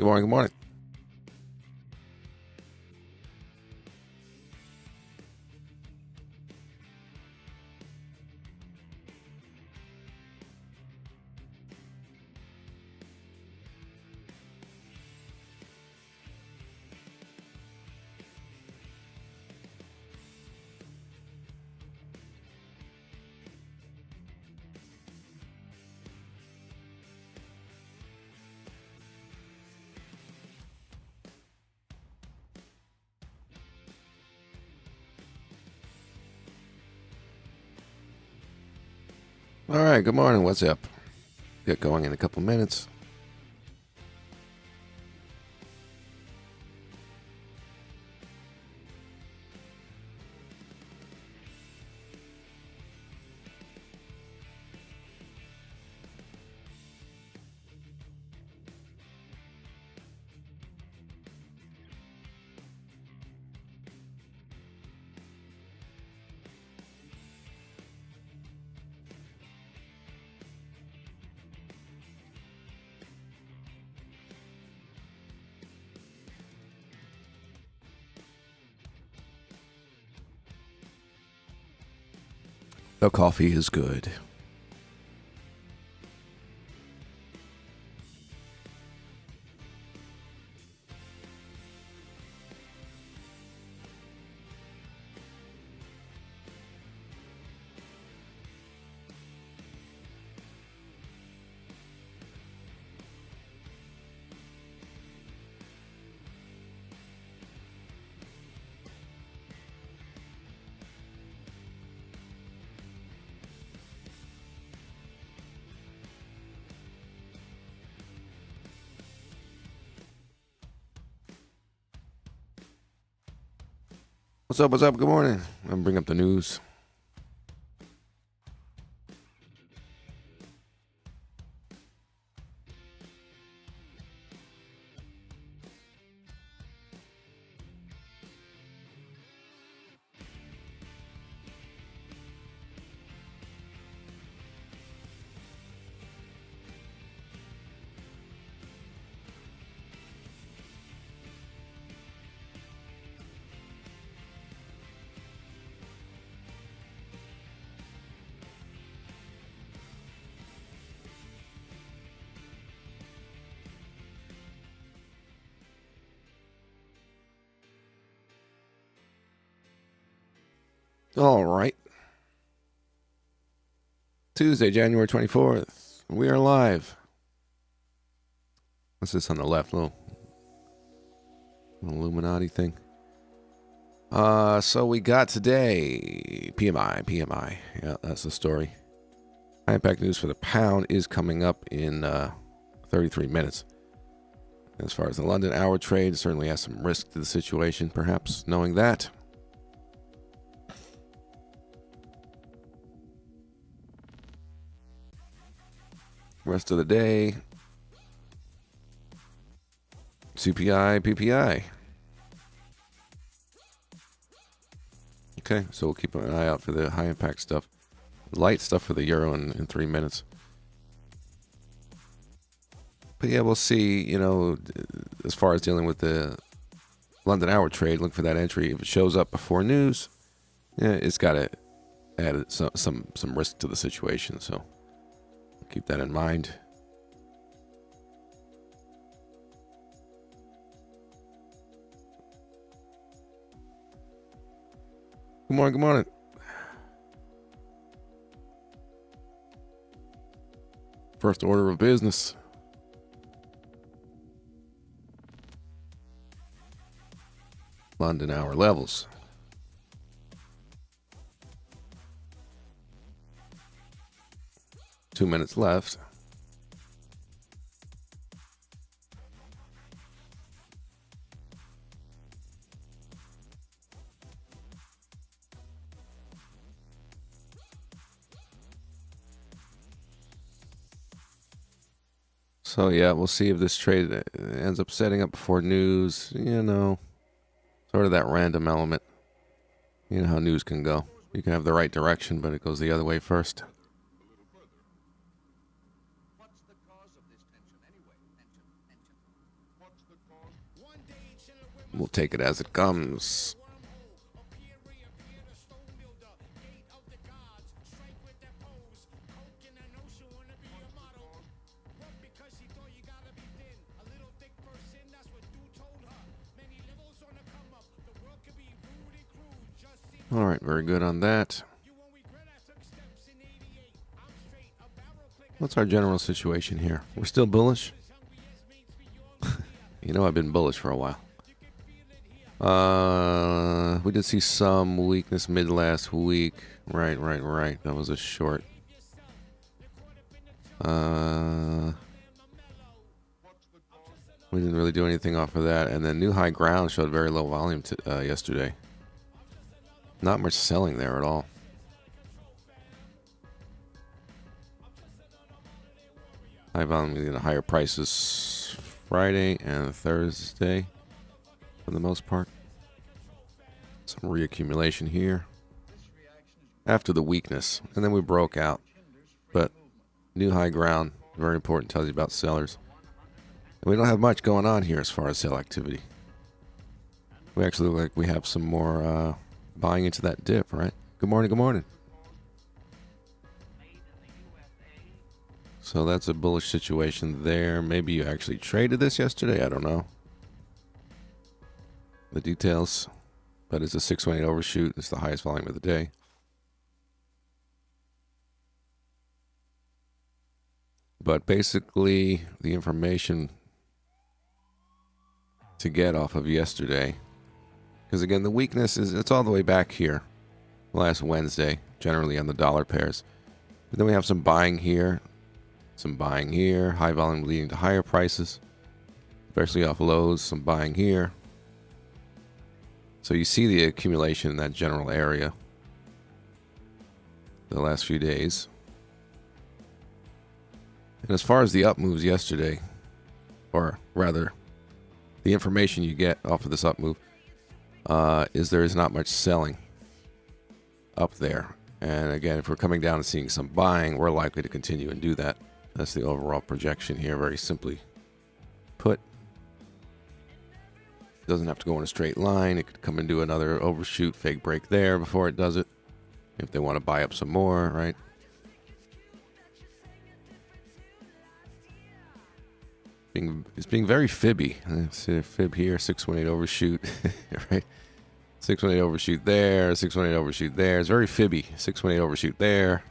Good morning. Good morning. All right. Good morning. What's up? Get going in a couple minutes. The coffee is good. What's up? What's up? Good morning. I'm going to bring up the news. All right. Tuesday, January 24th. We are live. What's this on the left? Little Illuminati thing. So we got today PMI. Yeah, that's the story. High impact news for the pound is coming up in 33 minutes. As far as the London hour trade, certainly has some risk to the situation, perhaps, knowing that. Rest of the day, CPI, PPI. Okay, so we'll keep an eye out for the high impact stuff. Light stuff for the euro in 3 minutes. But yeah, we'll see, as far as dealing with the London hour trade, look for that entry. If it shows up before news, yeah, it's got to add some risk to the situation. So keep that in mind. Good morning. Good morning. First order of business. London hour levels. Two minutes left. So yeah, we'll see if this trade ends up setting up before news, sort of that random element. You know how news can go. You can have the right direction, but it goes the other way first. We'll take it as it comes. All right, very good on that. What's our general situation here? We're still bullish? You know I've been bullish for a while. We did see some weakness mid last week. Right. That was a short. We didn't really do anything off of that. And then new high ground showed very low volume yesterday. Not much selling there at all. High volume, higher prices Friday and Thursday for the most part. Some reaccumulation here after the weakness. And then we broke out. But new high ground, very important, tells you about sellers. And we don't have much going on here as far as sell activity. We actually look like we have some more buying into that dip, right? Good morning, good morning. So that's a bullish situation there. Maybe you actually traded this yesterday. I don't know the details, but it's a 618 overshoot. It's the highest volume of the day. But basically, the information to get off of yesterday, because again, the weakness is it's all the way back here last Wednesday, generally on the dollar pairs. But then we have some buying here. Some buying here, high volume leading to higher prices, especially off lows, some buying here. So you see the accumulation in that general area the last few days. And as far as the up moves yesterday, or rather, the information you get off of this up move, is there is not much selling up there. And again, if we're coming down and seeing some buying, we're likely to continue and do that. That's the overall projection here, very simply put. It doesn't have to go in a straight line. It could come into another overshoot, fake break there before it does it. If they want to buy up some more, right? It's being very fibby. See a fib here, 618 overshoot, right? 618 overshoot there, 618 overshoot there. It's very fibby. 618 overshoot there.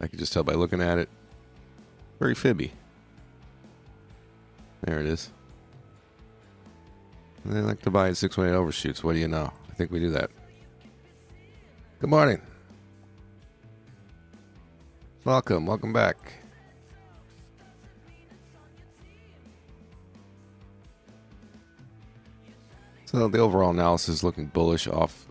I can just tell by looking at it. Very fibby. There it is. And they like to buy at 618 overshoots. What do you know? I think we do that. Good morning. Welcome back. So the overall analysis is looking bullish off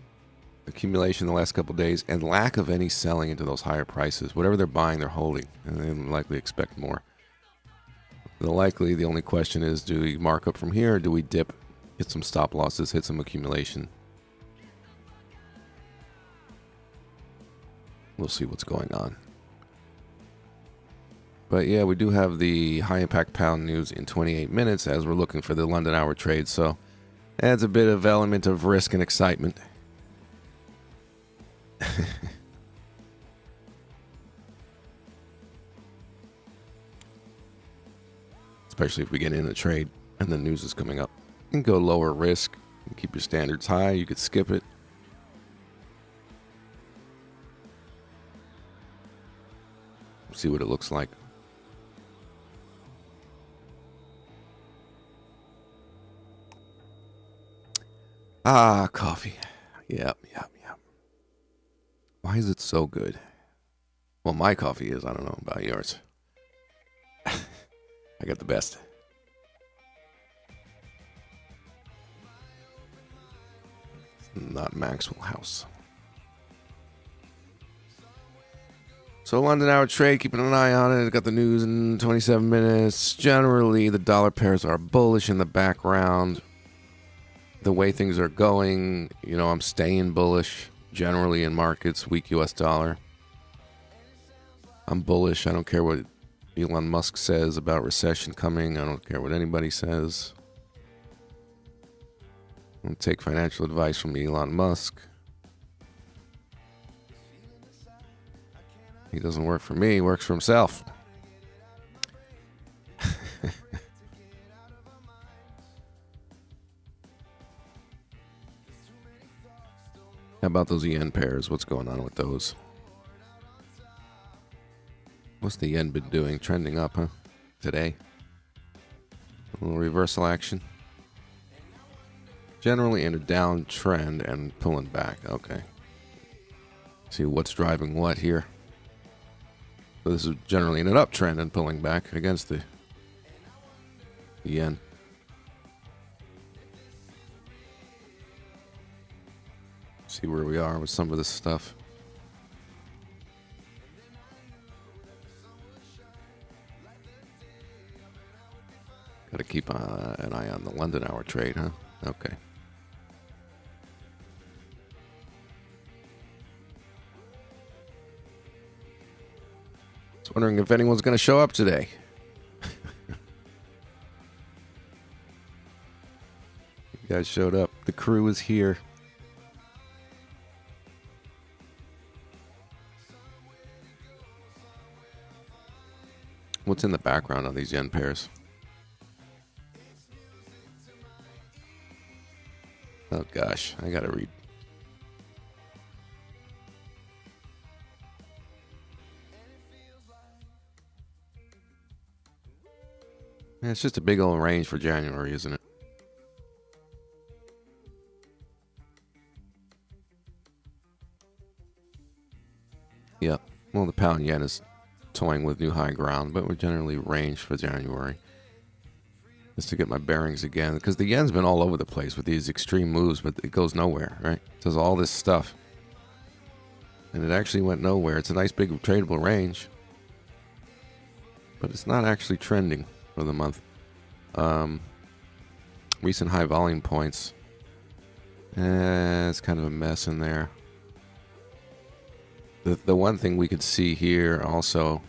accumulation the last couple of days and lack of any selling into those higher prices. Whatever they're buying, they're holding, and they likely expect more. The only question is, do we mark up from here, or do we dip, hit some stop losses, hit some accumulation? We'll see what's going on. But yeah, we do have the high impact pound news in 28 minutes as we're looking for the London hour trade, so adds a bit of element of risk and excitement. Especially if we get in a trade and the news is coming up. You can go lower risk and keep your standards high. You could skip it. See what it looks like. Ah, coffee. Yep. Why is it so good? Well, my coffee is. I don't know about yours. I got the best. Not Maxwell House. So London hour trade, keeping an eye on it. Got the news in 27 minutes. Generally, the dollar pairs are bullish in the background. The way things are going, I'm staying bullish generally in markets. Weak U.S. dollar. I'm bullish. I don't care what Elon Musk says about recession coming. I don't care what anybody says. I don't take financial advice from Elon Musk. He doesn't work for me, he works for himself. How about those yen pairs? What's going on with those? What's the yen been doing? Trending up, huh? Today? A little reversal action. Generally in a downtrend and pulling back. Okay. See what's driving what here. So this is generally in an uptrend and pulling back against the yen. See where we are with some of this stuff. Got to keep an eye on the London hour trade, huh? Okay. I was wondering if anyone's going to show up today. You guys showed up. The crew is here. What's in the background on these yen pairs? Oh gosh, I gotta read. Yeah, it's just a big old range for January, isn't it? Yeah. Well, the pound yen is toying with new high ground, but we're generally range for January. Just to get my bearings again, because the yen's been all over the place with these extreme moves, but it goes nowhere, right? It does all this stuff, and it actually went nowhere. It's a nice big tradable range, but it's not actually trending for the month. Recent high volume points, it's kind of a mess in there. The one thing we could see here also,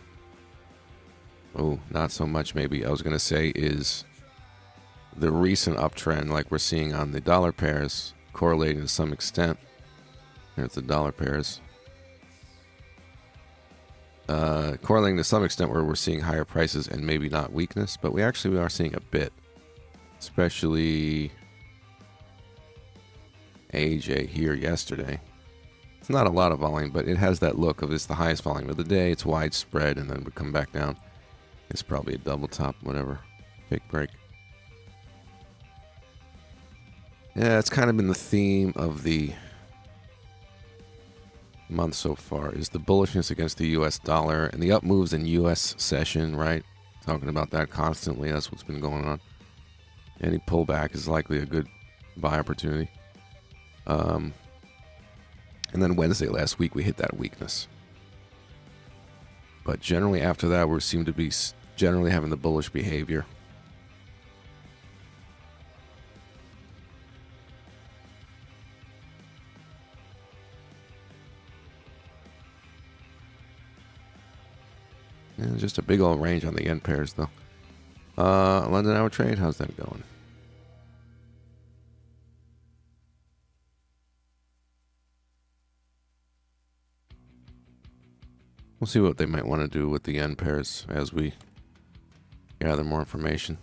oh, not so much maybe, I was going to say, is the recent uptrend like we're seeing on the dollar pairs correlating to some extent. There's the dollar pairs. Correlating to some extent where we're seeing higher prices and maybe not weakness, but we are seeing a bit. Especially AJ here yesterday. It's not a lot of volume, but it has that look of it's the highest volume of the day. It's widespread, and then we come back down. It's probably a double top, whatever. Fake break. Yeah, it's kind of been the theme of the month so far, is the bullishness against the U.S. dollar and the up moves in U.S. session, right? Talking about that constantly. That's what's been going on. Any pullback is likely a good buy opportunity. And then Wednesday last week, we hit that weakness. But generally after that, we seem to be generally having the bullish behavior. Yeah, just a big old range on the yen pairs, though. London hour trade, how's that going? We'll see what they might want to do with the yen pairs as we gather more information.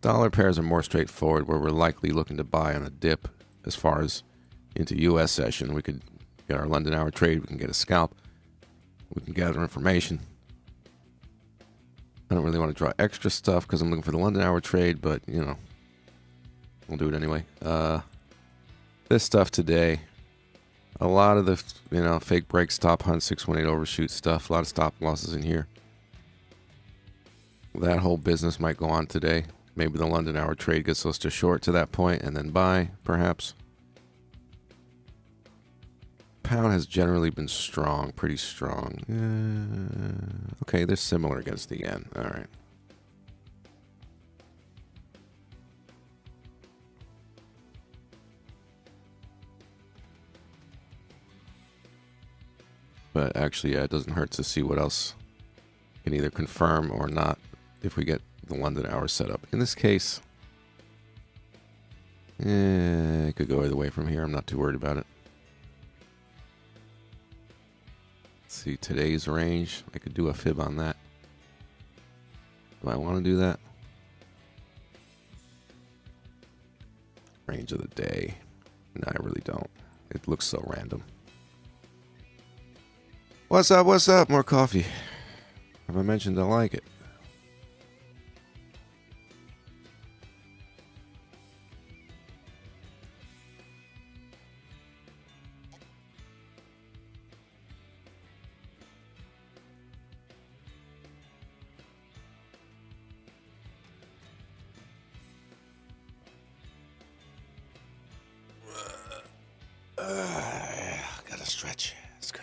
Dollar pairs are more straightforward, where we're likely looking to buy on a dip as far as into U.S. session. We could get our London hour trade. We can get a scalp. We can gather information. I don't really want to draw extra stuff because I'm looking for the London hour trade, but, you know, we'll do it anyway. This stuff today, a lot of the, you know, fake break, stop hunt, 618 overshoot stuff, a lot of stop losses in here. That whole business might go on today. Maybe the London hour trade gets us to short to that point and then buy, perhaps. Pound has generally been strong, pretty strong. Okay, they're similar against the yen. All right. But actually, yeah, it doesn't hurt to see what else can either confirm or not if we get the London hour set up. In this case, it could go either way from here. I'm not too worried about it. Let's see, today's range. I could do a fib on that. Do I want to do that? Range of the day. No, I really don't. It looks so random. What's up? What's up? More coffee. Have I mentioned I like it? Gotta stretch. It's good.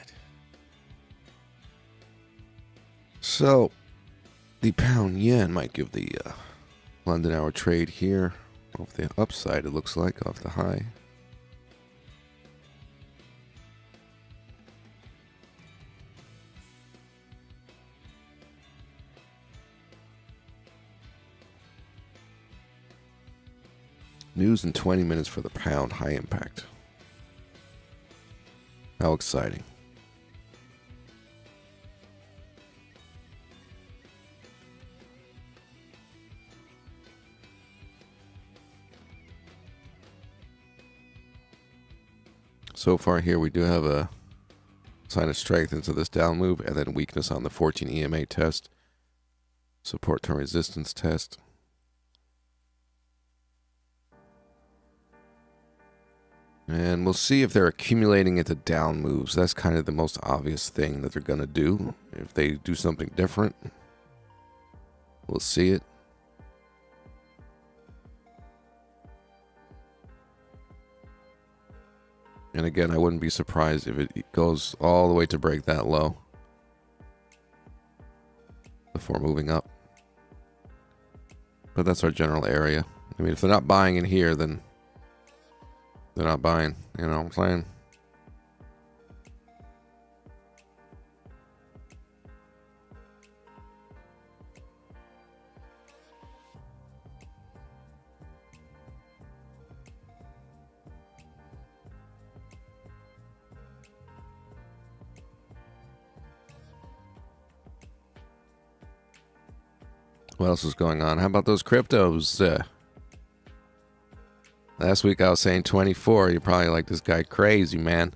So, the pound yen might give the London hour trade here off the upside, it looks like, off the high. News in 20 minutes for the pound, high impact. How exciting. So far here we do have a sign of strength into this down move and then weakness on the 14 EMA test. Support to resistance test. And we'll see if they're accumulating into down moves. That's kind of the most obvious thing that they're going to do. If they do something different, we'll see it. And again, I wouldn't be surprised if it goes all the way to break that low before moving up. But that's our general area. I mean, if they're not buying in here, then they're not buying, you know what I'm saying? What else is going on? How about those cryptos? Last week I was saying 24. You're probably like, this guy crazy, man.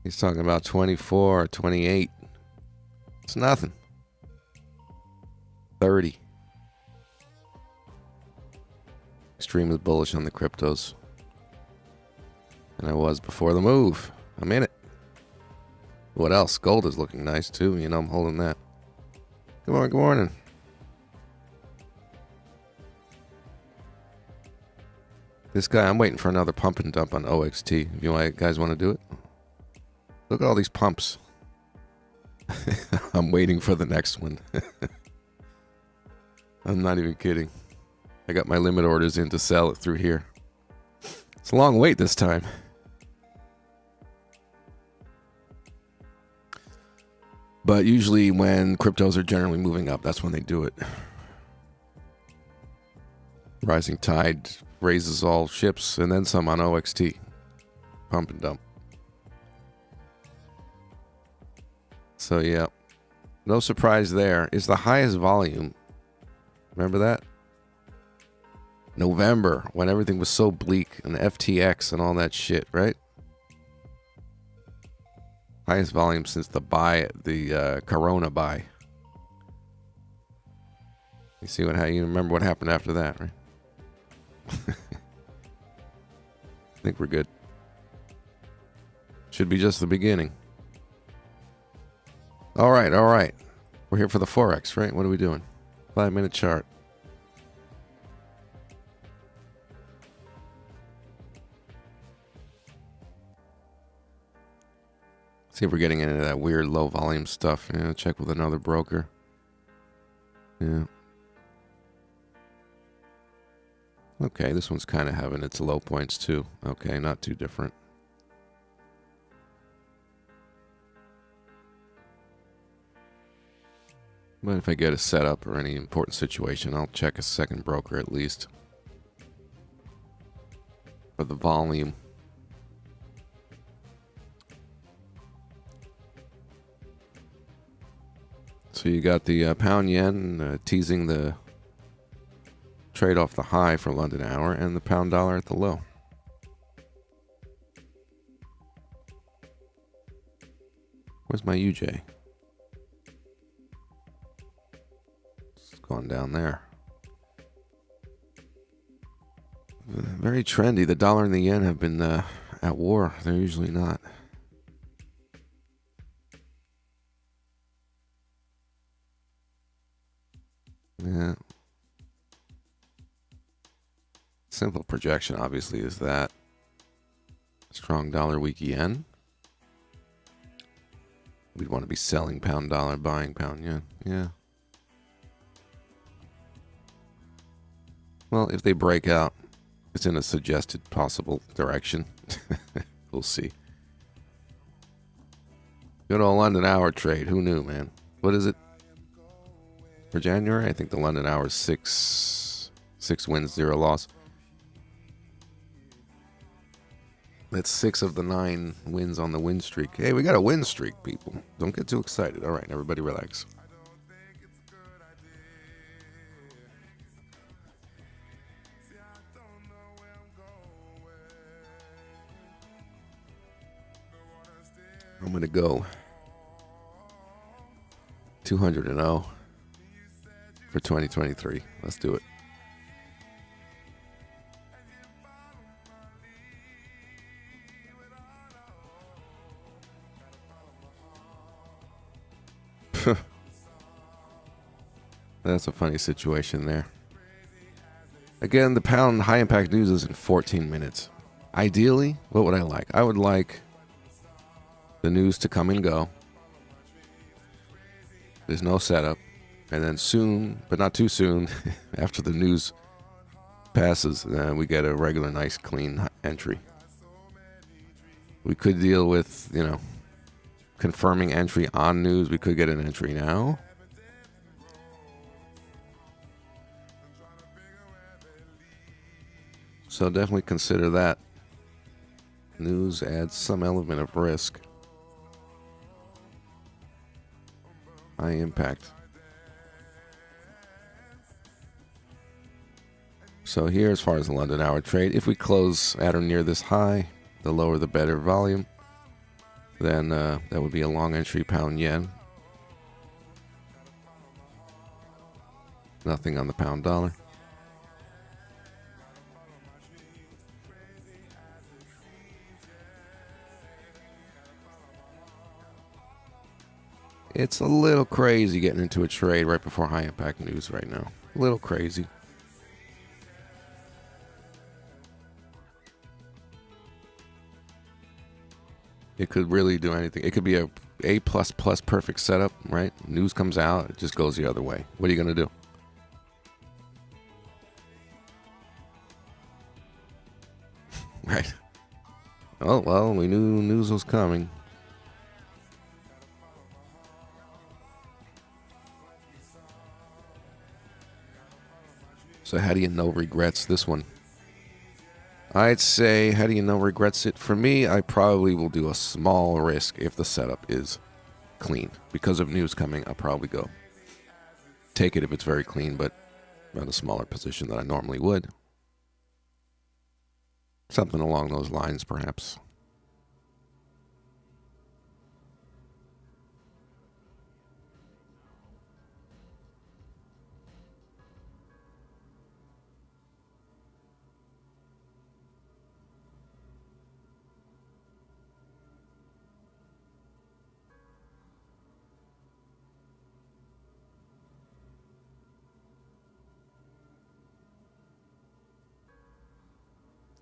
He's talking about 24 or 28. It's nothing. 30. Extremely bullish on the cryptos. And I was before the move. I'm in it. What else? Gold is looking nice too. You know, I'm holding that. Good morning, good morning. This guy, I'm waiting for another pump and dump on OXT. If you guys want to do it. Look at all these pumps. I'm waiting for the next one. I'm not even kidding. I got my limit orders in to sell it through here. It's a long wait this time. But usually when cryptos are generally moving up, that's when they do it. Rising tide raises all ships and then some on OXT. Pump and dump. So yeah, no surprise there. It's the highest volume. Remember that? November, when everything was so bleak and the FTX and all that shit, right? Highest volume since the Corona buy. You see how you remember what happened after that, right? I think we're good. Should be just the beginning. All right. We're here for the Forex, right? What are we doing? 5-minute chart. See if we're getting into that weird low volume stuff. Yeah, check with another broker. Yeah. Okay, this one's kind of having its low points too. Okay, not too different. But if I get a setup or any important situation, I'll check a second broker at least for the volume. So you got the pound yen teasing the trade off the high for London hour, and the pound dollar at the low. Where's my UJ? It's gone down there. Very trendy. The dollar and the yen have been at war. They're usually not. Yeah. Simple projection, obviously, is that strong dollar, weak yen. We'd want to be selling pound dollar, buying pound yen. Yeah. Well, if they break out, it's in a suggested possible direction. We'll see. Good old London hour trade. Who knew, man? What is it? For January, I think the London hour is 6 wins, 0 loss. That's 6 of the 9 wins on the win streak. Hey, we got a win streak, people. Don't get too excited. All right, everybody relax. I'm going to go 200-0 for 2023. Let's do it. That's a funny situation there. Again, the pound high impact news is in 14 minutes. Ideally, what would I like? I would like the news to come and go. There's no setup. And then soon, but not too soon, after the news passes, we get a regular, nice, clean entry. We could deal with, confirming entry on news. We could get an entry now. So definitely consider that. News adds some element of risk. High impact. So here, as far as the London hour trade, if we close at or near this high, the lower the better volume, then that would be a long entry pound yen. Nothing on the pound dollar. It's a little crazy getting into a trade right before high impact news right now. A little crazy. It could really do anything. It could be a A++ perfect setup, right? News comes out, it just goes the other way. What are you going to do? Right. Oh, well, we knew news was coming. So how do you no regrets this one? I'd say, how do you no regrets it? For me, I probably will do a small risk if the setup is clean. Because of news coming, I'll probably go take it if it's very clean, but at a smaller position than I normally would. Something along those lines, perhaps.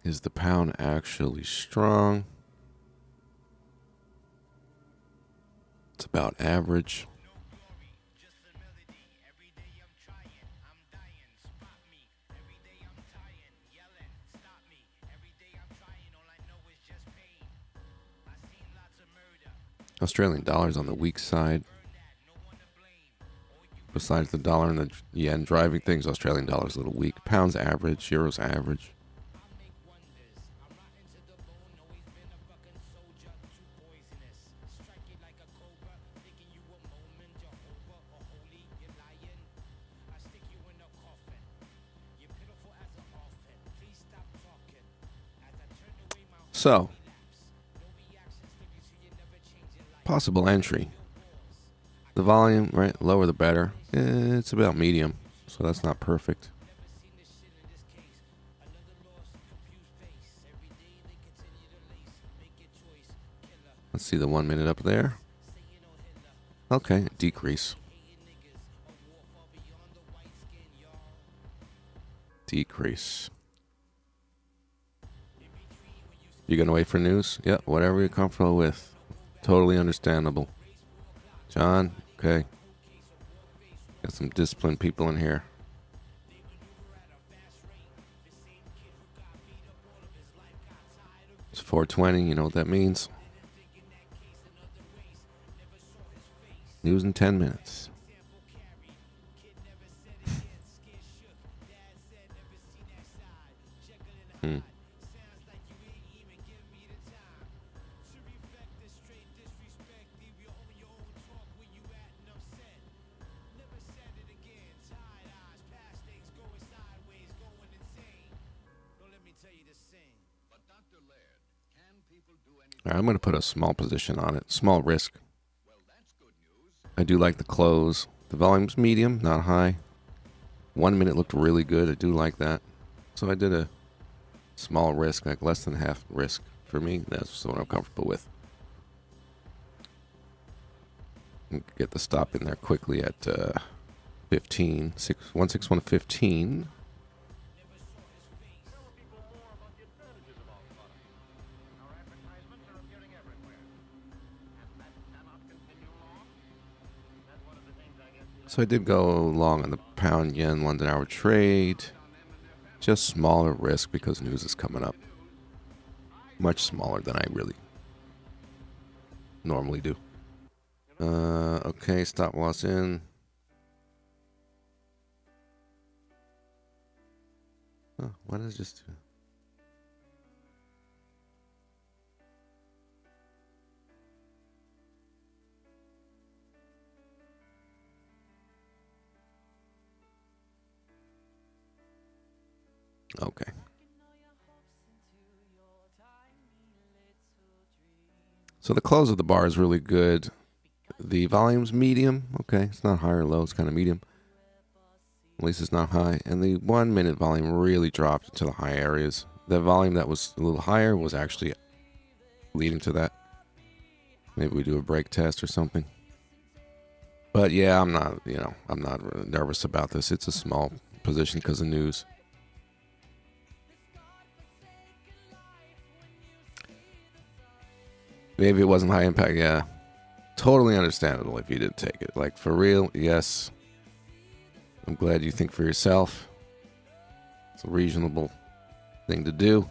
Is the pound actually strong? It's about average. Australian dollars on the weak side. Besides the dollar and the yen driving things, Australian dollar's a little weak. Pounds average, euros average. So, possible entry. The volume, right? Lower the better. It's about medium, so that's not perfect. Let's see the 1 minute up there. Okay, decrease. Decrease. You gonna wait for news? Yep, whatever you're comfortable with. Totally understandable. John, okay. Got some disciplined people in here. It's 4:20, you know what that means. News in 10 minutes. All right, I'm going to put a small position on it. Small risk. I do like the close. The volume's medium, not high. 1 minute looked really good. I do like that. So I did a small risk, like less than half risk. For me, that's what I'm comfortable with. Get the stop in there quickly at 15. 161.15. So I did go long on the pound yen London hour trade. Just smaller risk because news is coming up. Much smaller than I really normally do. Okay, stop loss in. Oh, what is just... Okay. So the close of the bar is really good. The volume's medium. Okay, it's not high or low. It's kind of medium. At least it's not high. And the 1 minute volume really dropped into the high areas. The volume that was a little higher was actually leading to that. Maybe we do a break test or something. But yeah, I'm not really nervous about this. It's a small position because of news. Maybe it wasn't high impact. Yeah, totally understandable if you didn't take it. Like, for real, yes. I'm glad you think for yourself. It's a reasonable thing to do.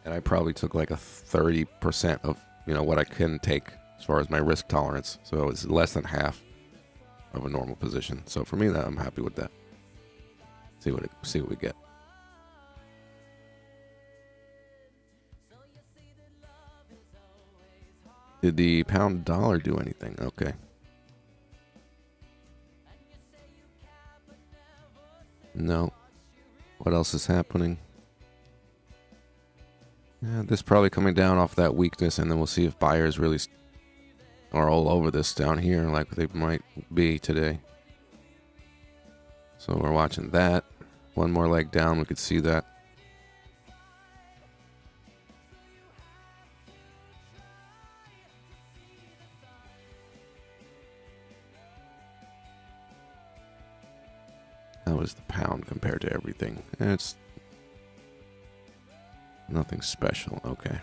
And I probably took like a 30% of, what I can take as far as my risk tolerance. So it's less than half of a normal position. So for me, I'm happy with that. See what we get. Did the pound dollar do anything? Okay. No. What else is happening? Yeah, this probably coming down off that weakness, and then we'll see if buyers really are all over this down here like they might be today. So we're watching that. One more leg down, we could see that. How is the pound compared to everything? It's nothing special. Okay.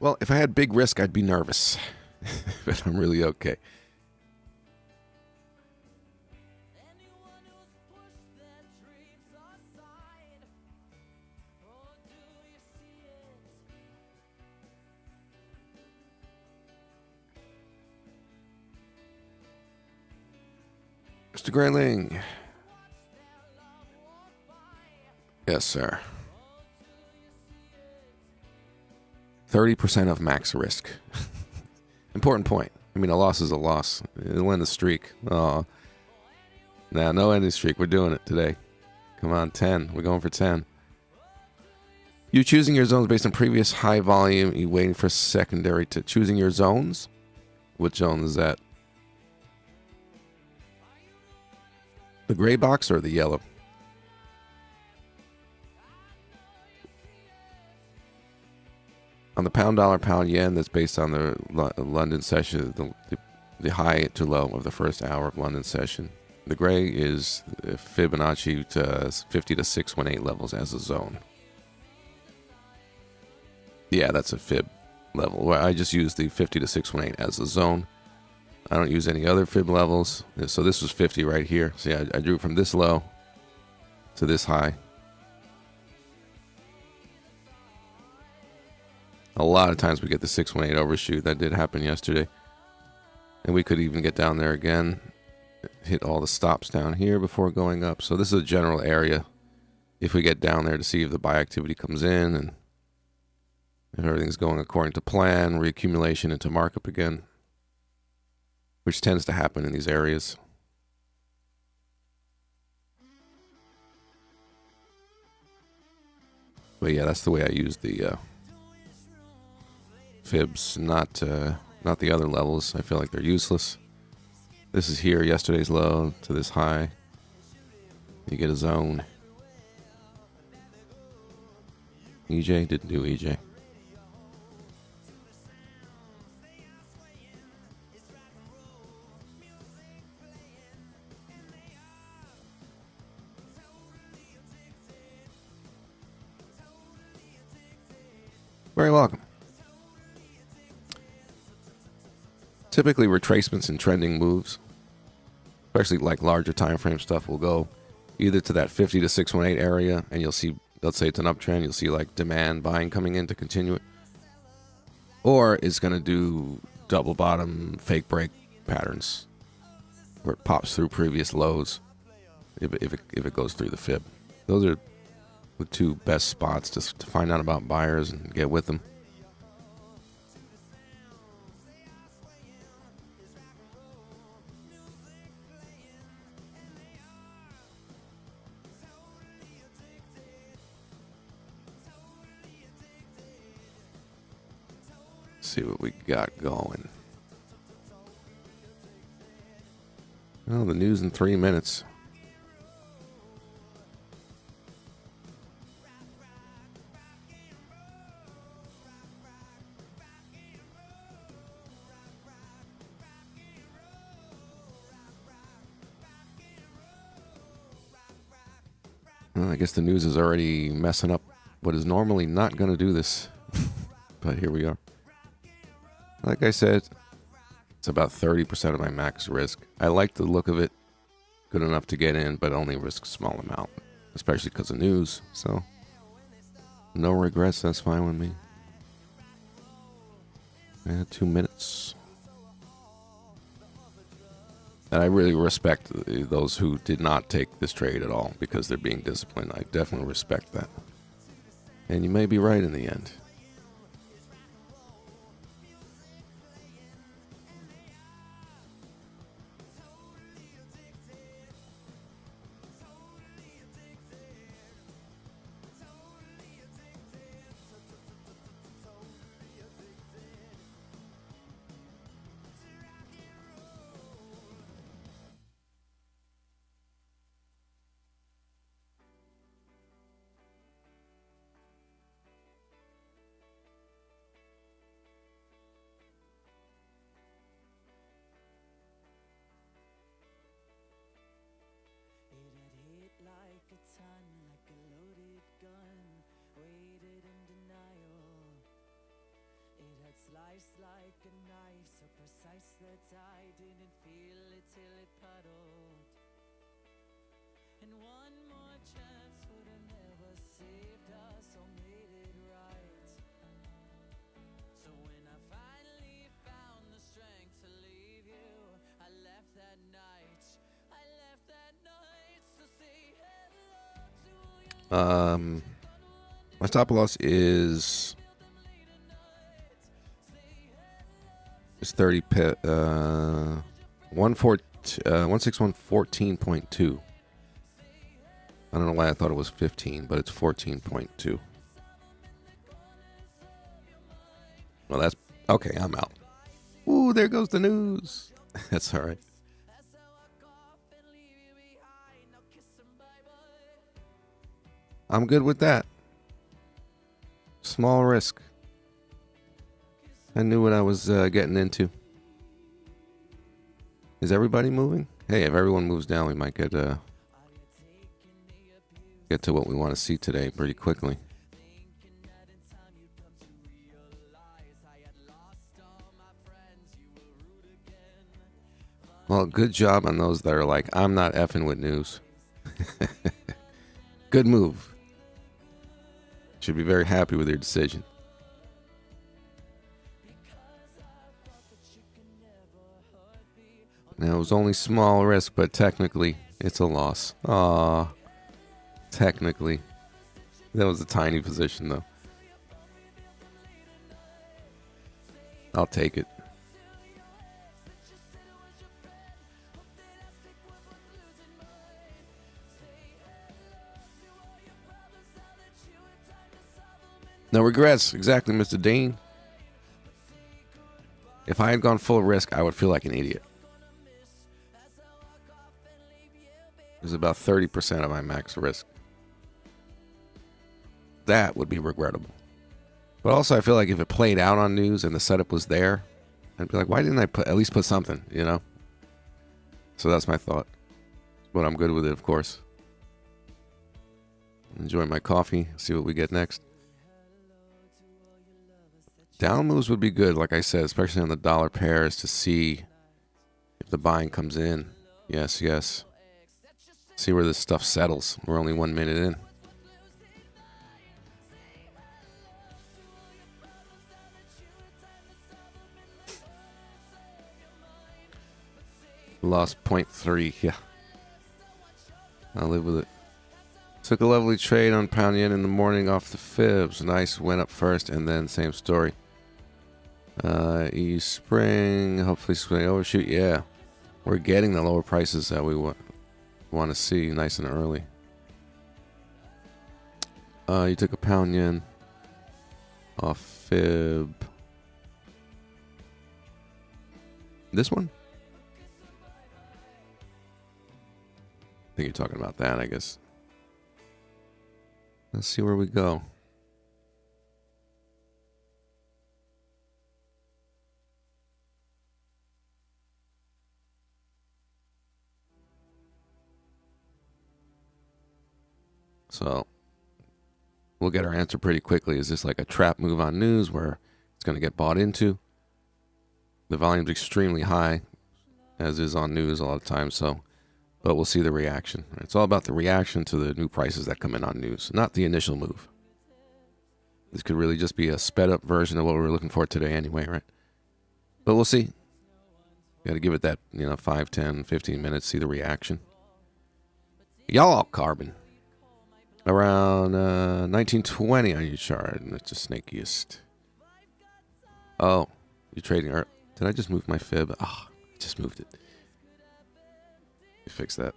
Well, if I had big risk, I'd be nervous. But I'm really okay. Mr. Grayling. Yes, sir. 30% of max risk. Important point. I mean, a loss is a loss. It'll end the streak. Oh, nah, no ending streak. We're doing it today. Come on, 10. We're going for 10. You choosing your zones based on previous high volume. You waiting for secondary to choosing your zones? What zone is that? The gray box or the yellow? On the pound dollar pound yen, that's based on the London session, the high to low of the first hour of London session. The gray is Fibonacci to 50 to 618 levels as a zone. Yeah, that's a fib level. I just use the 50 to 618 as a zone. I don't use any other fib levels. So this was 50 right here. So yeah, I drew from this low to this high. A lot of times we get the 618 overshoot. That did happen yesterday. And we could even get down there again. Hit all the stops down here before going up. So this is a general area. If we get down there to see if the buy activity comes in and if everything's going according to plan, reaccumulation into markup again, which tends to happen in these areas. But yeah, that's the way I use the fibs, not the other levels. I feel like they're useless. This is here, yesterday's low to this high. You get a zone. EJ didn't do EJ. Very welcome. Typically, retracements and trending moves, especially like larger time frame stuff, will go either to that 50 to 618 area, and you'll see, let's say it's an uptrend, you'll see like demand buying coming in to continue it, or it's going to do double bottom fake break patterns where it pops through previous lows if it goes through the fib. Those are the two best spots to find out about buyers and get with them. See what we got going. Oh, the news in 3 minutes. Well, I guess the news is already messing up what is normally not going to do this. But here we are. Like I said, it's about 30% of my max risk. I like the look of it. Good enough to get in, but only risk a small amount, especially because of news. So, no regrets. That's fine with me. 2 minutes. And I really respect those who did not take this trade at all because they're being disciplined. I definitely respect that. And you may be right in the end. Sliced like a knife, so precise that I didn't feel it till it puddled. And one more chance would have never saved us or made it right. So when I finally found the strength to leave you, I left that night. I left that night. So say hello to your My stop loss is 30 pip, 16114.2. I don't know why I thought it was 15, but it's 14.2. Well, that's okay. I'm out. Ooh, there goes the news. That's all right. I'm good with that. Small risk. I knew what I was getting into. Is everybody moving? Hey, if everyone moves down, we might get to what we want to see today pretty quickly. Well, good job on those that are like, I'm not effing with news. Good move. Should be very happy with your decision. Now, it was only small risk, but technically, it's a loss. Aww. Technically. That was a tiny position, though. I'll take it. No regrets. Exactly, Mr. Dean. If I had gone full risk, I would feel like an idiot. It was about 30% of my max risk. That would be regrettable. But also, I feel like if it played out on news and the setup was there, I'd be like, why didn't I at least put something, you know? So that's my thought. But I'm good with it, of course. Enjoy my coffee. See what we get next. Down moves would be good, like I said, especially on the dollar pairs to see if the buying comes in. Yes, yes. See where this stuff settles. We're only 1 minute in. Lost 0.3. Yeah. I'll live with it. Took a lovely trade on pound yen in the morning off the fibs. Nice. Went up first and then same story. EU spring. Hopefully swing overshoot. Yeah. We're getting the lower prices that we want to see nice and early. You took a pound yen off fib. This one? I think you're talking about that, I guess. Let's see where we go. So we'll get our answer pretty quickly. Is this like a trap move on news where it's going to get bought into? The volume's extremely high, as is on news a lot of times. So, but we'll see the reaction. It's all about the reaction to the new prices that come in on news, not the initial move. This could really just be a sped up version of what we were looking for today anyway, right? But we'll see. Got to give it that, 5, 10, 15 minutes, see the reaction. Y'all carbon. Around 1920 on your chart. And it's the snakiest. Oh, you're trading. Did I just move my fib? Oh, I just moved it. You fix that.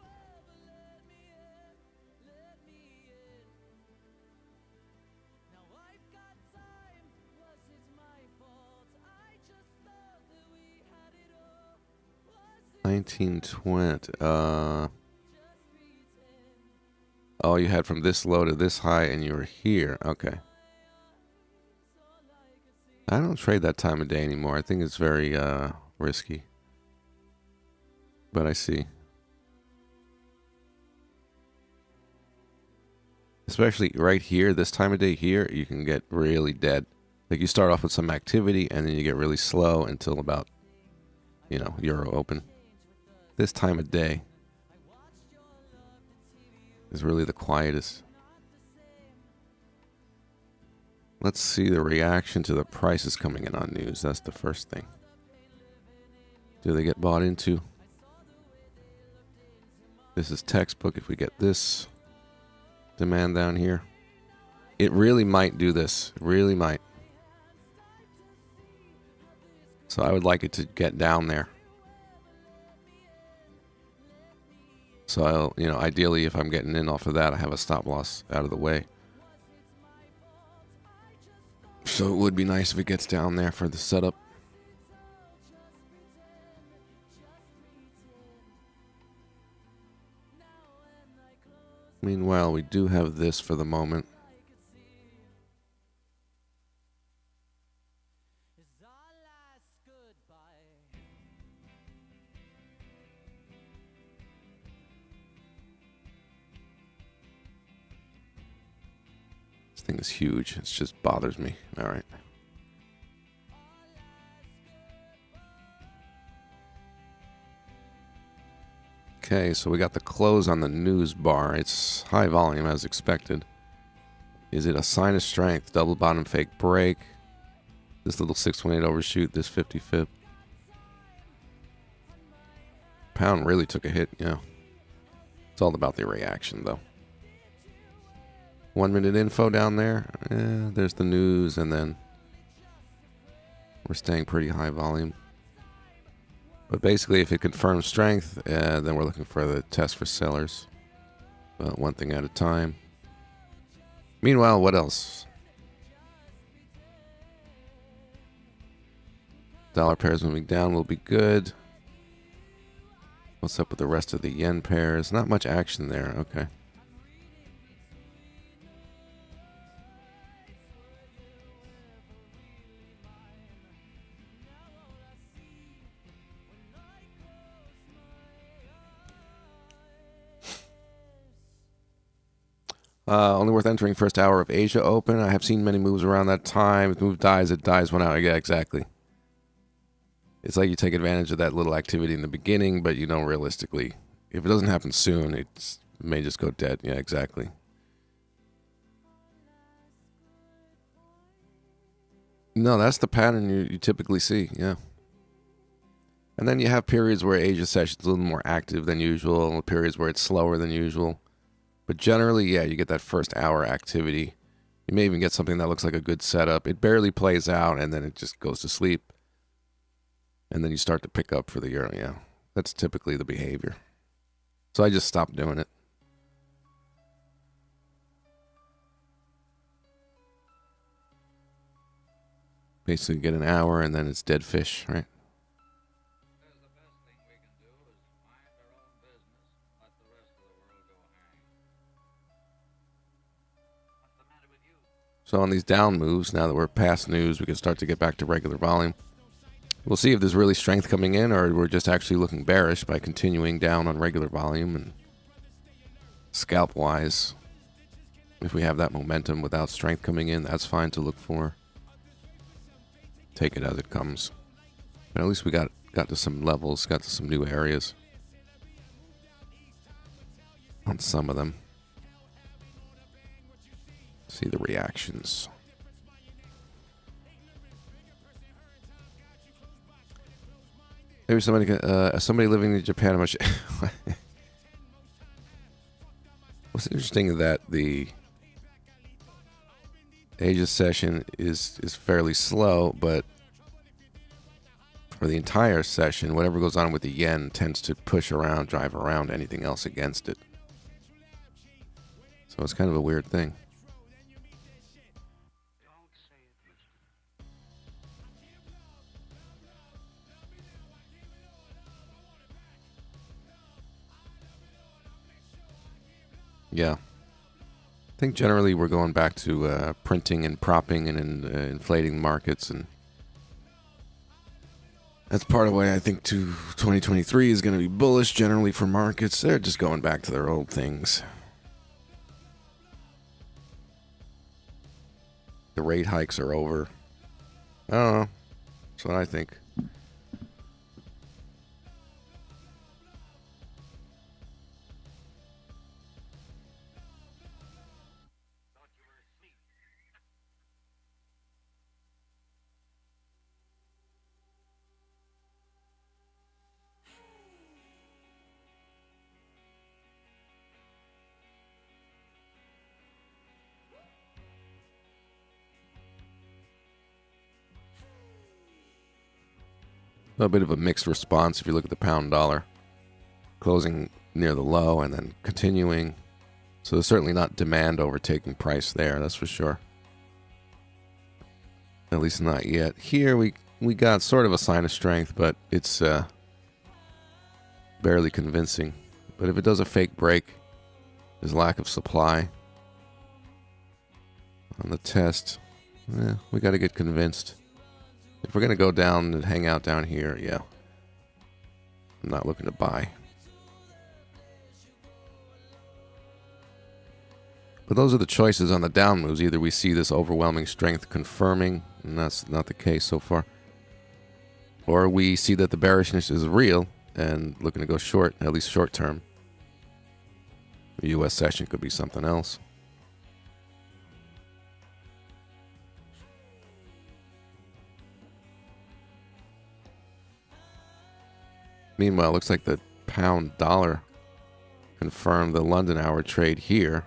$19.20. Oh, you had from this low to this high, and you were here. Okay. I don't trade that time of day anymore. I think it's very risky. But I see. Especially right here, this time of day here, you can get really dead. Like you start off with some activity and then you get really slow until about, Euro Open. This time of day is really the quietest. Let's see the reaction to the prices coming in on news. That's the first thing. Do they get bought into? This is textbook. If we get this demand down here, it really might do this. It really might. So I would like it to get down there. So ideally, if I'm getting in off of that, I have a stop loss out of the way. So it would be nice if it gets down there for the setup. Meanwhile, we do have this for the moment. This thing is huge. It just bothers me. All right. Okay, so we got the close on the news bar. It's high volume as expected. Is it a sign of strength? Double bottom fake break. This little 618 overshoot, this 50 pip. Pound really took a hit, It's all about the reaction, though. 1 minute info down there. There's the news, and then we're staying pretty high volume. But basically, if it confirms strength, then we're looking for the test for sellers. One thing at a time. Meanwhile, what else? Dollar pairs moving down will be good. What's up with the rest of the yen pairs? Not much action there. Okay. Only worth entering first hour of Asia Open. I have seen many moves around that time. If the move dies, it dies one out. Yeah, exactly. It's like you take advantage of that little activity in the beginning, but realistically, if it doesn't happen soon, it may just go dead. Yeah, exactly. No, that's the pattern you typically see. Yeah. And then you have periods where Asia session's a little more active than usual, and periods where it's slower than usual. But generally, yeah, you get that first hour activity. You may even get something that looks like a good setup. It barely plays out, and then it just goes to sleep. And then you start to pick up for the euro. Yeah, that's typically the behavior. So I just stopped doing it. Basically get an hour, and then it's dead fish, right? So on these down moves, now that we're past news, we can start to get back to regular volume. We'll see if there's really strength coming in, or we're just actually looking bearish by continuing down on regular volume. And scalp-wise, if we have that momentum without strength coming in, that's fine to look for. Take it as it comes. But at least we got to some levels, got to some new areas on some of them. See the reactions. Maybe somebody living in Japan. What's interesting is that the Asia session is fairly slow, but for the entire session, whatever goes on with the yen tends to push around, drive around anything else against it. So it's kind of a weird thing. Yeah. I think generally we're going back to printing and propping and inflating markets, and that's part of why I think 2023 is going to be bullish generally for markets. They're just going back to their old things. The rate hikes are over. I don't know. That's what I think. A bit of a mixed response if you look at the pound dollar. Closing near the low and then continuing. So there's certainly not demand overtaking price there, that's for sure. At least not yet. Here we got sort of a sign of strength, but it's barely convincing. But if it does a fake break, there's lack of supply on the test. We got to get convinced. If we're going to go down and hang out down here, yeah. I'm not looking to buy. But those are the choices on the down moves. Either we see this overwhelming strength confirming, and that's not the case so far, or we see that the bearishness is real and looking to go short, at least short term. The U.S. session could be something else. Meanwhile, it looks like the pound dollar confirmed the London hour trade here.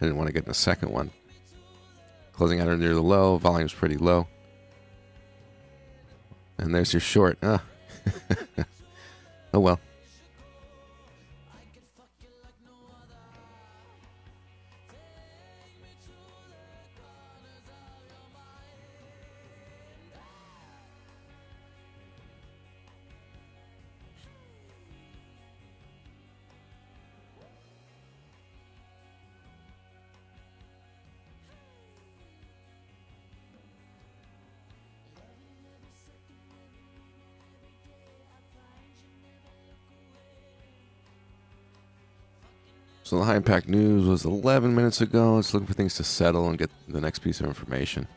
I didn't want to get in a second one. Closing out near the low, volume's pretty low. And there's your short. Oh well. So the high impact news was 11 minutes ago. It's looking for things to settle and get the next piece of information.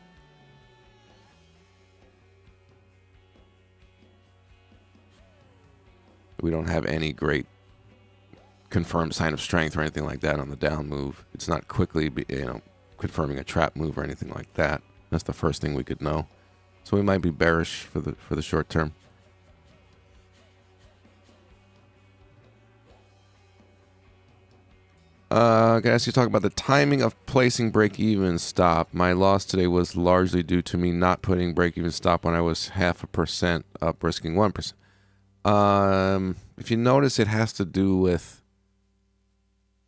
We don't have any great confirmed sign of strength or anything like that on the down move. It's not quickly, confirming a trap move or anything like that. That's the first thing we could know. So we might be bearish for the short term. Guys, you talk about the timing of placing break-even stop. My loss today was largely due to me not putting break-even stop when I was 0.5% up, risking 1%. If you notice, it has to do with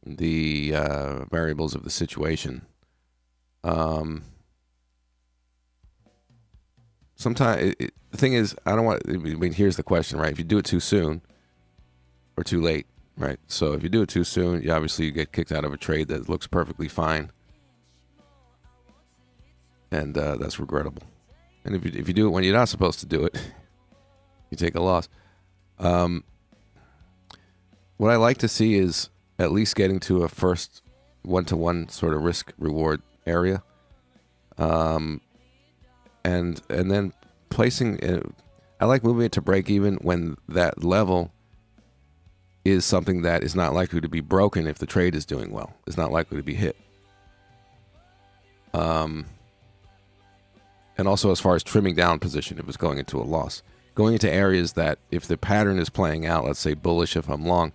the variables of the situation. Sometimes the thing is, I don't want. I mean, here's the question, right? If you do it too soon or too late. Right, so if you do it too soon, you obviously get kicked out of a trade that looks perfectly fine, and that's regrettable. And if you do it when you're not supposed to do it, you take a loss. What I like to see is at least getting to a first one-to-one sort of risk-reward area, and then placing. I like moving it to break even when that level is something that is not likely to be broken if the trade is doing well. It's not likely to be hit. And also as far as trimming down position if it's going into a loss. Going into areas that if the pattern is playing out, let's say bullish if I'm long,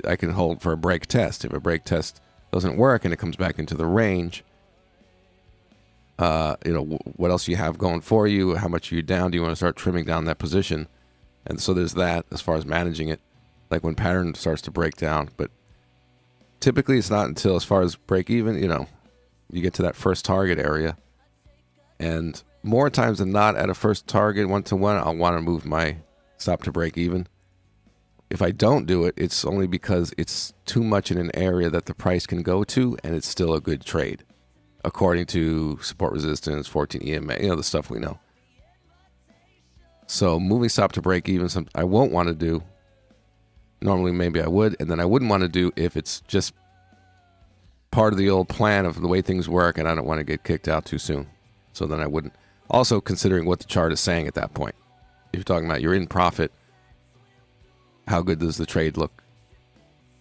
I can hold for a break test. If a break test doesn't work and it comes back into the range, what else you have going for you? How much are you down? Do you want to start trimming down that position? And so there's that as far as managing it. Like when pattern starts to break down, but typically it's not until as far as break even, you get to that first target area, and more times than not at a first target 1-to-1, I'll want to move my stop to break even. If I don't do it, it's only because it's too much in an area that the price can go to, and it's still a good trade, according to support resistance, 14 EMA, the stuff we know. So moving stop to break even, I won't want to do. Normally, maybe I would, and then I wouldn't want to do if it's just part of the old plan of the way things work, and I don't want to get kicked out too soon. So then I wouldn't. Also considering what the chart is saying at that point. If you're talking about you're in profit, how good does the trade look?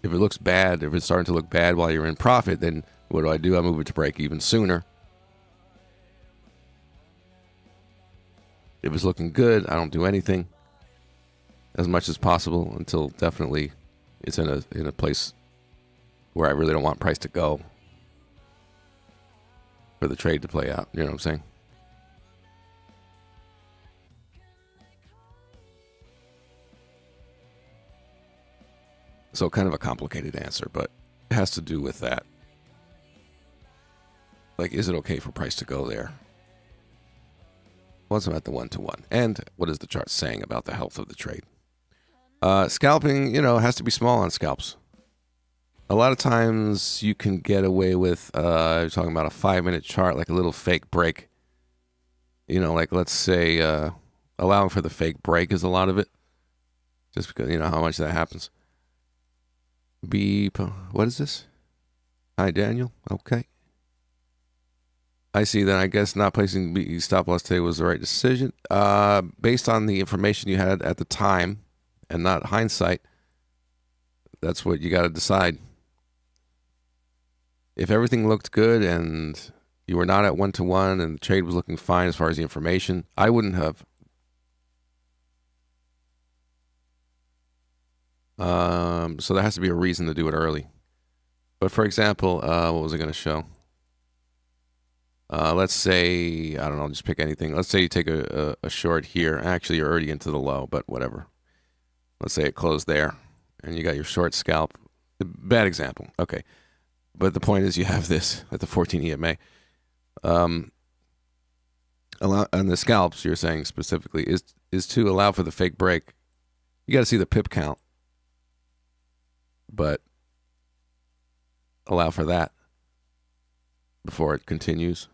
If it looks bad, if it's starting to look bad while you're in profit, then what do? I move it to break even sooner. If it's looking good, I don't do anything as much as possible until definitely it's in a place where I really don't want price to go for the trade to play out. You know what I'm saying? So kind of a complicated answer, but it has to do with that. Like, is it okay for price to go there? What's about the 1-to-1? And what is the chart saying about the health of the trade? Scalping, has to be small on scalps. A lot of times you can get away with, you're talking about a 5-minute chart, like a little fake break. Like let's say allowing for the fake break is a lot of it. Just because, how much that happens. Beep. What is this? Hi, Daniel. Okay. I see that. I guess not placing the stop loss today was the right decision. Based on the information you had at the time and not hindsight, that's what you got to decide. If everything looked good and you were not at 1-to-1 and the trade was looking fine as far as the information, I wouldn't have. So there has to be a reason to do it early. But for example, what was I going to show? Let's say, I don't know, just pick anything. Let's say you take a short here. Actually, you're already into the low, but whatever. Let's say it closed there, and you got your short scalp. Bad example. Okay. But the point is you have this at the 14 EMA. On the scalps, you're saying specifically, is to allow for the fake break. You got to see the pip count, but allow for that before it continues.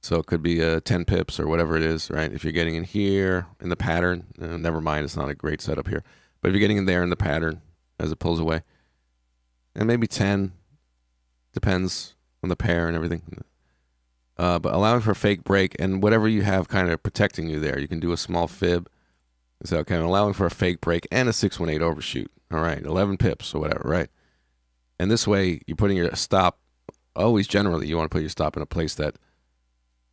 So it could be 10 pips or whatever it is, right? If you're getting in here in the pattern, never mind, it's not a great setup here. But if you're getting in there in the pattern as it pulls away, and maybe 10, depends on the pair and everything. But allowing for a fake break and whatever you have kind of protecting you there. You can do a small fib. So, okay, I'm allowing for a fake break and a 618 overshoot. All right, 11 pips or whatever, right? And this way, you're putting your stop, always generally, you want to put your stop in a place that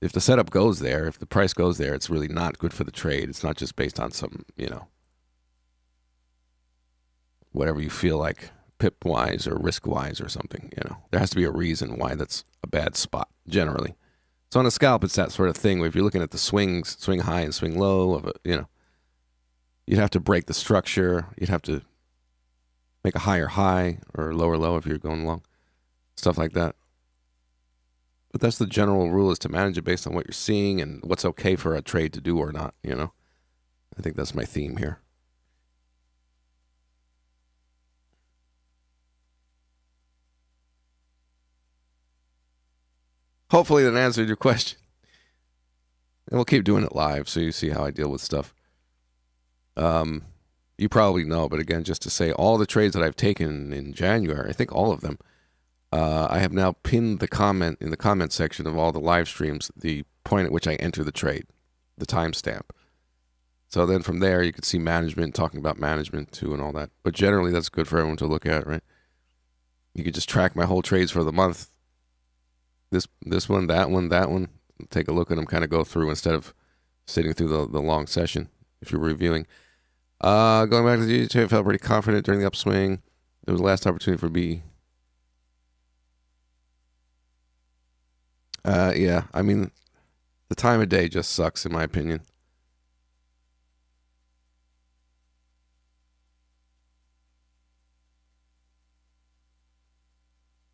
if the setup goes there, if the price goes there, it's really not good for the trade. It's not just based on some, whatever you feel like pip-wise or risk-wise or something, There has to be a reason why that's a bad spot, generally. So on a scalp, it's that sort of thing where if you're looking at the swings, swing high and swing low, of you'd have to break the structure. You'd have to make a higher high or lower low if you're going long, stuff like that. But that's the general rule, is to manage it based on what you're seeing and what's okay for a trade to do or not, I think that's my theme here. Hopefully that answered your question. And we'll keep doing it live so you see how I deal with stuff. You probably know, but again, just to say, all the trades that I've taken in January, I think all of them, I have now pinned the comment in the comment section of all the live streams, the point at which I enter the trade, the timestamp. So then from there, you can see management, talking about management too and all that. But generally, that's good for everyone to look at, right? You could just track my whole trades for the month. This one, that one, that one. Take a look at them, kind of go through instead of sitting through the long session if you're reviewing. Going back to the DJ, I felt pretty confident during the upswing. It was the last opportunity for B. Yeah, I mean, the time of day just sucks, in my opinion.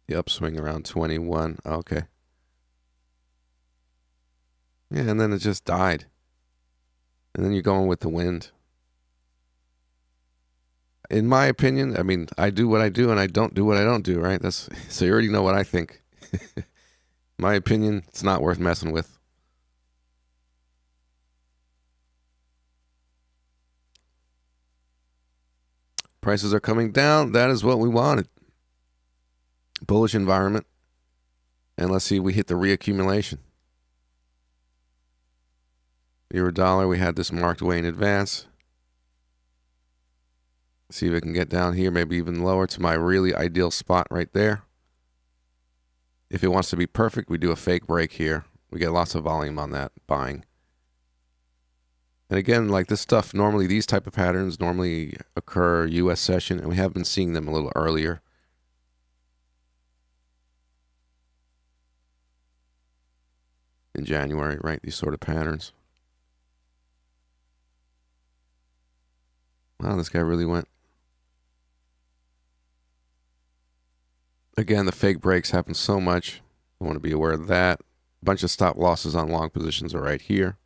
The upswing around 21. Okay. Yeah, and then it just died. And then you're going with the wind. In my opinion, I mean, I do what I do and I don't do what I don't do, right? So you already know what I think. My opinion, it's not worth messing with. Prices are coming down. That is what we wanted. Bullish environment. And let's see if we hit the reaccumulation. Euro dollar, we had this marked way in advance. See if it can get down here, maybe even lower to my really ideal spot right there. If it wants to be perfect, we do a fake break here. We get lots of volume on that buying. And again, like this stuff, normally these type of patterns normally occur U.S. session, and we have been seeing them a little earlier. In January, right? These sort of patterns. Wow, this guy really went. Again, the fake breaks happen so much. I want to be aware of that. A bunch of stop losses on long positions are right here.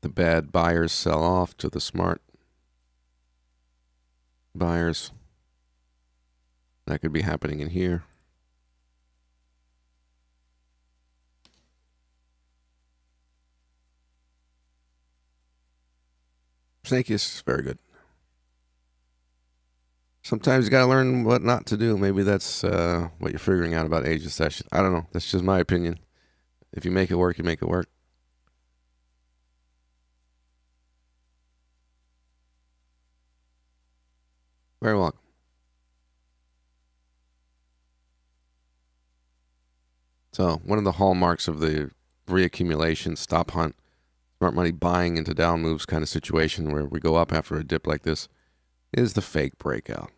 The bad buyers sell off to the smart buyers. That could be happening in here. Snake is very good. Sometimes you got to learn what not to do. Maybe that's what you're figuring out about Asia session. I don't know. That's just my opinion. If you make it work, you make it work. Very welcome. So one of the hallmarks of the reaccumulation stop hunt, smart money buying into down moves kind of situation where we go up after a dip like this is the fake breakout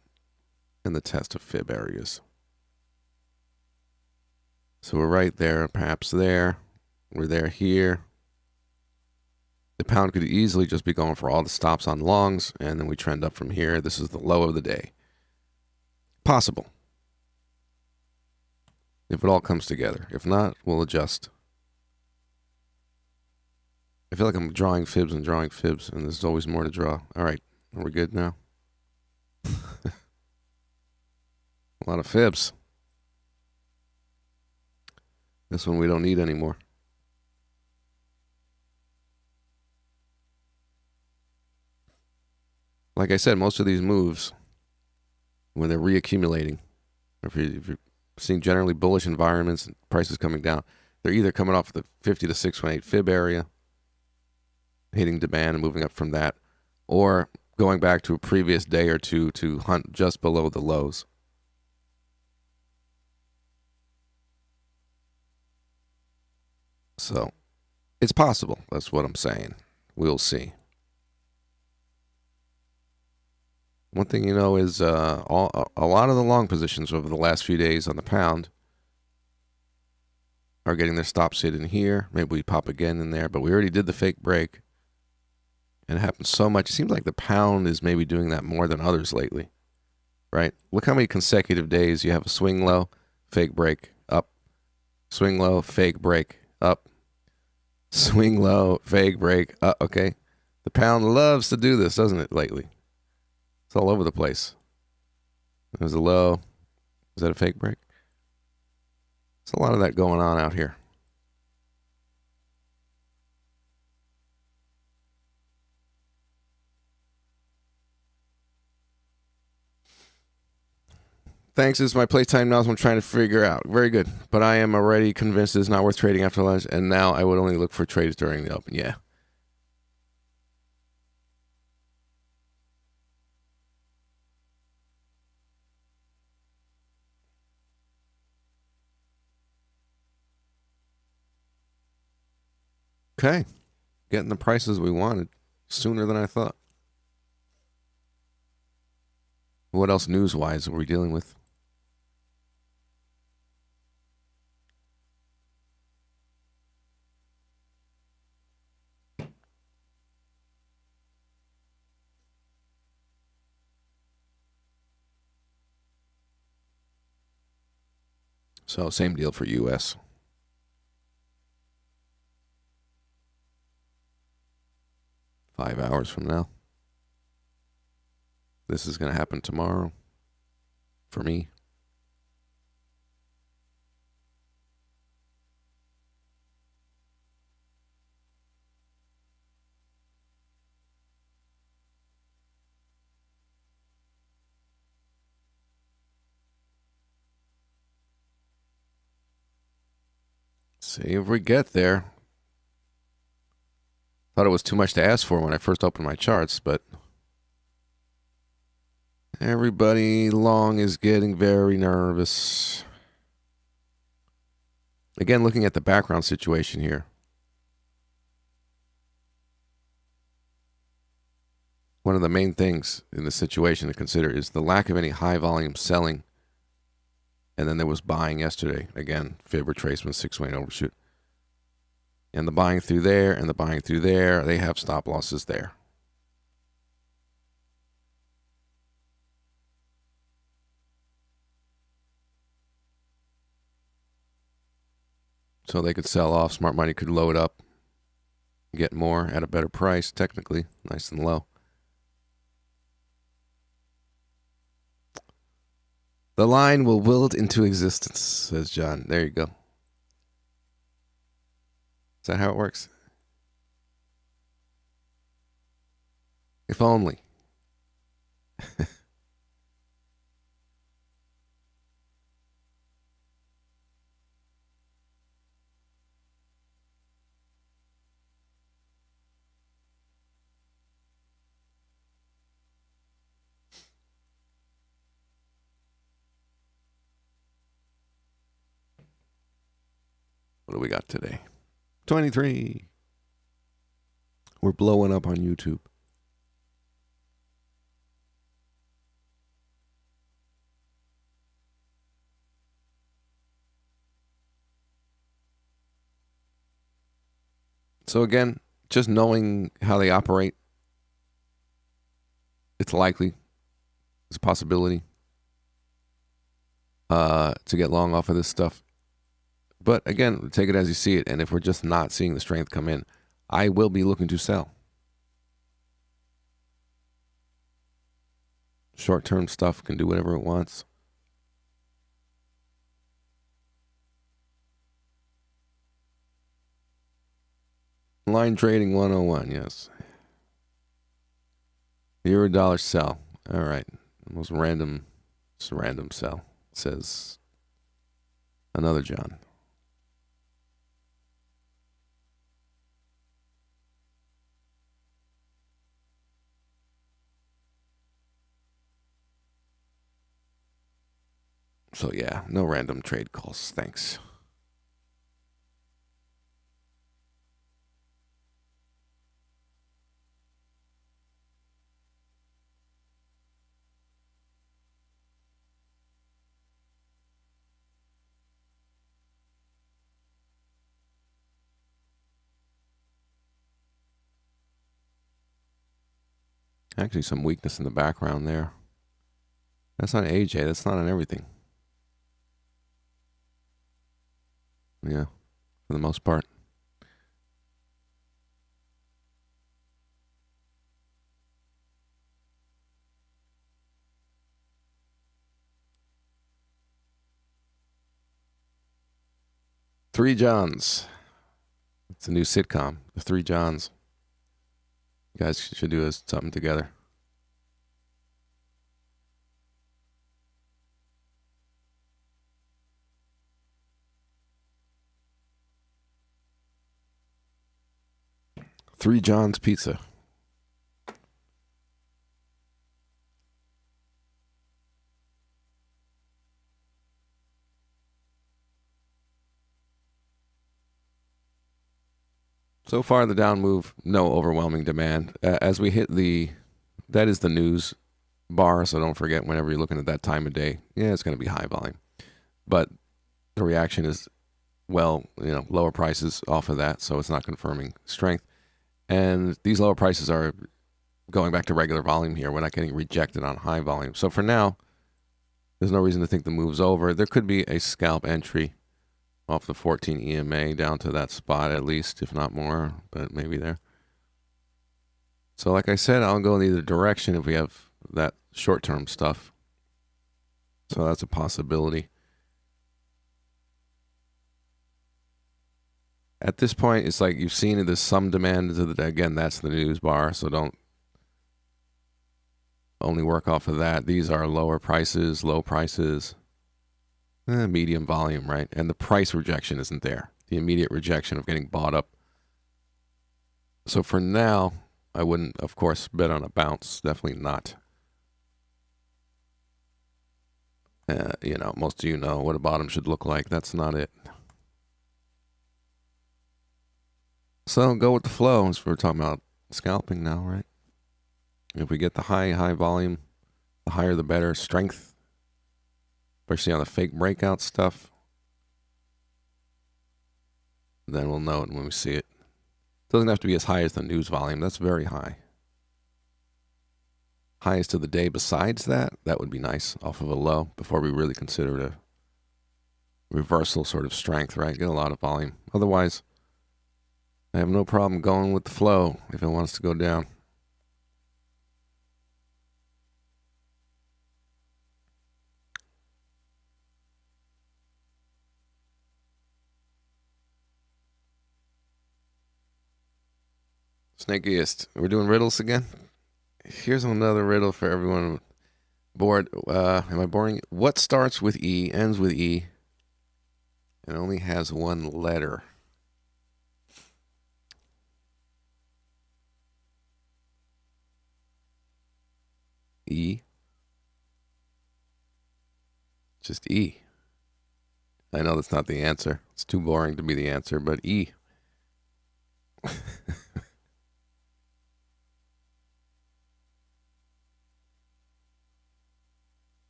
and the test of fib areas. So we're right there, perhaps there. We're there here. The pound could easily just be going for all the stops on longs, and then we trend up from here. This is the low of the day. Possible. If it all comes together. If not, we'll adjust. I feel like I'm drawing fibs, and there's always more to draw. All right, are we good now? A lot of fibs. This one we don't need anymore. Like I said, most of these moves, when they're reaccumulating, if you're seeing generally bullish environments and prices coming down, they're either coming off the 50 to 618 fib area, hitting demand and moving up from that, or going back to a previous day or two to hunt just below the lows. So it's possible. That's what I'm saying. We'll see. One thing you know is a lot of the long positions over the last few days on the pound are getting their stops hit in here. Maybe we pop again in there, but we already did the fake break. And it happens so much. It seems like the pound is maybe doing that more than others lately, right? Look how many consecutive days you have a swing low, fake break, up. Swing low, fake break, up. Swing low, fake break, up. Okay. The pound loves to do this, doesn't it, lately? It's all over the place. There's a low. Is that a fake break? There's a lot of that going on out here. Thanks. This is my playtime now, so I'm trying to figure out. Very good. But I am already convinced it's not worth trading after lunch, and now I would only look for trades during the open. Yeah. Okay. Getting the prices we wanted sooner than I thought. What else news-wise are we dealing with? So same deal for U.S. Five hours from now. This is going to happen tomorrow for me. See if we get there. Thought it was too much to ask for when I first opened my charts, but everybody long is getting very nervous. Again, looking at the background situation here. One of the main things in this situation to consider is the lack of any high volume selling. And then there was buying yesterday. Again, fib retracement, 6-way overshoot. And the buying through there and the buying through there, they have stop losses there. So they could sell off. Smart money could load up, get more at a better price, technically, nice and low. The line will will it into existence, says John. There you go. Is that how it works? If only. What do we got today? 23. We're blowing up on YouTube. So again, just knowing how they operate, it's likely, it's a possibility to get long off of this stuff. But again, take it as you see it. And if we're just not seeing the strength come in, I will be looking to sell. Short-term stuff can do whatever it wants. Line trading 101, yes. $0 sell. All right. Most random, just a random sell, says another John. So yeah, no random trade calls. Thanks. Actually, some weakness in the background there. That's on AJ. That's not on everything. Yeah, for the most part. Three Johns. It's a new sitcom, The Three Johns. You guys should do something together. Three Johns Pizza. So far, the down move, no overwhelming demand. As we hit that is the news bar, so don't forget whenever you're looking at that time of day, yeah, it's going to be high volume. But the reaction is, well, lower prices off of that, so it's not confirming strength. And these lower prices are going back to regular volume here. We're not getting rejected on high volume. So for now, there's no reason to think the move's over. There could be a scalp entry off the 14 EMA down to that spot at least, if not more, but maybe there. So like I said, I'll go in either direction if we have that short-term stuff. So that's a possibility. At this point, it's like you've seen there's some demand into the, again, that's the news bar, so don't only work off of that. These are lower prices, low prices, medium volume, right? And the price rejection isn't there. the immediate rejection of getting bought up. So for now, I wouldn't, of course, bet on a bounce. Definitely not. Most of you know what a bottom should look like. That's not it. So go with the flow, as we're talking about scalping now, right? If we get the high volume, the higher the better. Strength, especially on the fake breakout stuff, then we'll know it when we see it. Doesn't have to be as high as the news volume. That's very high. Highest of the day besides that would be nice off of a low before we really consider it a reversal sort of strength, right? Get a lot of volume. Otherwise, I have no problem going with the flow if it wants to go down. Snakiest. We're doing riddles again? Here's another riddle for everyone bored. Am I boring? What starts with E, ends with E, and only has one letter? E. Just E. I know that's not the answer. It's too boring to be the answer, but E.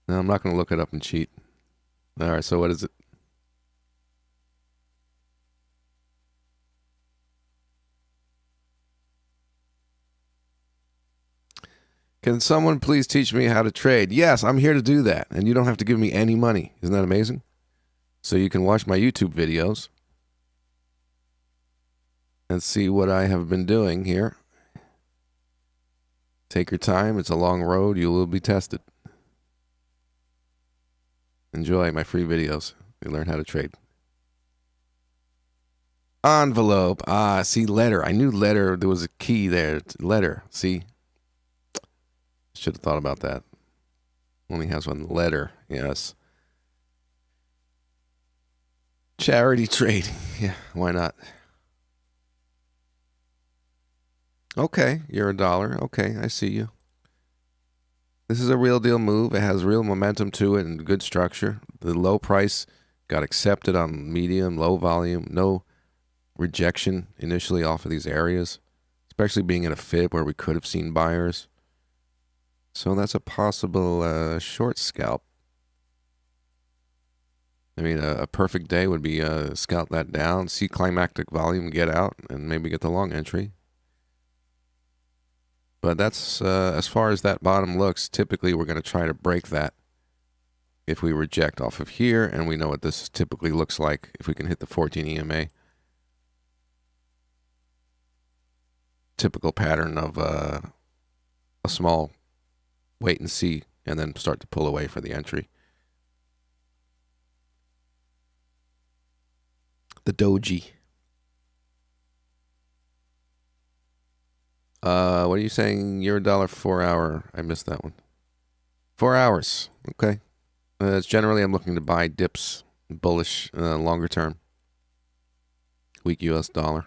No, I'm not going to look it up and cheat. All right, so what is it? Can someone please teach me how to trade? Yes, I'm here to do that, and you don't have to give me any money. Isn't that amazing? So you can watch my YouTube videos and see what I have been doing here. Take your time. It's a long road. You will be tested. Enjoy my free videos. You learn how to trade. Envelope. Ah, see, letter. I knew letter. There was a key there. Letter. See? Should have thought about that. Only has one letter. Yes. Charity trade. Yeah, why not? Okay, you're $1. Okay, I see you. This is a real deal move. It has real momentum to it and good structure. The low price got accepted on medium, low volume, no rejection initially off of these areas, especially being in a fib where we could have seen buyers. So that's a possible short scalp. I mean, a perfect day would be scalp that down, see climactic volume, get out, and maybe get the long entry. But that's, as far as that bottom looks, typically we're going to try to break that if we reject off of here, and we know what this typically looks like if we can hit the 14 EMA. Typical pattern of a small wait and see, and then start to pull away for the entry. The doji. What are you saying? You're $1 4 hour. I missed that one. 4 hours. Okay. Generally, I'm looking to buy dips, bullish, longer term. Weak U.S. dollar.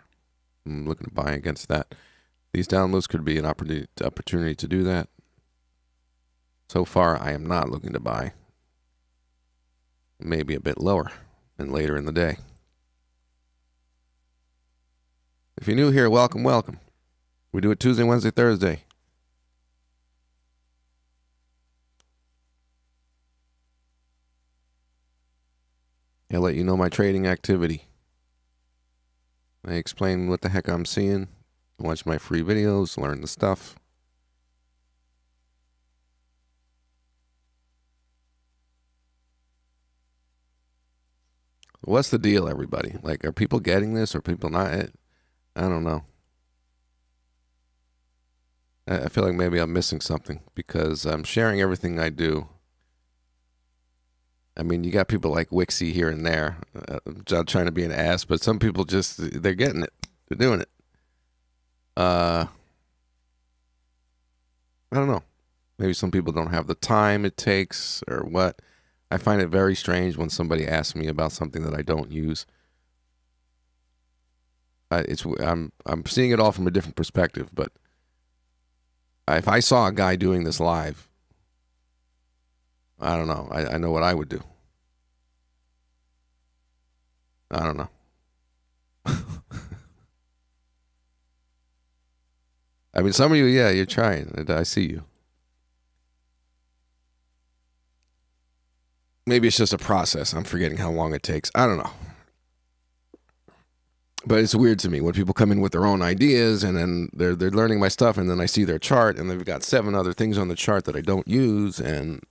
I'm looking to buy against that. These down moves could be an opportunity to do that. So far, I am not looking to buy. Maybe a bit lower and later in the day. If you're new here, welcome, welcome. We do it Tuesday, Wednesday, Thursday. I'll let you know my trading activity. I explain what the heck I'm seeing. Watch my free videos, learn the stuff. What's the deal, everybody? Like, are people getting this? Or people not? I don't know. I feel like maybe I'm missing something because I'm sharing everything I do. I mean, you got people like Wixie here and there. I'm not trying to be an ass, but some people just, they're getting it. They're doing it. I don't know. Maybe some people don't have the time it takes or what. I find it very strange when somebody asks me about something that I don't use. I'm seeing it all from a different perspective. But if I saw a guy doing this live, I don't know. I know what I would do. I don't know. I mean, some of you, yeah, you're trying. I see you. Maybe it's just a process. I'm forgetting how long it takes. I don't know. But it's weird to me when people come in with their own ideas and then they're learning my stuff, and then I see their chart and they've got 7 other things on the chart that I don't use. And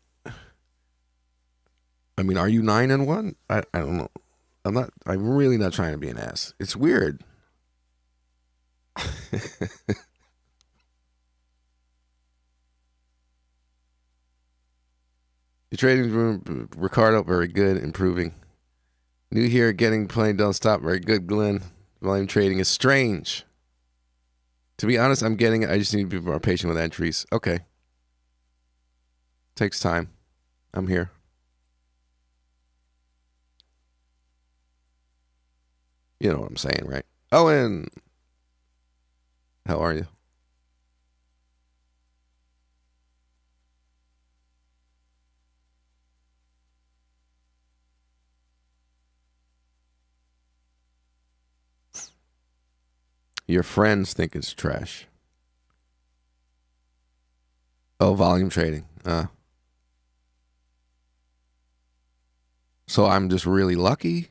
I mean, are you 9 and 1? I don't know. I'm really not trying to be an ass. It's weird. Your trading room, Ricardo, very good, improving. New here, getting plain, don't stop, very good, Glenn. Volume trading is strange. To be honest, I'm getting it. I just need to be more patient with entries. Okay. Takes time. I'm here. You know what I'm saying, right? Owen, how are you? Your friends think it's trash. Oh, volume trading. So I'm just really lucky?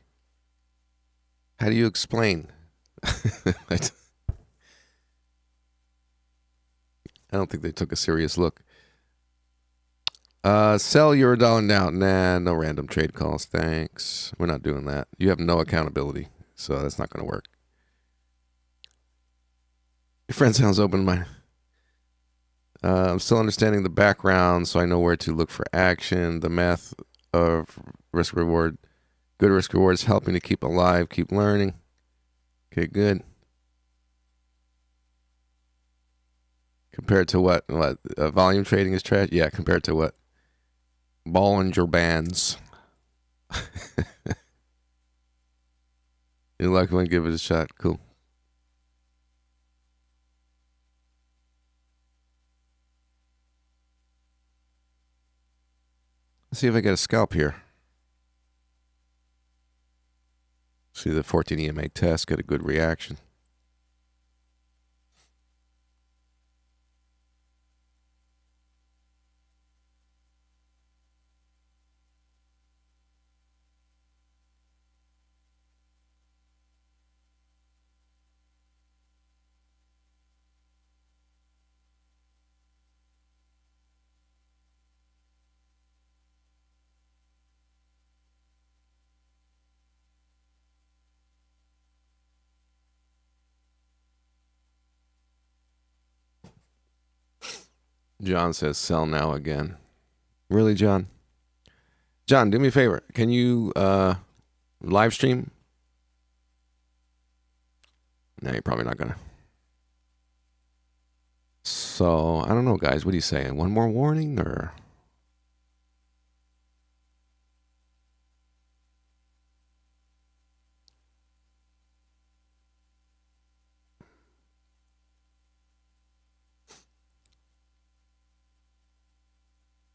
How do you explain? I don't think they took a serious look. Sell Eurodollar now. Nah, no random trade calls. Thanks. We're not doing that. You have no accountability, so that's not going to work. Your friend sounds open-minded. I'm still understanding the background, so I know where to look for action. The math of risk-reward. Good risk-reward is helping to keep alive, keep learning. Okay, good. Compared to what? Volume trading is trash? Yeah, compared to what? Bollinger Bands. You're lucky one, give it a shot. Cool. Let's see if I get a scalp here. See the 14 EMA test, get a good reaction. John says sell now again. Really, John? John, do me a favor. Can you live stream? No, you're probably not going to. So, I don't know, guys. What are you saying? One more warning or?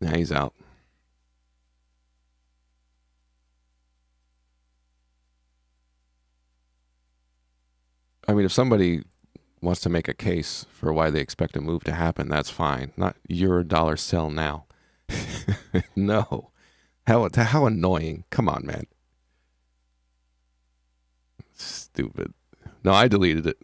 Yeah, he's out. I mean, if somebody wants to make a case for why they expect a move to happen, that's fine. Not Eurodollar sell now. No. How annoying. Come on, man. Stupid. No, I deleted it.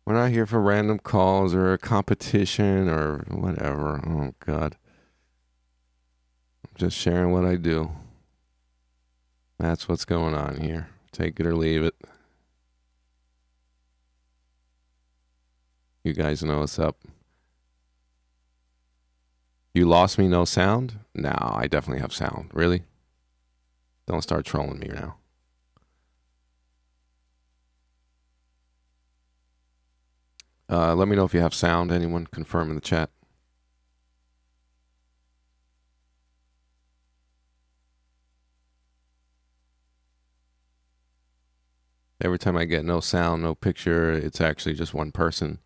We're not here for random calls or a competition or whatever. Oh, God. I'm just sharing what I do. That's what's going on here. Take it or leave it. You guys know what's up. You lost me, no sound? No, I definitely have sound. Really? Don't start trolling me now. Let me know if you have sound. Anyone confirm in the chat. Every time I get no sound, no picture, it's actually just one person.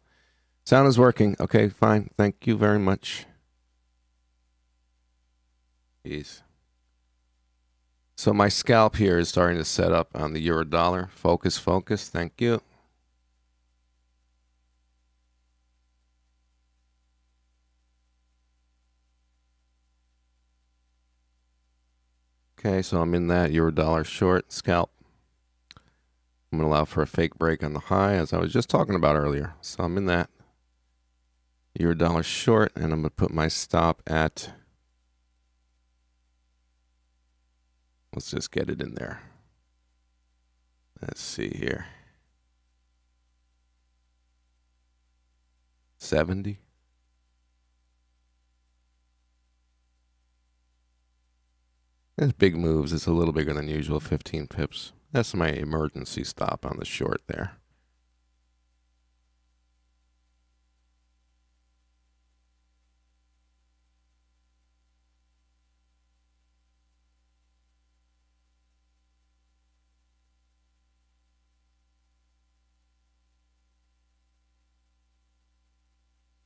Sound is working. Okay, fine. Thank you very much. Jeez. So my scalp here is starting to set up on the euro dollar. Focus, focus. Thank you. Okay, so I'm in that euro dollar short scalp. I'm going to allow for a fake break on the high, as I was just talking about earlier. So I'm in that euro dollar short, and I'm going to put my stop at, let's just get it in there. Let's see here. 70. It's big moves. It's a little bigger than usual, 15 pips. That's my emergency stop on the short there.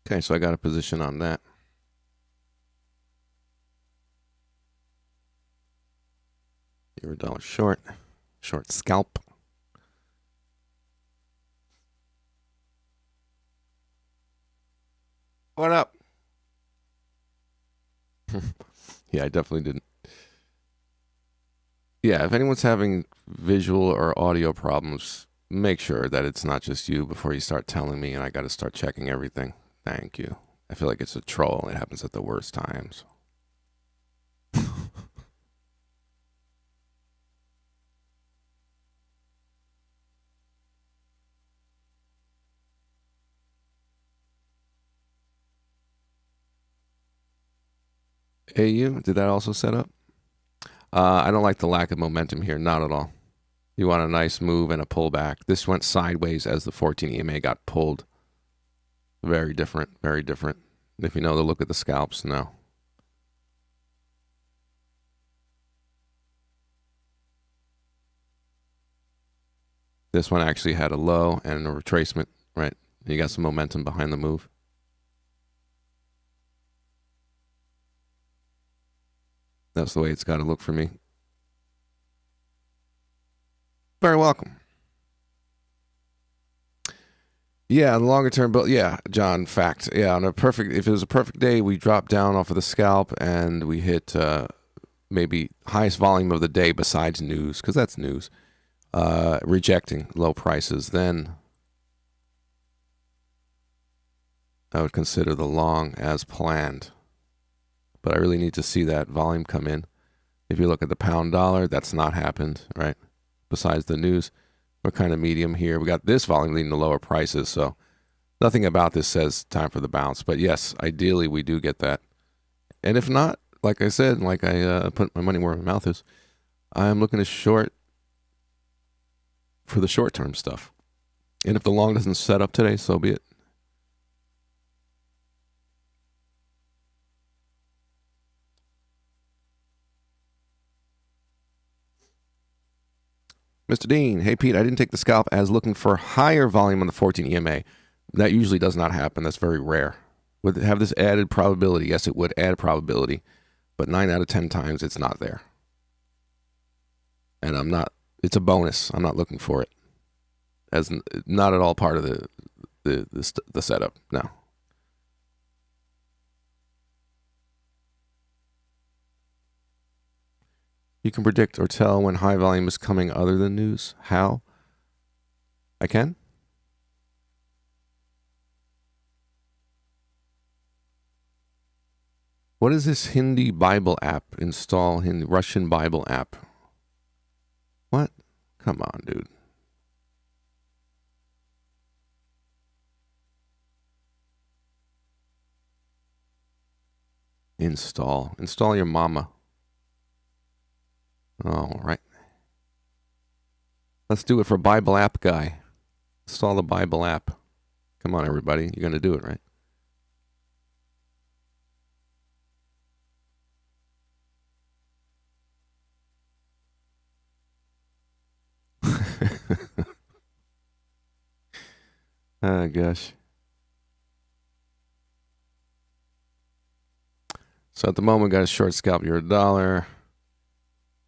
Okay, so I got a position on that. Euro dollar short scalp. What up? Yeah, I definitely didn't. Yeah, if anyone's having visual or audio problems, make sure that it's not just you before you start telling me, and I got to start checking everything. Thank you. I feel like it's a troll. It happens at the worst times. AU, did that also set up? I don't like the lack of momentum here. Not at all. You want a nice move and a pullback. This went sideways as the 14 EMA got pulled. Very different. Very different. If you know the look at the scalps, no. This one actually had a low and a retracement, right? You got some momentum behind the move. That's the way it's got to look for me. Very welcome. Yeah, on the longer term, but yeah, John, fact. Yeah, on a perfect, if it was a perfect day, we drop down off of the scalp and we hit maybe highest volume of the day besides news, because that's news, rejecting low prices, then I would consider the long as planned. But I really need to see that volume come in. If you look at the pound dollar, that's not happened, right? Besides the news, we're kind of medium here. We got this volume leading to lower prices, so nothing about this says time for the bounce. But yes, ideally we do get that. And if not, like I said, like I put my money where my mouth is, I'm looking to short for the short-term stuff. And if the long doesn't set up today, so be it. Mr. Dean, hey Pete, I didn't take the scalp as looking for higher volume on the 14 EMA. That usually does not happen. That's very rare. Would it have this added probability? Yes, it would add probability, but 9 out of 10 times it's not there. And I'm not, it's a bonus. I'm not looking for it. As not at all part of the setup. No. You can predict or tell when high volume is coming other than news. How? I can? What is this Hindi Bible app? Install Hindi Russian Bible app. What? Come on, dude. Install. Install your mama. All right. Let's do it for Bible app guy. Install the Bible app. Come on, everybody. You're going to do it, right? Oh, gosh. So at the moment, got a short scalp euro dollar.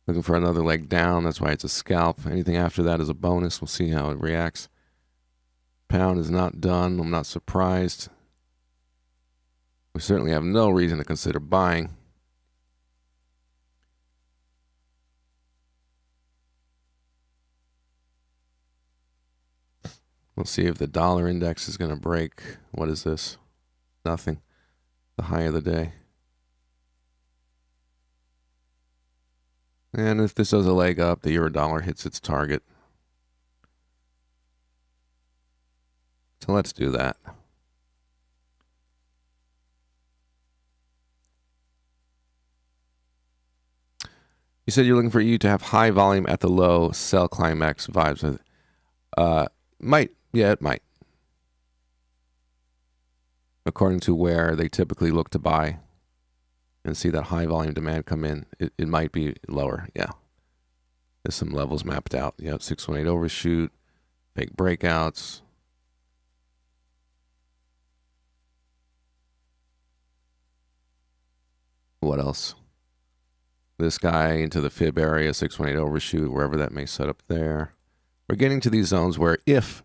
Looking for another leg down. That's why it's a scalp. Anything after that is a bonus. We'll see how it reacts. Pound is not done. I'm not surprised. We certainly have no reason to consider buying. We'll see if the dollar index is going to break. What is this? Nothing. The high of the day. And if this does a leg up, the euro dollar hits its target. So let's do that. You said you're looking for EU to have high volume at the low, sell climax vibes. Might. Yeah, it might. According to where they typically look to buy and see that high volume demand come in, it might be lower. Yeah. There's some levels mapped out. You have 618 overshoot, fake breakouts. What else? This guy into the fib area, 618 overshoot, wherever that may set up there. We're getting to these zones where if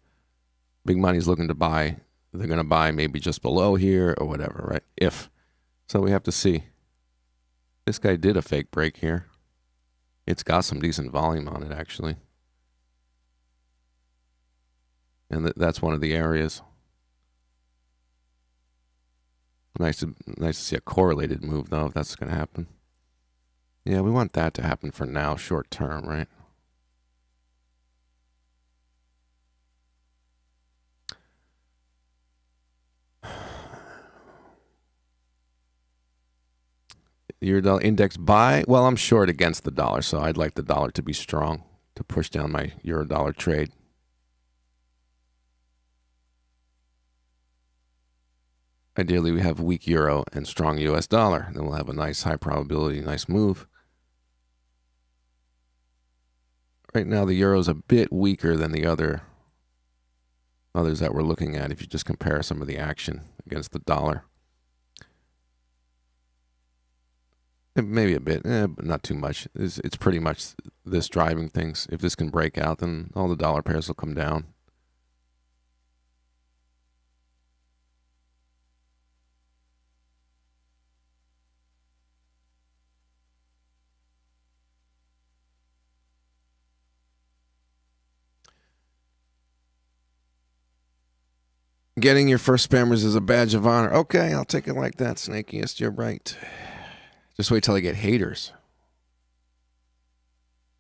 big money's looking to buy, they're going to buy maybe just below here or whatever, right? If. So we have to see. This guy did a fake break here. It's got some decent volume on it, actually. And that's one of the areas. Nice to see a correlated move, though, if that's going to happen. Yeah, we want that to happen for now, short term, right? Euro index buy? Well, I'm short against the dollar, so I'd like the dollar to be strong to push down my euro dollar trade. Ideally, we have weak euro and strong US dollar. Then we'll have a nice high probability, nice move. Right now, the euro is a bit weaker than the others that we're looking at if you just compare some of the action against the dollar. Maybe a bit, but not too much. It's pretty much this driving things. If this can break out, then all the dollar pairs will come down. Getting your first spammers is a badge of honor. Okay, I'll take it like that, Snakiest. You're right. Just wait till I get haters.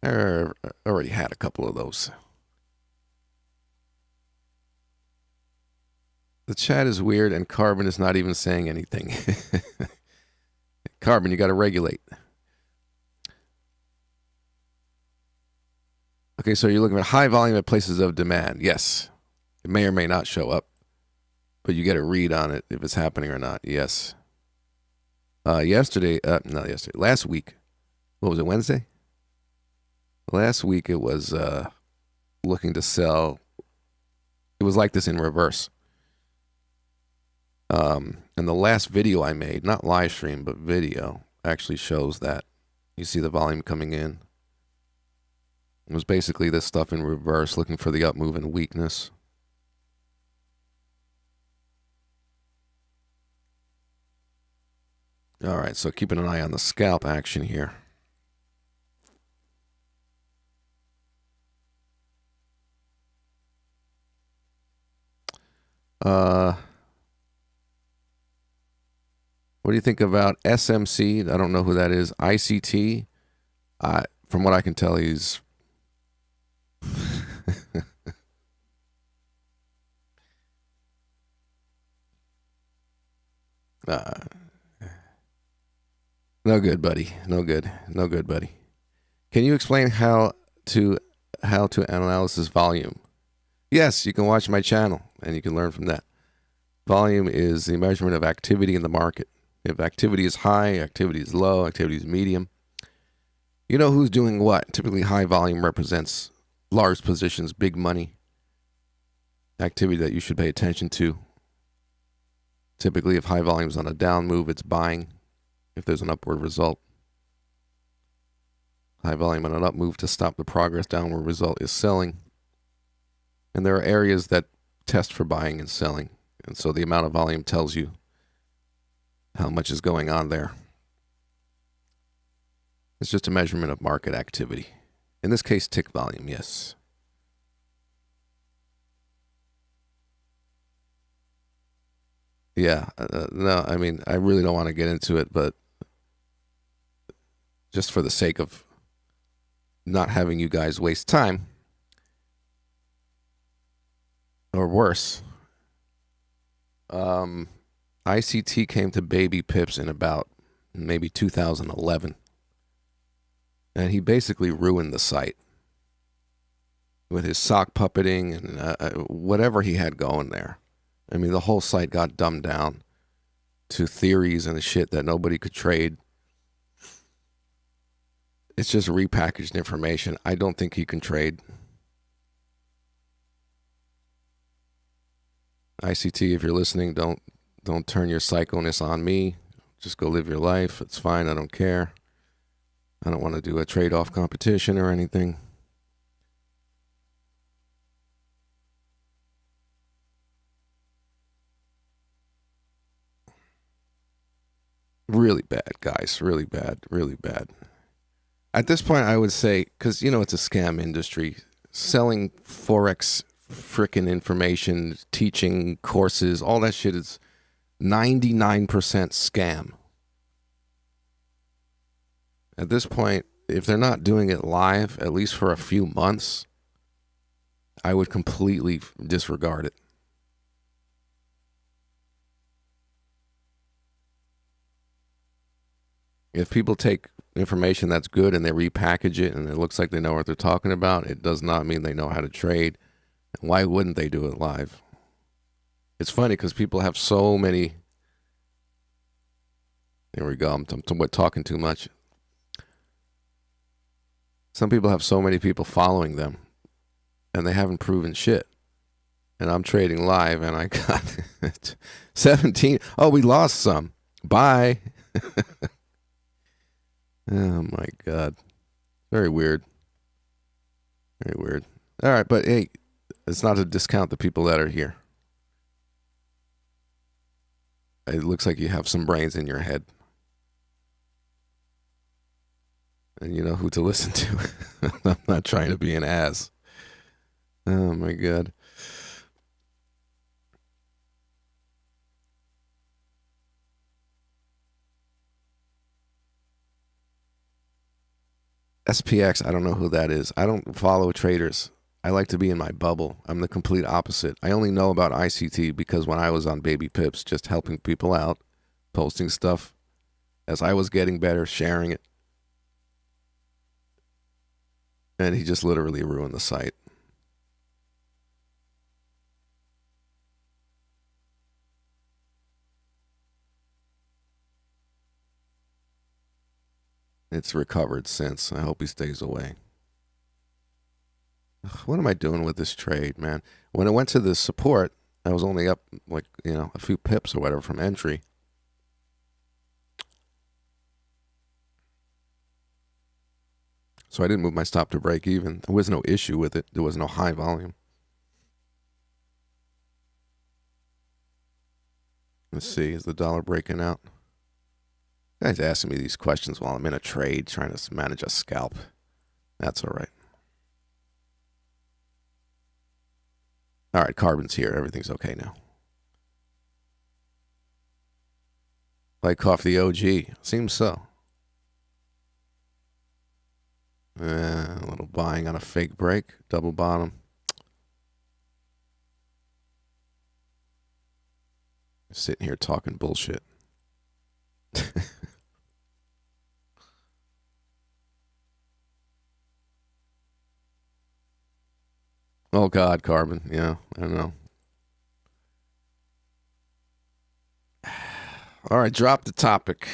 I already had a couple of those. The chat is weird, and Carbon is not even saying anything. Carbon, you got to regulate. Okay, so you're looking at high volume at places of demand. Yes. It may or may not show up, but you get a read on it if it's happening or not. Yes. Not yesterday. Last week. What was it, Wednesday? Last week it was looking to sell. It was like this in reverse. And the last video I made, not live stream, but video, actually shows that. You see the volume coming in. It was basically this stuff in reverse, looking for the up move and weakness. All right, so keeping an eye on the scalp action here. What do you think about SMC? I don't know who that is. ICT. From what I can tell, he's no good, buddy. No good. No good, buddy. Can you explain how to analyze volume? Yes, you can watch my channel and you can learn from that. Volume is the measurement of activity in the market. If activity is high, activity is low, activity is medium. You know who's doing what. Typically, high volume represents large positions, big money. activity that you should pay attention to. Typically, if high volume's on a down move, it's buying. If there's an upward result, high volume on an up move to stop the progress, downward result is selling. And there are areas that test for buying and selling. And so the amount of volume tells you how much is going on there. It's just a measurement of market activity. In this case, tick volume, yes. Yeah, no, I mean, I really don't want to get into it, but just for the sake of not having you guys waste time, or worse, ICT came to baby pips in about maybe 2011, and he basically ruined the site with his sock puppeting and whatever he had going there. I mean, the whole site got dumbed down to theories and shit that nobody could trade. It's just repackaged information. I don't think he can trade. ICT, if you're listening, don't turn your psychoness on me. Just go live your life. It's fine. I don't care. I don't want to do a trade-off competition or anything. Really bad, guys. Really bad. Really bad. At this point, I would say, because, you know, it's a scam industry, selling Forex frickin' information, teaching courses, all that shit is 99% scam. At this point, if they're not doing it live, at least for a few months, I would completely disregard it. If people take information that's good and they repackage it and it looks like they know what they're talking about, it does not mean they know how to trade. Why wouldn't they do it live? It's funny because people have so many. There we go. I'm talking too much. Some people have so many people following them and they haven't proven shit. And I'm trading live and I got 17. Oh, we lost some. Bye. Oh my God. Very weird. Very weird. All right, but hey, it's not to discount the people that are here. It looks like you have some brains in your head. And you know who to listen to. I'm not trying to be an ass. Oh my God. SPX, I don't know who that is. I don't follow traders. I like to be in my bubble. I'm the complete opposite. I only know about ICT because when I was on Baby Pips, just helping people out, posting stuff, as I was getting better, sharing it. And he just literally ruined the site. It's recovered since. I hope he stays away. What am I doing with this trade, man? When it went to the support, I was only up like, you know, a few pips or whatever from entry. So I didn't move my stop to break even. There was no issue with it. There was no high volume. Let's see. Is the dollar breaking out? Guys asking me these questions while I'm in a trade trying to manage a scalp. That's all right. All right, carbon's here. Everything's okay now. Like off the OG. Seems so. A little buying on a fake break. Double bottom. Sitting here talking bullshit. Oh, God, carbon. Yeah, I don't know. All right, drop the topic.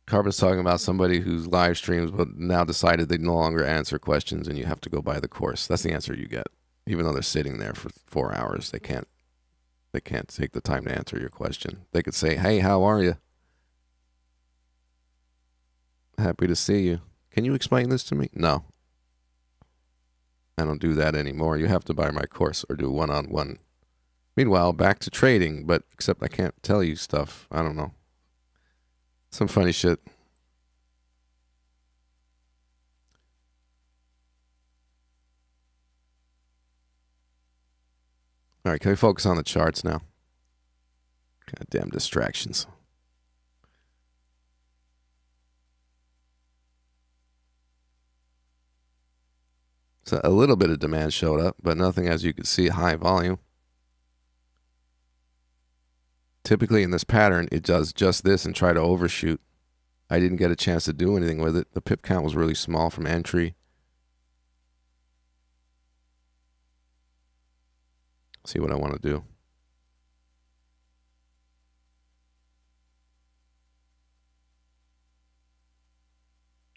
Carbon's talking about somebody who's live streams but now decided they no longer answer questions and you have to go buy the course. That's the answer you get. Even though they're sitting there for 4 hours, they can't take the time to answer your question. They could say, "Hey, how are you? Happy to see you. Can you explain this to me?" No. I don't do that anymore. You have to buy my course or do one-on-one. Meanwhile, back to trading, but except I can't tell you stuff. I don't know. Some funny shit. All right, can we focus on the charts now? Goddamn distractions. So a little bit of demand showed up, but nothing, as you can see, high volume. Typically in this pattern, it does just this and try to overshoot. I didn't get a chance to do anything with it. The pip count was really small from entry. See what I want to do.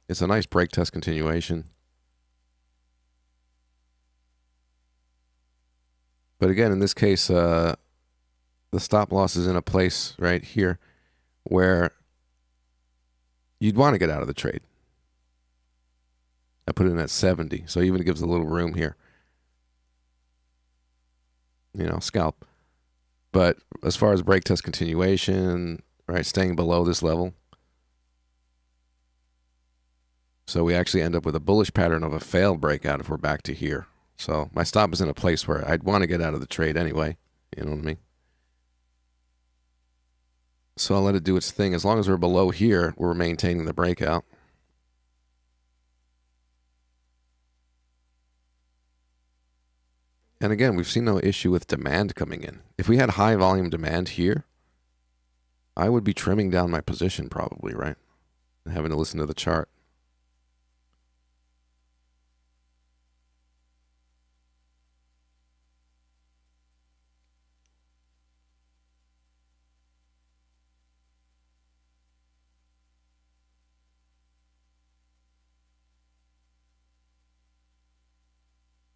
It's a nice break test continuation. But again, in this case, the stop loss is in a place right here where you'd want to get out of the trade. I put it in at 70, so even it gives a little room here. You know, scalp. But as far as break test continuation, right, staying below this level. So we actually end up with a bullish pattern of a failed breakout if we're back to here. So my stop is in a place where I'd want to get out of the trade anyway. You know what I mean? So I'll let it do its thing. As long as we're below here, we're maintaining the breakout. And again, we've seen no issue with demand coming in. If we had high volume demand here, I would be trimming down my position probably, right? And having to listen to the chart.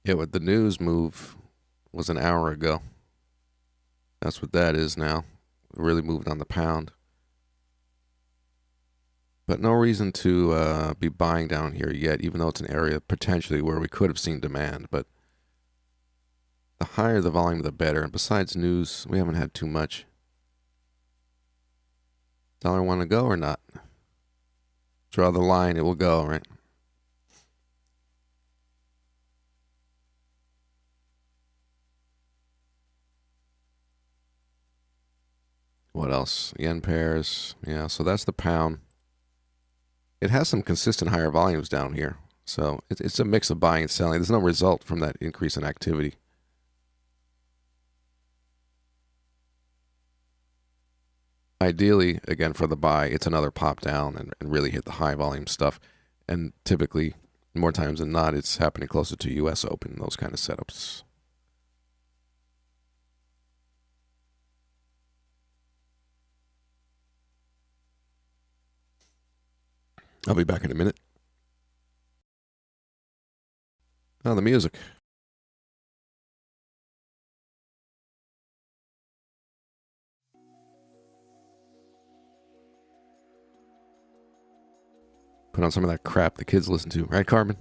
Yeah, what the news move was an hour ago. That's what that is now. Really moved on the pound. But no reason to be buying down here yet, even though it's an area potentially where we could have seen demand. But the higher the volume, the better. And besides news, we haven't had too much. Dollar want to go or not? Draw the line, it will go, right? What else? Yen pairs. Yeah, so that's the pound. It has some consistent higher volumes down here. So it's a mix of buying and selling. There's no result from that increase in activity. Ideally, again, for the buy, it's another pop down and really hit the high volume stuff. And typically, more times than not, it's happening closer to US Open, those kind of setups. I'll be back in a minute. Oh, the music. Put on some of that crap the kids listen to. Right, Carmen?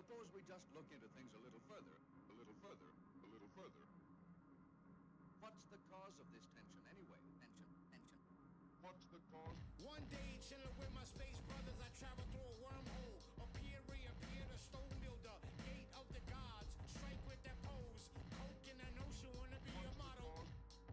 Suppose we just look into things a little further, a little further, a little further. What's the cause of this tension anyway? Tension. What's the cause? One day, chilling with my space brothers, I traveled through a wormhole. Appear, reappear, the stone builder, gate of the gods. Strike with that pose. Coke in an ocean, wanna be a model.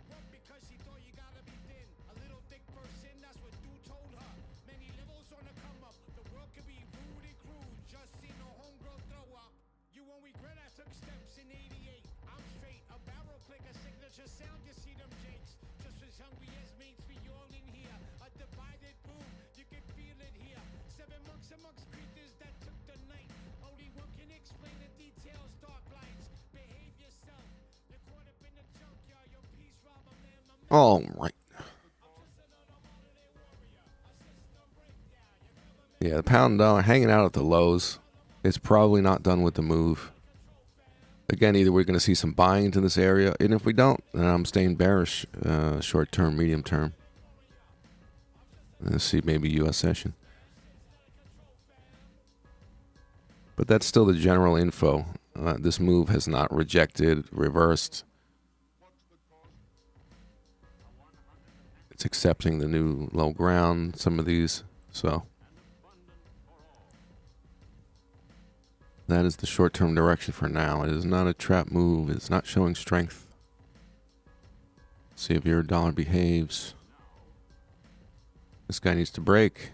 What? Because she thought you gotta be thin. A little thick person, that's what dude told her. Many levels on the come up. The world could be rude and crude. Just seen a homegirl throw up. You won't regret I took steps in 88. I'm straight, a barrel click, a signature sound, you see them jakes. Just as hungry as mates, we all in here. A divided boom, you can feel it here. 7 monks amongst creatures that took the night. Only one can explain the details, dark lights. Behave yourself, you're caught up in the junkyard. Your peace robber, man, my man. All right. Yeah, the pound dollar hanging out at the lows. It's probably not done with the move. Again, either we're going to see some buying into this area, and if we don't, then I'm staying bearish, short term, medium term. Let's see, maybe U.S. session. But that's still the general info. This move has not rejected, reversed. It's accepting the new low ground, some of these, so. That is the short-term direction for now. It is not a trap move. It's not showing strength. See if your dollar behaves. This guy needs to break.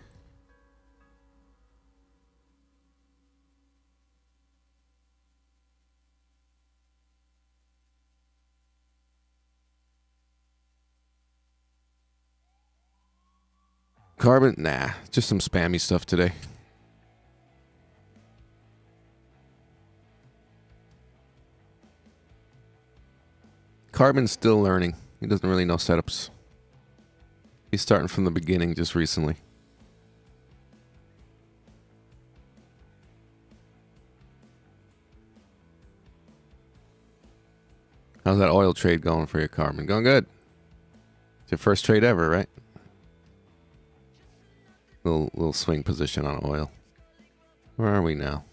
Carbon? Nah, just some spammy stuff today. Carbon's still learning. He doesn't really know setups. He's starting from the beginning just recently. How's that oil trade going for you, Carbon? Going good. It's your first trade ever, right? Little swing position on oil. Where are we now?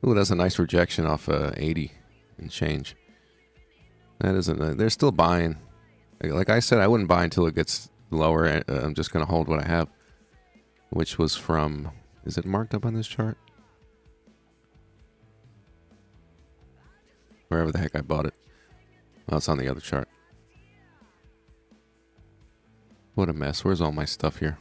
Ooh, that's a nice rejection off 80 and change. That isn't. They're still buying. Like I said, I wouldn't buy until it gets lower. I'm just going to hold what I have, which was from. Is it marked up on this chart? Wherever the heck I bought it. Oh, it's on the other chart. What a mess. Where's all my stuff here?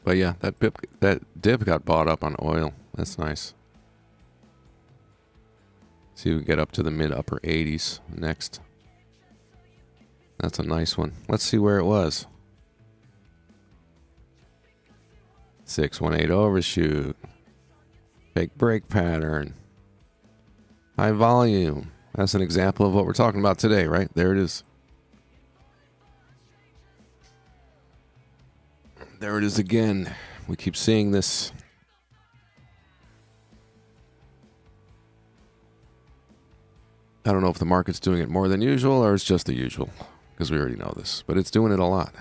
But yeah, that dip got bought up on oil. That's nice. See, we get up to the mid-upper 80s next. That's a nice one. Let's see where it was. 618 overshoot. Fake break pattern. High volume. That's an example of what we're talking about today, right? There it is. There it is again. We keep seeing this. I don't know if the market's doing it more than usual or it's just the usual, because we already know this, but it's doing it a lot.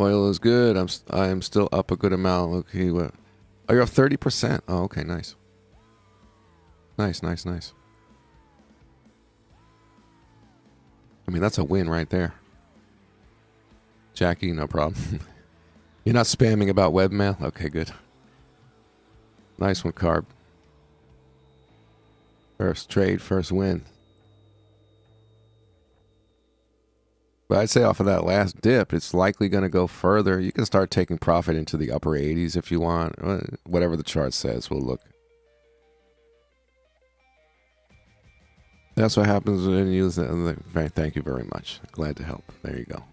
Oil is good. I am still up a good amount. Okay, what? Oh, you're up 30%. Oh, okay, nice. Nice. I mean, that's a win right there. Jackie, no problem. You're not spamming about webmail? Okay, good. Nice one, Carb. First trade, first win. But I'd say off of that last dip, it's likely going to go further. You can start taking profit into the upper 80s if you want. Whatever the chart says, we'll look. That's what happens when you use it. Thank you very much. Glad to help. There you go.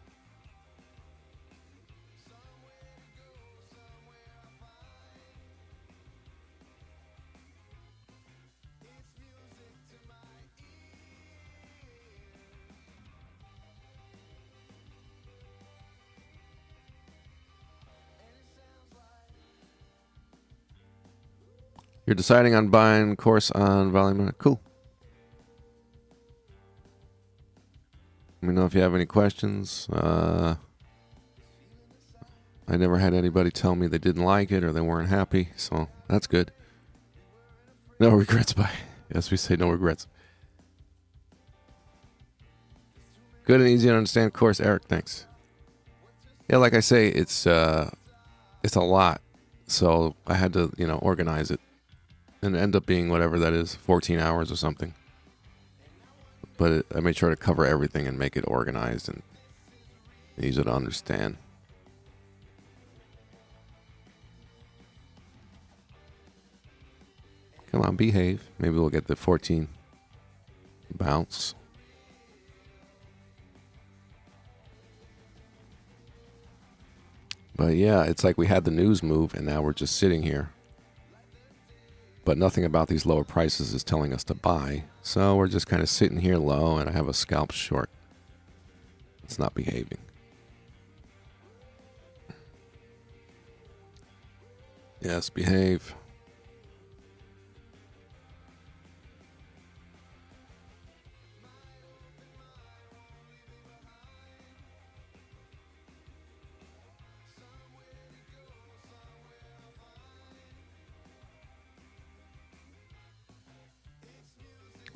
You're deciding on buying course on volume. Cool. Let me know if you have any questions. I never had anybody tell me they didn't like it or they weren't happy, so that's good. No regrets, bye. Yes, we say no regrets. Good and easy to understand course, Eric. Thanks. Yeah, like I say, it's a lot, so I had to organize it, and end up being whatever that is, 14 hours or something. But I made sure to cover everything and make it organized and easy to understand. Come on, behave. Maybe we'll get the 14 bounce. But yeah, it's like we had the news move and now we're just sitting here. But nothing about these lower prices is telling us to buy. So we're just kind of sitting here low and I have a scalp short. It's not behaving. Yes, behave.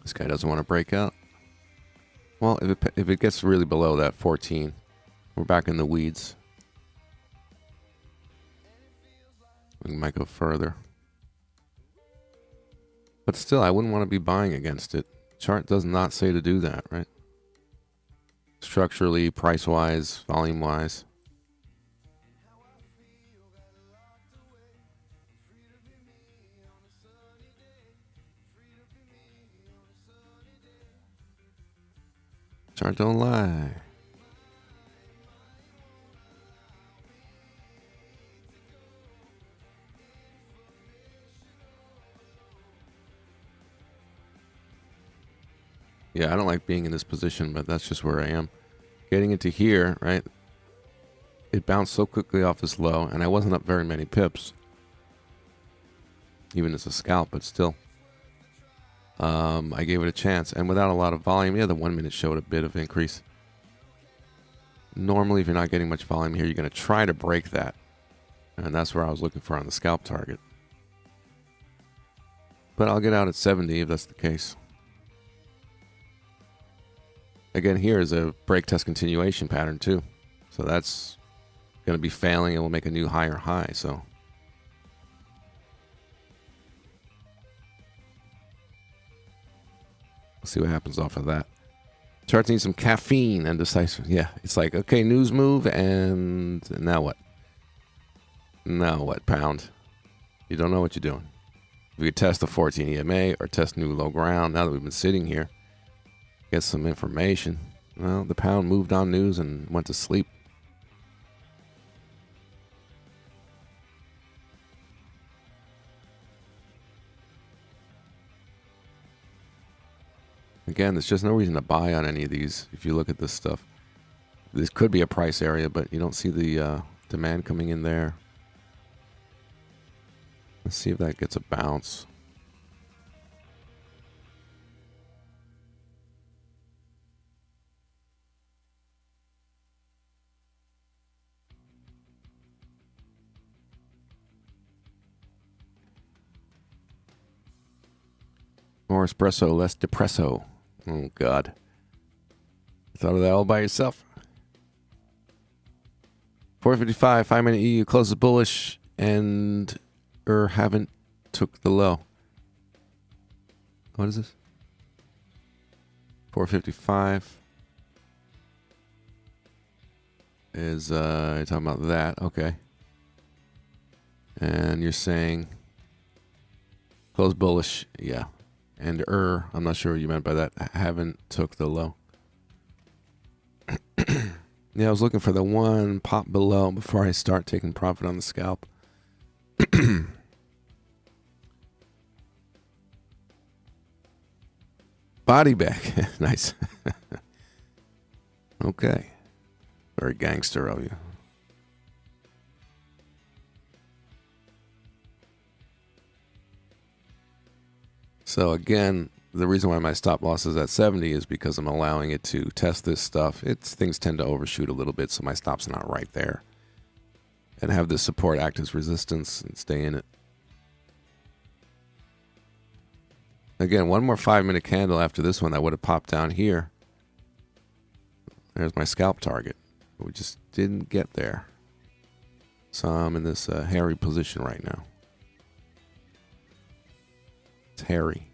This guy doesn't want to break out. Well, if it gets really below that 14, we're back in the weeds. We might go further. But still, I wouldn't want to be buying against it. Chart does not say to do that, right? Structurally, price-wise, volume-wise. Chart don't lie. Yeah, I don't like being in this position, but that's just where I am. Getting into here, right? It bounced so quickly off this low, and I wasn't up very many pips. Even as a scalp, but still. I gave it a chance, and without a lot of volume, yeah, the 1 minute showed a bit of increase. Normally, if you're not getting much volume here, you're going to try to break that. And that's where I was looking for on the scalp target. But I'll get out at 70 if that's the case. Again, here is a break test continuation pattern too. So that's going to be failing and we'll make a new higher high. So we'll see what happens off of that. Charts need some caffeine and decisive. Yeah, it's like, okay, news move, and now what? Now what, pound? You don't know what you're doing. If we could test the 14 EMA or test new low ground, now that we've been sitting here, get some information. Well, the pound moved on news and went to sleep. Again, there's just no reason to buy on any of these. If you look at this stuff, this could be a price area, but you don't see the demand coming in there. Let's see if that gets a bounce. More espresso, less depresso. Oh, God. You thought of that all by yourself? 455, 5-minute EU closes bullish and haven't took the low. What is this? 455 is you're talking about that. Okay. And you're saying close bullish. Yeah. And I'm not sure what you meant by that. Haven't took the low. Yeah, I was looking for the one pop below before I start taking profit on the scalp. Body back. Nice. Okay. Very gangster of you. So again, the reason why my stop loss is at 70 is because I'm allowing it to test this stuff. Things tend to overshoot a little bit, so my stop's not right there. And have this support act as resistance and stay in it. Again, one more 5-minute candle after this one that would have popped down here. There's my scalp target. But we just didn't get there. So I'm in this hairy position right now. It's hairy.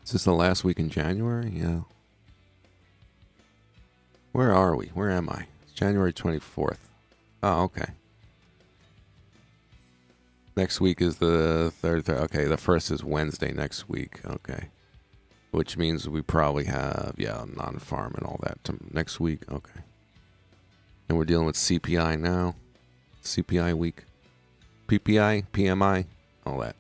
Is this the last week in January? Yeah. Where are we? Where am I? It's January 24th. Oh, okay. Next week is the third. Okay, the first is Wednesday next week. Okay. Which means we probably have, non-farm and all that next week. Okay. And we're dealing with CPI now. CPI week. PPI, PMI, all that.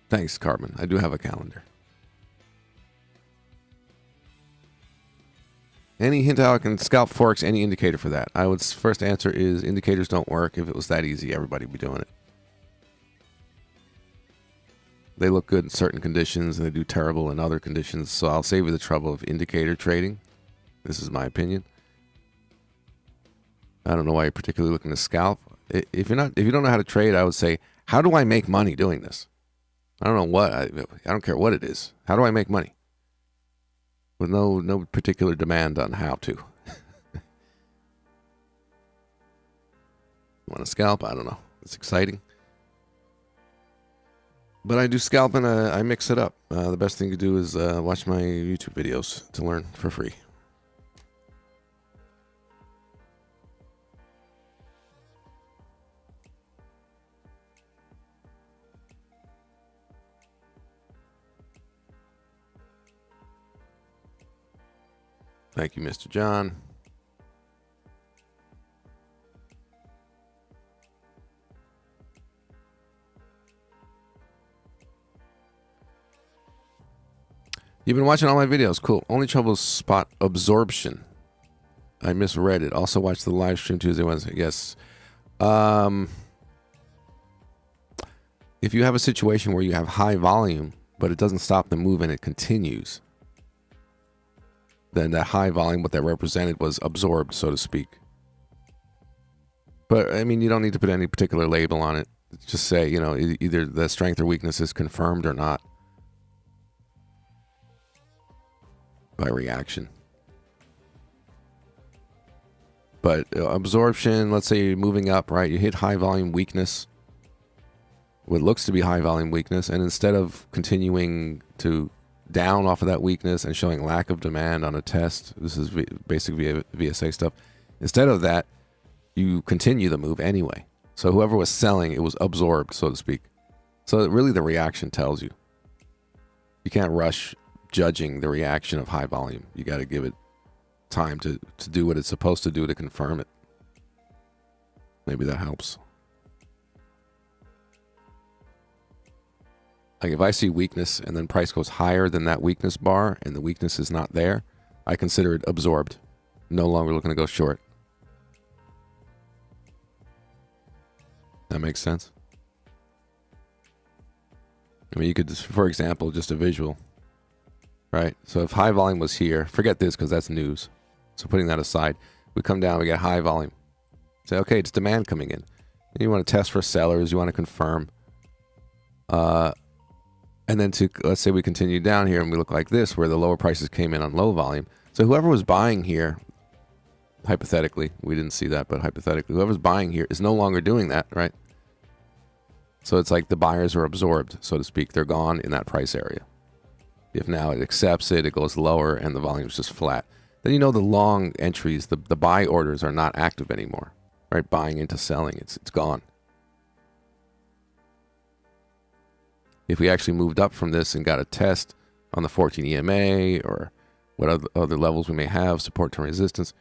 Thanks, Carbon. I do have a calendar. Any hint how I can scalp Forex any indicator for that? I would first answer is indicators don't work. If it was that easy, everybody would be doing it. They look good in certain conditions and they do terrible in other conditions. So I'll save you the trouble of indicator trading. This is my opinion. I don't know why you're particularly looking to scalp. If you don't know how to trade, I would say, how do I make money doing this? I don't know what. I don't care what it is. How do I make money? With no particular demand on how to. Want to scalp? I don't know. It's exciting. But I do scalp and I mix it up. The best thing to do is watch my YouTube videos to learn for free. Thank you, Mr. John. You've been watching all my videos. Cool. Only trouble is spot absorption. I misread it. Also watch the live stream Tuesday, Wednesday. Yes. If you have a situation where you have high volume, but it doesn't stop the move and it continues, then that high volume, what that represented, was absorbed, so to speak. But, I mean, you don't need to put any particular label on it. Just say, either the strength or weakness is confirmed or not by reaction. But absorption, let's say you're moving up, right? You hit high volume weakness, what looks to be high volume weakness, and instead of continuing to down off of that weakness and showing lack of demand on a test, this is basic VSA stuff, instead of that, you continue the move anyway. So whoever was selling, it was absorbed, so to speak. So really the reaction tells you. You can't rush judging the reaction of high volume. You got to give it time to do what it's supposed to do to confirm it. Maybe that helps. Like if I see weakness and then price goes higher than that weakness bar and the weakness is not there, I consider it absorbed. No longer looking to go short. That makes sense? I mean, you could, for example, just a visual, right? So if high volume was here, forget this because that's news. So putting that aside, we come down, we get high volume. Say, okay, it's demand coming in. And you want to test for sellers, you want to confirm. And then let's say we continue down here and we look like this, where the lower prices came in on low volume. So whoever was buying here, hypothetically, we didn't see that, but hypothetically, whoever's buying here is no longer doing that, right? So it's like the buyers are absorbed, so to speak. They're gone in that price area. If now it accepts it, it goes lower, and the volume is just flat. Then the long entries, the buy orders are not active anymore, right? Buying into selling, it's gone. If we actually moved up from this and got a test on the 14 EMA or what other levels we may have, support to resistance,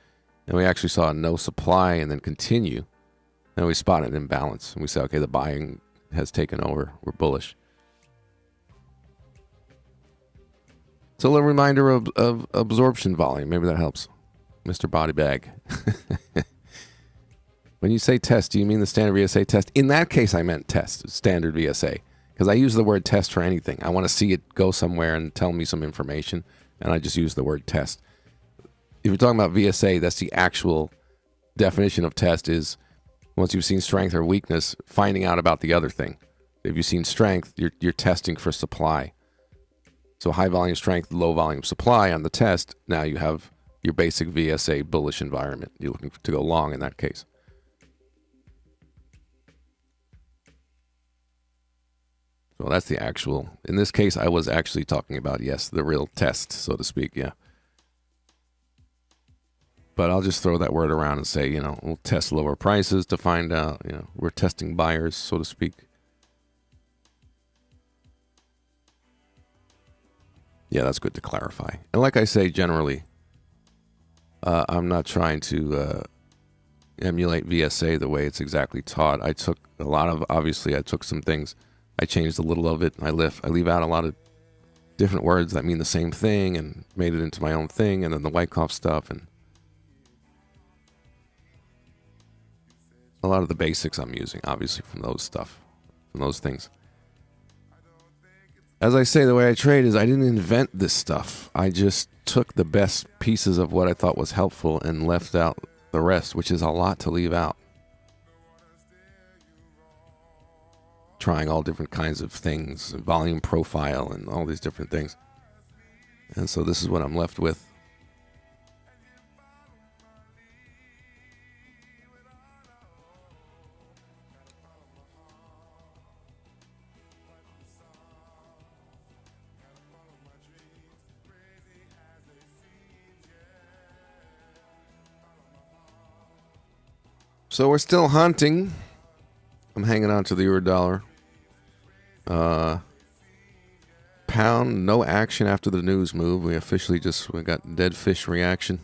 and we actually saw no supply and then continue, then we spot an imbalance. And we say, okay, the buying has taken over. We're bullish. It's a little reminder of absorption volume. Maybe that helps, Mr. Body Bag. When you say test, do you mean the standard VSA test? In that case, I meant test, standard VSA, because I use the word test for anything. I want to see it go somewhere and tell me some information, and I just use the word test. If you're talking about VSA, that's the actual definition of test is once you've seen strength or weakness, finding out about the other thing. If you've seen strength, you're testing for supply. So high volume strength, low volume supply on the test. Now you have your basic VSA bullish environment. You're looking to go long in that case. So that's the actual. In this case, I was actually talking about, yes, the real test, so to speak, yeah. But I'll just throw that word around and say, we'll test lower prices to find out, we're testing buyers, so to speak. Yeah, that's good to clarify. And like I say, generally, I'm not trying to emulate VSA the way it's exactly taught. I took I took some things. I changed a little of it. I leave out a lot of different words that mean the same thing and made it into my own thing, and then the Wyckoff stuff and a lot of the basics I'm using, obviously, from those things. As I say, the way I trade is I didn't invent this stuff. I just took the best pieces of what I thought was helpful and left out the rest, which is a lot to leave out. Trying all different kinds of things, volume profile, and all these different things. And so this is what I'm left with. So we're still hunting. I'm hanging on to the Eurodollar. Pound, no action after the news move. We got dead fish reaction.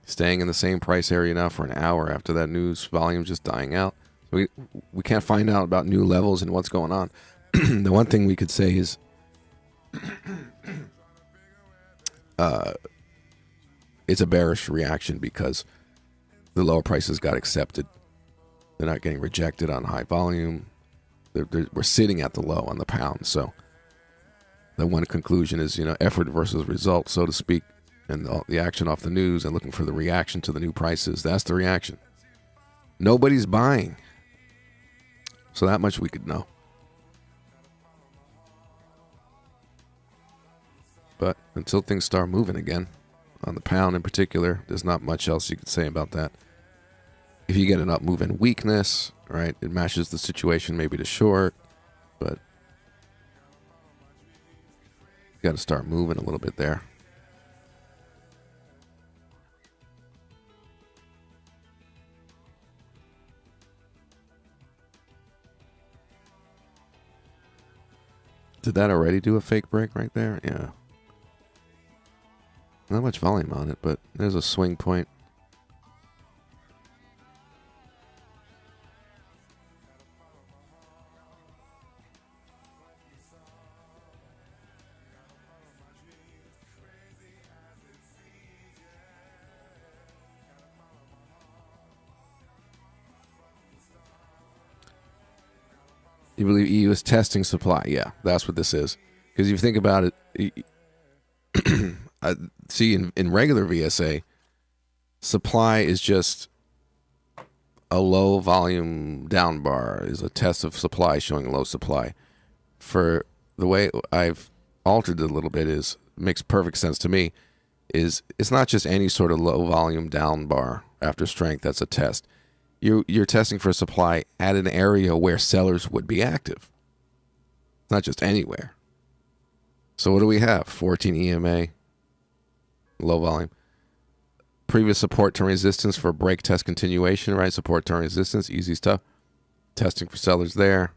Staying in the same price area now for an hour after that news. Volume just dying out. We can't find out about new levels and what's going on. The one thing we could say is it's a bearish reaction because the lower prices got accepted. They're not getting rejected on high volume. We're sitting at the low on the pound. So the one conclusion is, effort versus result, so to speak, and the action off the news and looking for the reaction to the new prices. That's the reaction. Nobody's buying. So that much we could know. But until things start moving again, on the pound in particular, there's not much else you could say about that. If you get an up move and weakness, right, it matches the situation maybe to short, but you got to start moving a little bit there. Did that already do a fake break right there? Yeah. Not much volume on it, but there's a swing point. You believe EU is testing supply? Yeah, that's what this is. Because if you think about it, see, in regular VSA, supply is just a low volume down bar, is a test of supply showing low supply. For the way I've altered it a little bit makes perfect sense to me, is it's not just any sort of low volume down bar after strength that's a test. You're testing for supply at an area where sellers would be active. It's not just anywhere. So what do we have? 14 EMA, low volume. Previous support to resistance for break test continuation, right? Support to resistance, easy stuff. Testing for sellers there.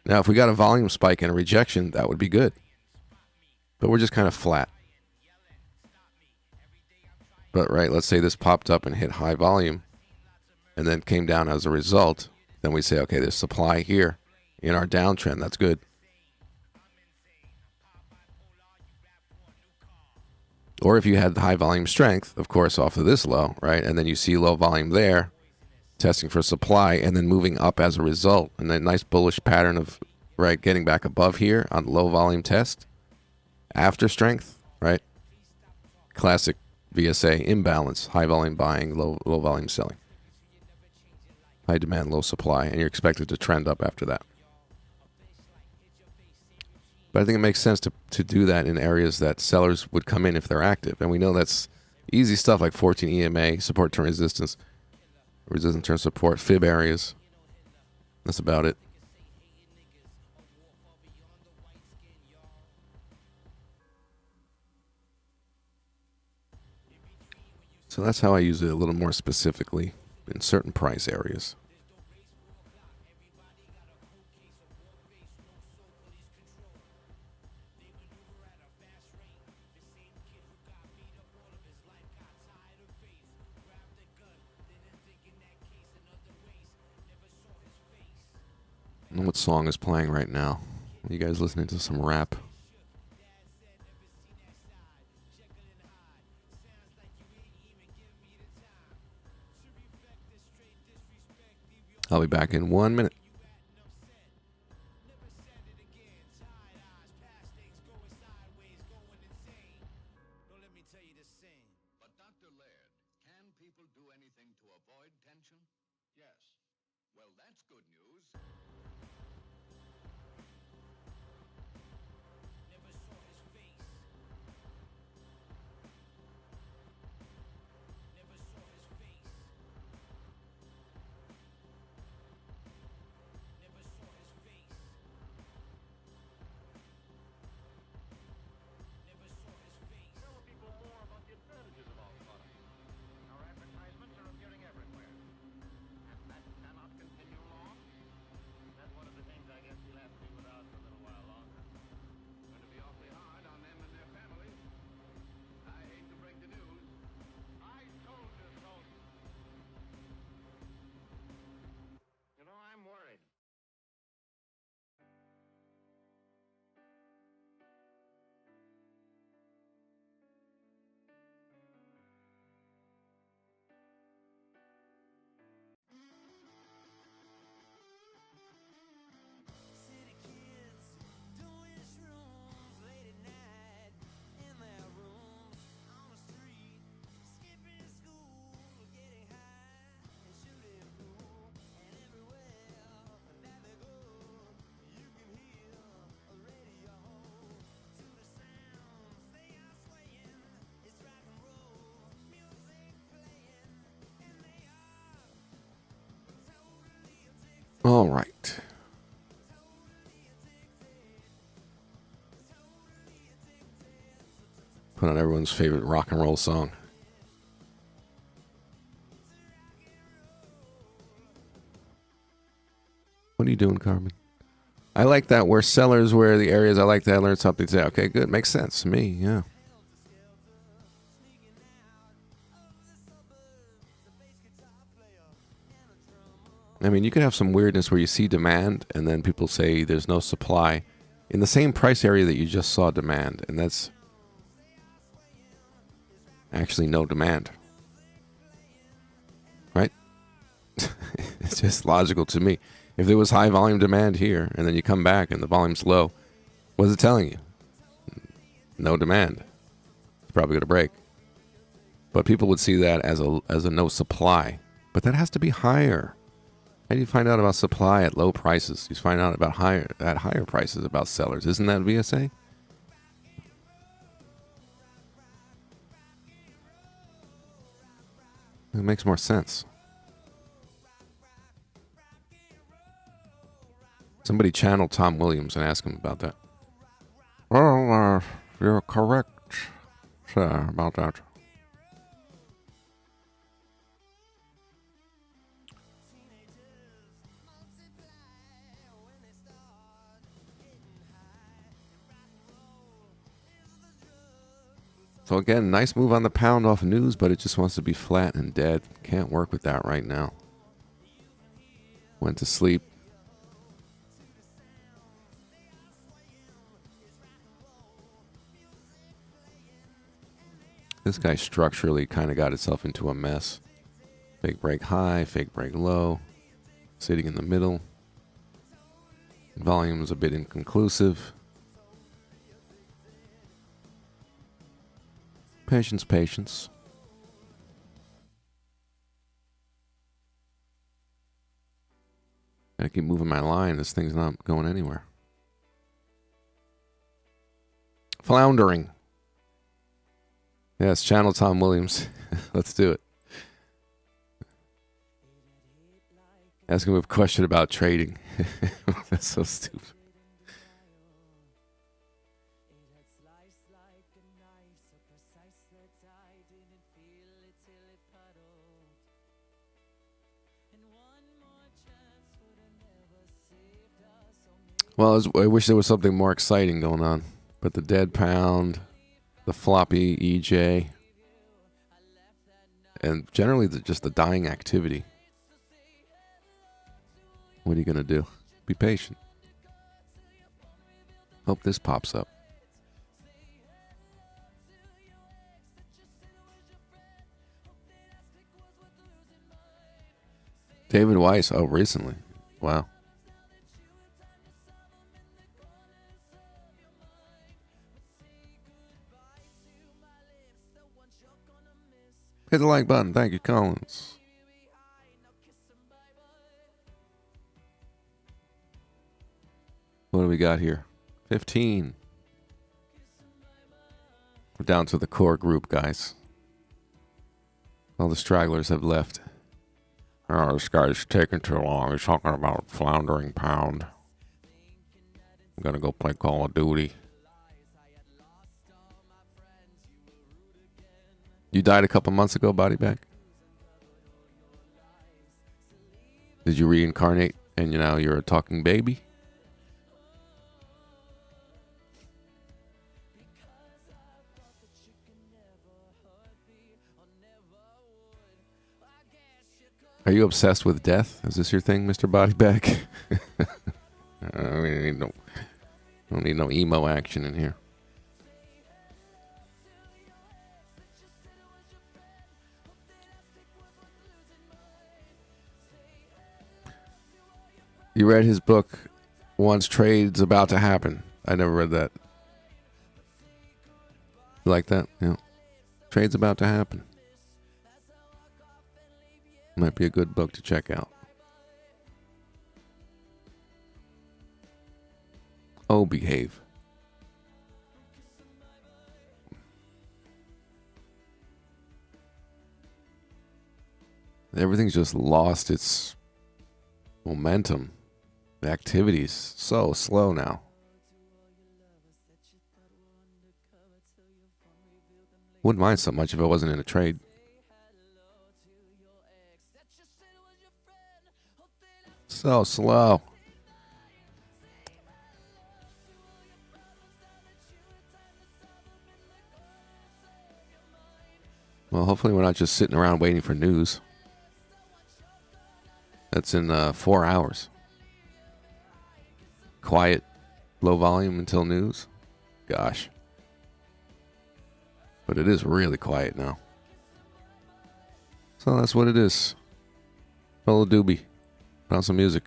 Now, if we got a volume spike and a rejection, that would be good. But we're just kind of flat. But, right, let's say this popped up and hit high volume and then came down as a result. Then we say, okay, there's supply here in our downtrend. That's good. Or if you had high volume strength, of course, off of this low, right? And then you see low volume there, testing for supply, and then moving up as a result. And a nice bullish pattern of, right, getting back above here on low volume test after strength, right? Classic VSA imbalance, high volume buying, low volume selling. High demand, low supply, and you're expected to trend up after that. But I think it makes sense to do that in areas that sellers would come in if they're active. And we know that's easy stuff like 14 EMA, support turn resistance, resistance turn support, fib areas. That's about it. So that's how I use it a little more specifically in certain price areas. I don't know what song is playing right now. Are you guys listening to some rap? I'll be back in 1 minute. But Dr. Laird, can people do anything to avoid tension? Yes. Well, that's good news. Tell people more about the advantages of our product. Our advertisements are appearing everywhere. And that cannot continue long. That's one of the things I guess we'll have to be without for a little while longer. Going to be awfully hard on them and their families. I hate to break the news. I told you so. You know, I'm worried. City kids doing shrooms late at night in their rooms on the street, skipping school, getting high and shooting pool, and everywhere that they go, you can hear a radio to the sounds they are swaying. It's rock and roll music playing, and they are totally addicted. All right. Put on everyone's favorite rock and roll song. What are you doing, Carmen? I like that. Where sellers, where the areas I like that, I learned something today. Okay, good. Makes sense to me. Yeah. I mean, you could have some weirdness where you see demand and then people say there's no supply in the same price area that you just saw demand, and that's actually no demand. Right? It's just logical to me. If there was high volume demand here and then you come back and the volume's low, what is it telling you? No demand. It's probably going to break. But people would see that as a no supply. But that has to be higher. How do you find out about supply at low prices? You find out about higher prices about sellers. Isn't that VSA? It makes more sense. Somebody channel Tom Williams and ask him about that. Well, you're correct, sir, about that. So again, nice move on the pound off news, but it just wants to be flat and dead. Can't work with that right now. Went to sleep. This guy structurally kind of got itself into a mess. Fake break high, fake break low, sitting in the middle. Volume is a bit inconclusive. Patience, patience. Gotta keep moving my line. This thing's not going anywhere. Floundering. Yes, channel Tom Williams. Let's do it. Ask him a question about trading. That's so stupid. Well, I wish there was something more exciting going on. But the dead pound, the floppy EJ, and generally just the dying activity. What are you going to do? Be patient. Hope this pops up. David Weiss. Oh, recently. Wow. Hit the like button. Thank you, Collins. What do we got here? 15. We're down to the core group, guys. All the stragglers have left. Oh, this guy's taking too long. He's talking about floundering pound. I'm gonna go play Call of Duty. You died a couple months ago, body back? Did you reincarnate and now you're a talking baby? Are you obsessed with death? Is this your thing, Mr. Bodyback? We don't need no emo action in here. You read his book, Once Trade's About to Happen. I never read that. You like that? Yeah. Trade's About to Happen. Might be a good book to check out. Oh, behave. Everything's just lost its momentum. The activity's so slow now. Wouldn't mind so much if I wasn't in a trade. So slow. Well, hopefully we're not just sitting around waiting for news. That's in 4 hours. Quiet, low volume until news. Gosh. But it is really quiet now. So that's what it is. Fellow doobie. Put on some music.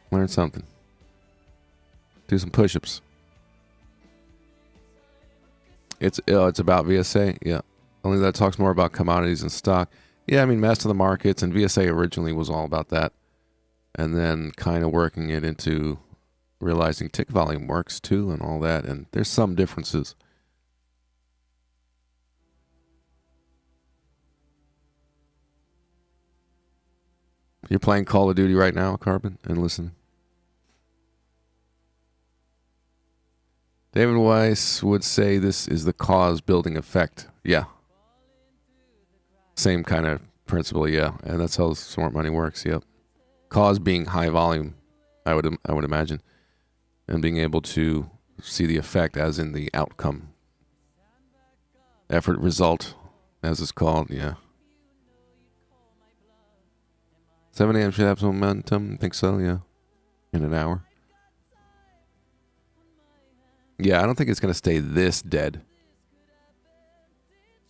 Learn something. Do some push-ups. It's about VSA. Yeah. Only that talks more about commodities and stock. Yeah, I mean, master the markets, and VSA originally was all about that. And then kind of working it into realizing tick volume works too and all that. And there's some differences. You're playing Call of Duty right now, Carbon, and listening. David Weiss would say this is the cause building effect. Yeah. Same kind of principle, yeah. And that's how smart money works, yep. Cause being high volume, I would imagine. And being able to see the effect as in the outcome. Effort result, as it's called, yeah. 7 a.m. should have some momentum. I think so, yeah. In an hour. Yeah, I don't think it's going to stay this dead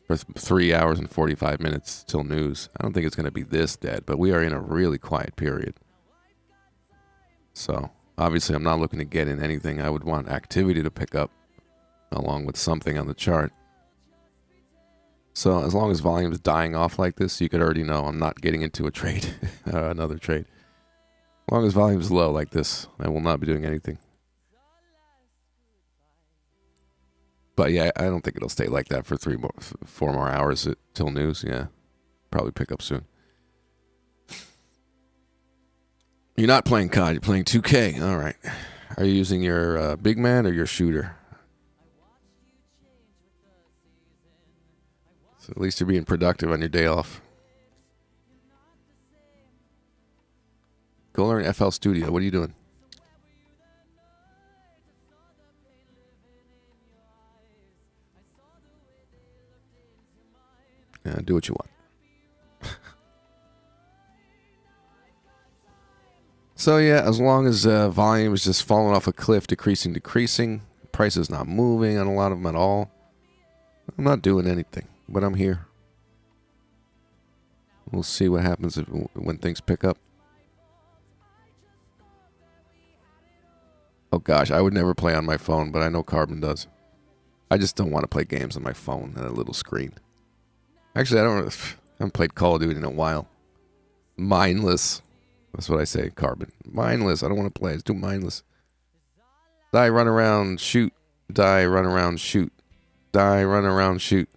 for 3 hours and 45 minutes till news. I don't think it's going to be this dead, but we are in a really quiet period. So, obviously, I'm not looking to get in anything. I would want activity to pick up along with something on the chart. So, as long as volume is dying off like this, you could already know I'm not getting into a trade, another trade. As long as volume is low like this, I will not be doing anything. But yeah, I don't think it'll stay like that for 4 more hours till news. Yeah, probably pick up soon. You're not playing COD, you're playing 2K. All right. Are you using your big man or your shooter? So at least you're being productive on your day off. Go learn FL Studio. What are you doing? Yeah, do what you want. So yeah, as long as volume is just falling off a cliff, decreasing, price is not moving on a lot of them at all, I'm not doing anything, but I'm here. We'll see what happens when things pick up. Oh gosh, I would never play on my phone, but I know Carbon does. I just don't want to play games on my phone on a little screen. Actually, I haven't played Call of Duty in a while. Mindless. That's what I say, Carbon. Mindless. I don't want to play. It's too mindless. Die, run around, shoot. Die, run around, shoot. Die, run around, shoot.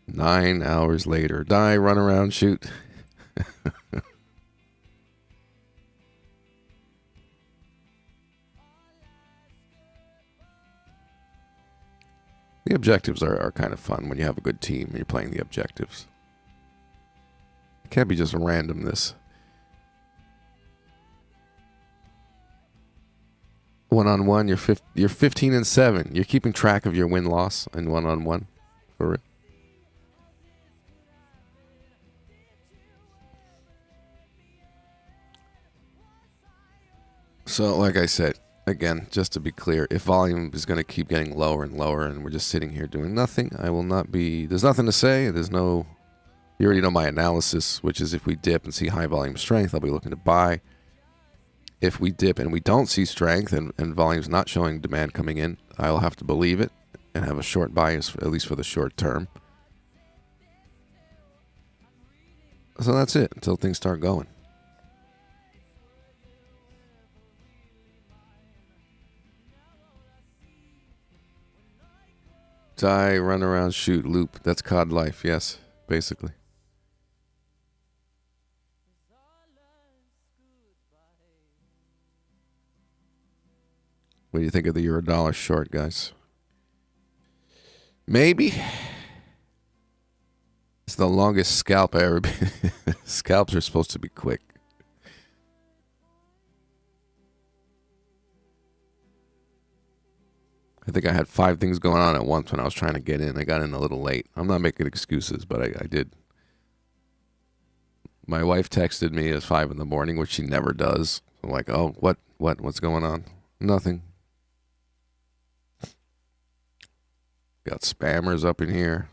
9 hours later. Die, run around, shoot. The objectives are kind of fun when you have a good team and you're playing the objectives. It can't be just randomness. One-on-one, you're 15-7. You're keeping track of your win-loss in one-on-one. For real. So, like I said, again, just to be clear, if volume is going to keep getting lower and lower and we're just sitting here doing nothing, I will not be... There's nothing to say. There's no... You already know my analysis, which is if we dip and see high volume strength, I'll be looking to buy. If we dip and we don't see strength and volume's not showing demand coming in, I'll have to believe it and have a short bias, at least for the short term. So that's it until things start going. Die, run around, shoot, loop. That's COD life, yes, basically. What do you think of the Eurodollar short, guys? Maybe. It's the longest scalp I ever been. Scalps are supposed to be quick. I think I had 5 things going on at once when I was trying to get in. I got in a little late. I'm not making excuses, but I did. My wife texted me at 5 in the morning, which she never does. I'm like, oh, what's going on? Nothing. Got spammers up in here.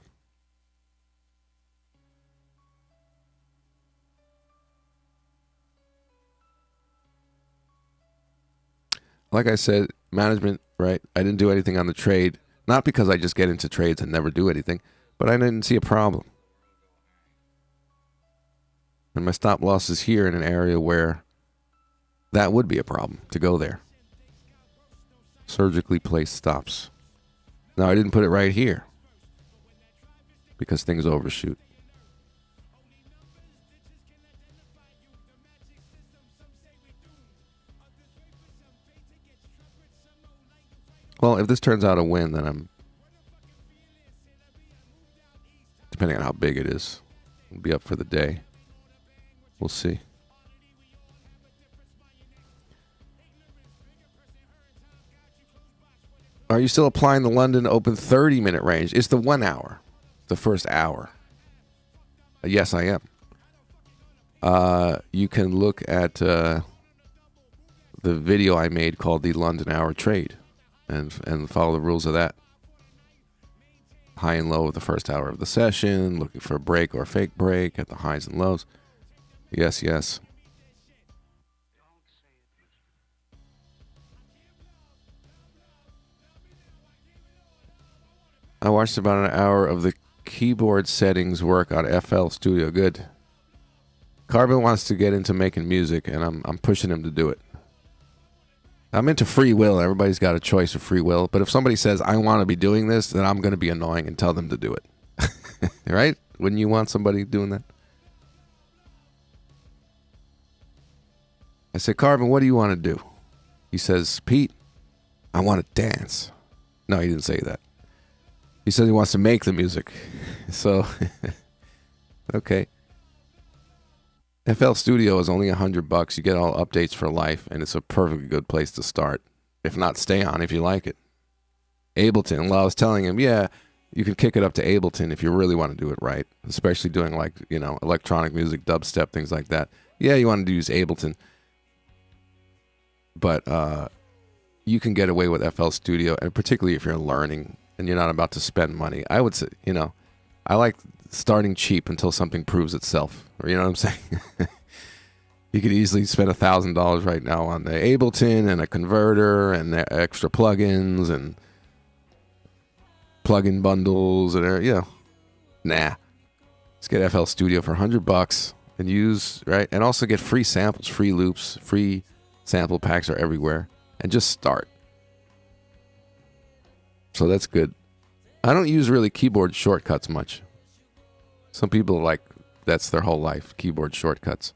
Like I said, management, right? I didn't do anything on the trade. Not because I just get into trades and never do anything, but I didn't see a problem. And my stop loss is here in an area where that would be a problem to go there. Surgically placed stops. Now, I didn't put it right here because things overshoot. Well, if this turns out a win, then I'm, depending on how big it is, I'll be up for the day. We'll see. Are you still applying the London Open 30-minute range? It's the 1 hour, the first hour. Yes, I am. You can look at the video I made called the London Hour Trade. and follow the rules of that. High and low of the first hour of the session, looking for a break or a fake break at the highs and lows. Yes, yes. I watched about an hour of the keyboard settings work on FL Studio. Good. Carbon wants to get into making music, and I'm pushing him to do it. I'm into free will. Everybody's got a choice of free will. But if somebody says, I want to be doing this, then I'm going to be annoying and tell them to do it. Right? Wouldn't you want somebody doing that? I said, Carbon, what do you want to do? He says, Pete, I want to dance. No, he didn't say that. He says he wants to make the music. So, okay. FL Studio is only $100. You get all updates for life, and it's a perfectly good place to start. If not, stay on if you like it. Ableton. Well, I was telling him, yeah, you can kick it up to Ableton if you really want to do it right, especially doing like, you know, electronic music, dubstep, things like that. Yeah, you want to use Ableton. But you can get away with FL Studio, and particularly if you're learning and you're not about to spend money. I would say, you know, I like starting cheap until something proves itself. You know what I'm saying? You could easily spend $1,000 right now on the Ableton and a converter and the extra plugins and plugin bundles and nah. Let's get FL Studio for $100 and use right, and also get free samples, free loops, free sample packs are everywhere, and just start. So that's good. I don't use really keyboard shortcuts much. Some people like that's their whole life, keyboard shortcuts.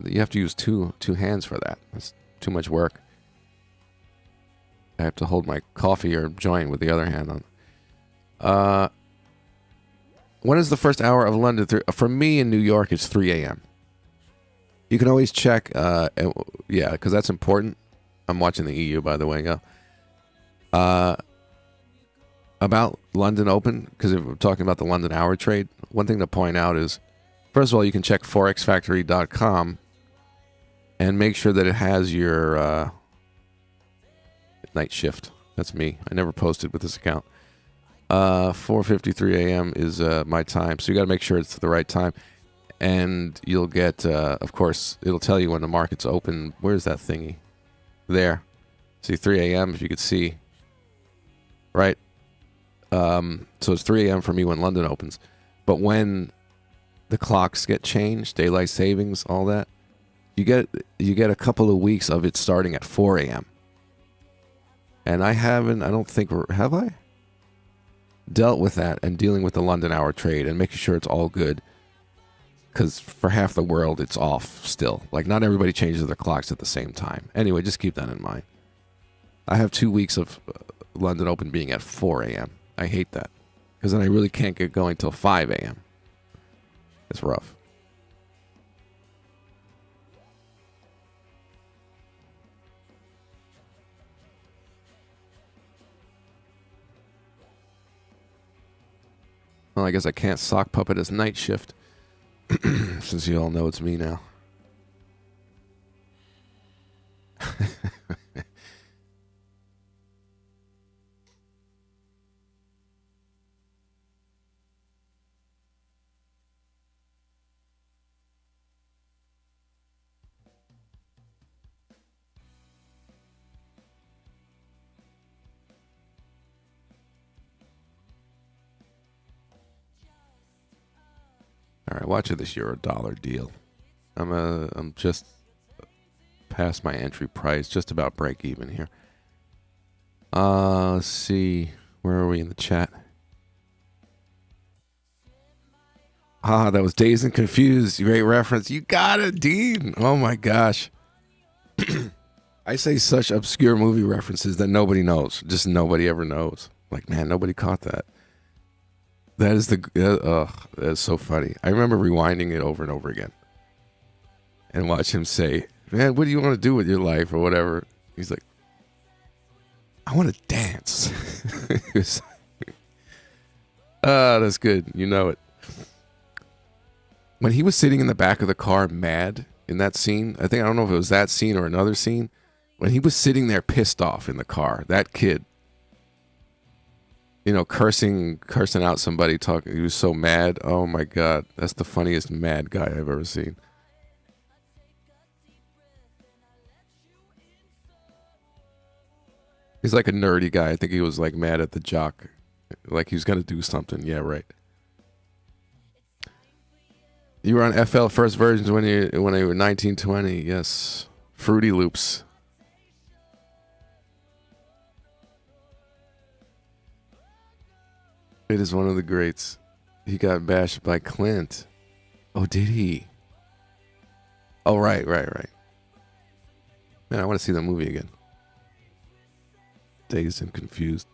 You have to use two hands for that. That's too much work. I have to hold my coffee or joint with the other hand on. When is the first hour of London? For me in New York, it's 3 a.m. You can always check, because that's important. I'm watching the EU, by the way. Yeah. About London Open, because we're talking about the London hour trade, one thing to point out is, first of all, you can check forexfactory.com and make sure that it has your night shift. That's me. I never posted with this account. 4:53 a.m. is my time, so you got to make sure it's the right time. And you'll get, of course, it'll tell you when the market's open. Where's that thingy? There. See, 3 a.m. if you could see. Right? So it's 3 a.m. for me when London opens. But when the clocks get changed, daylight savings, all that, you get a couple of weeks of it starting at 4 a.m. And I don't think, have I? Dealt with that and dealing with the London hour trade and making sure it's all good. Because for half the world, it's off still. Like, not everybody changes their clocks at the same time. Anyway, just keep that in mind. I have 2 weeks of London Open being at 4 a.m. I hate that. Because then I really can't get going till 5 a.m. It's rough. Well, I guess I can't sock puppet as night shift. Since you all know it's me now. All right, watch this $1 deal. I'm just past my entry price, just about break even here. Let's see, where are we in the chat? That was Dazed and Confused. Great reference. You got it, Dean. Oh my gosh. I say such obscure movie references that nobody knows. Just nobody ever knows. Like, man, nobody caught that. That is that's so funny. I remember rewinding it over and over again and watch him say, man, what do you want to do with your life or whatever? He's like, I want to dance. That's good. You know it. When he was sitting in the back of the car mad in that scene, I don't know if it was that scene or another scene, when he was sitting there pissed off in the car, that kid, you know, cursing out somebody, talking, he was so mad. Oh my God, that's the funniest mad guy I've ever seen. He's like a nerdy guy. I think he was like mad at the jock, like he was gonna do something. Yeah, right. You were on FL first versions when you were 1920. Yes, Fruity Loops. It is one of the greats. He got bashed by Clint. Oh, did he? Oh, right. Man, I want to see that movie again. Dazed and confused.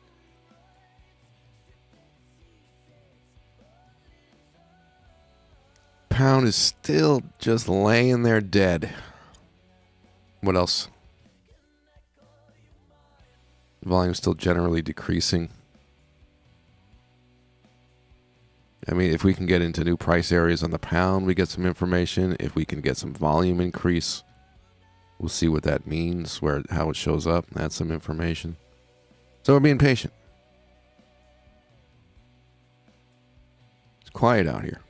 Pound is still just laying there dead. What else? Volume still generally decreasing. I mean, if we can get into new price areas on the pound, we get some information. If we can get some volume increase, we'll see what that means, how it shows up. That's some information. So we're being patient. It's quiet out here.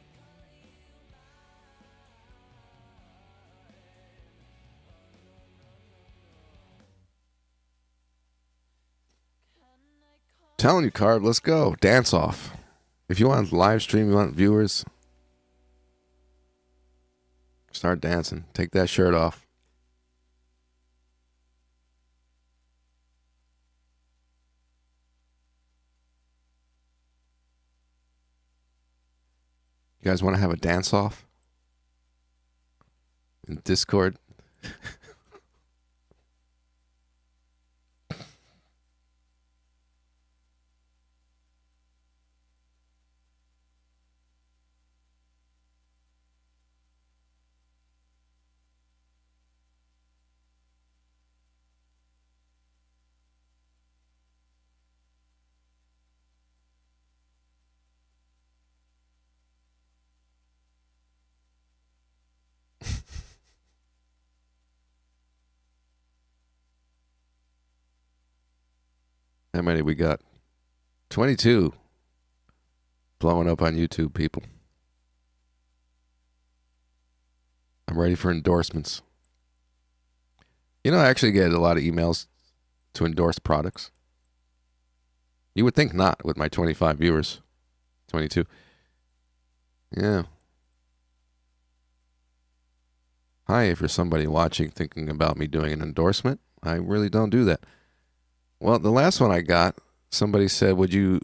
Telling you, Carb, let's go. Dance off. If you want live stream, you want viewers, start dancing. Take that shirt off. You guys want to have a dance off in Discord? How many we got? 22. Blowing up on YouTube, people. I'm ready for endorsements. You know, I actually get a lot of emails to endorse products. You would think not with my 25 viewers. 22. Yeah. Hi, if you're somebody watching thinking about me doing an endorsement, I really don't do that. Well, the last one I got, somebody said, would you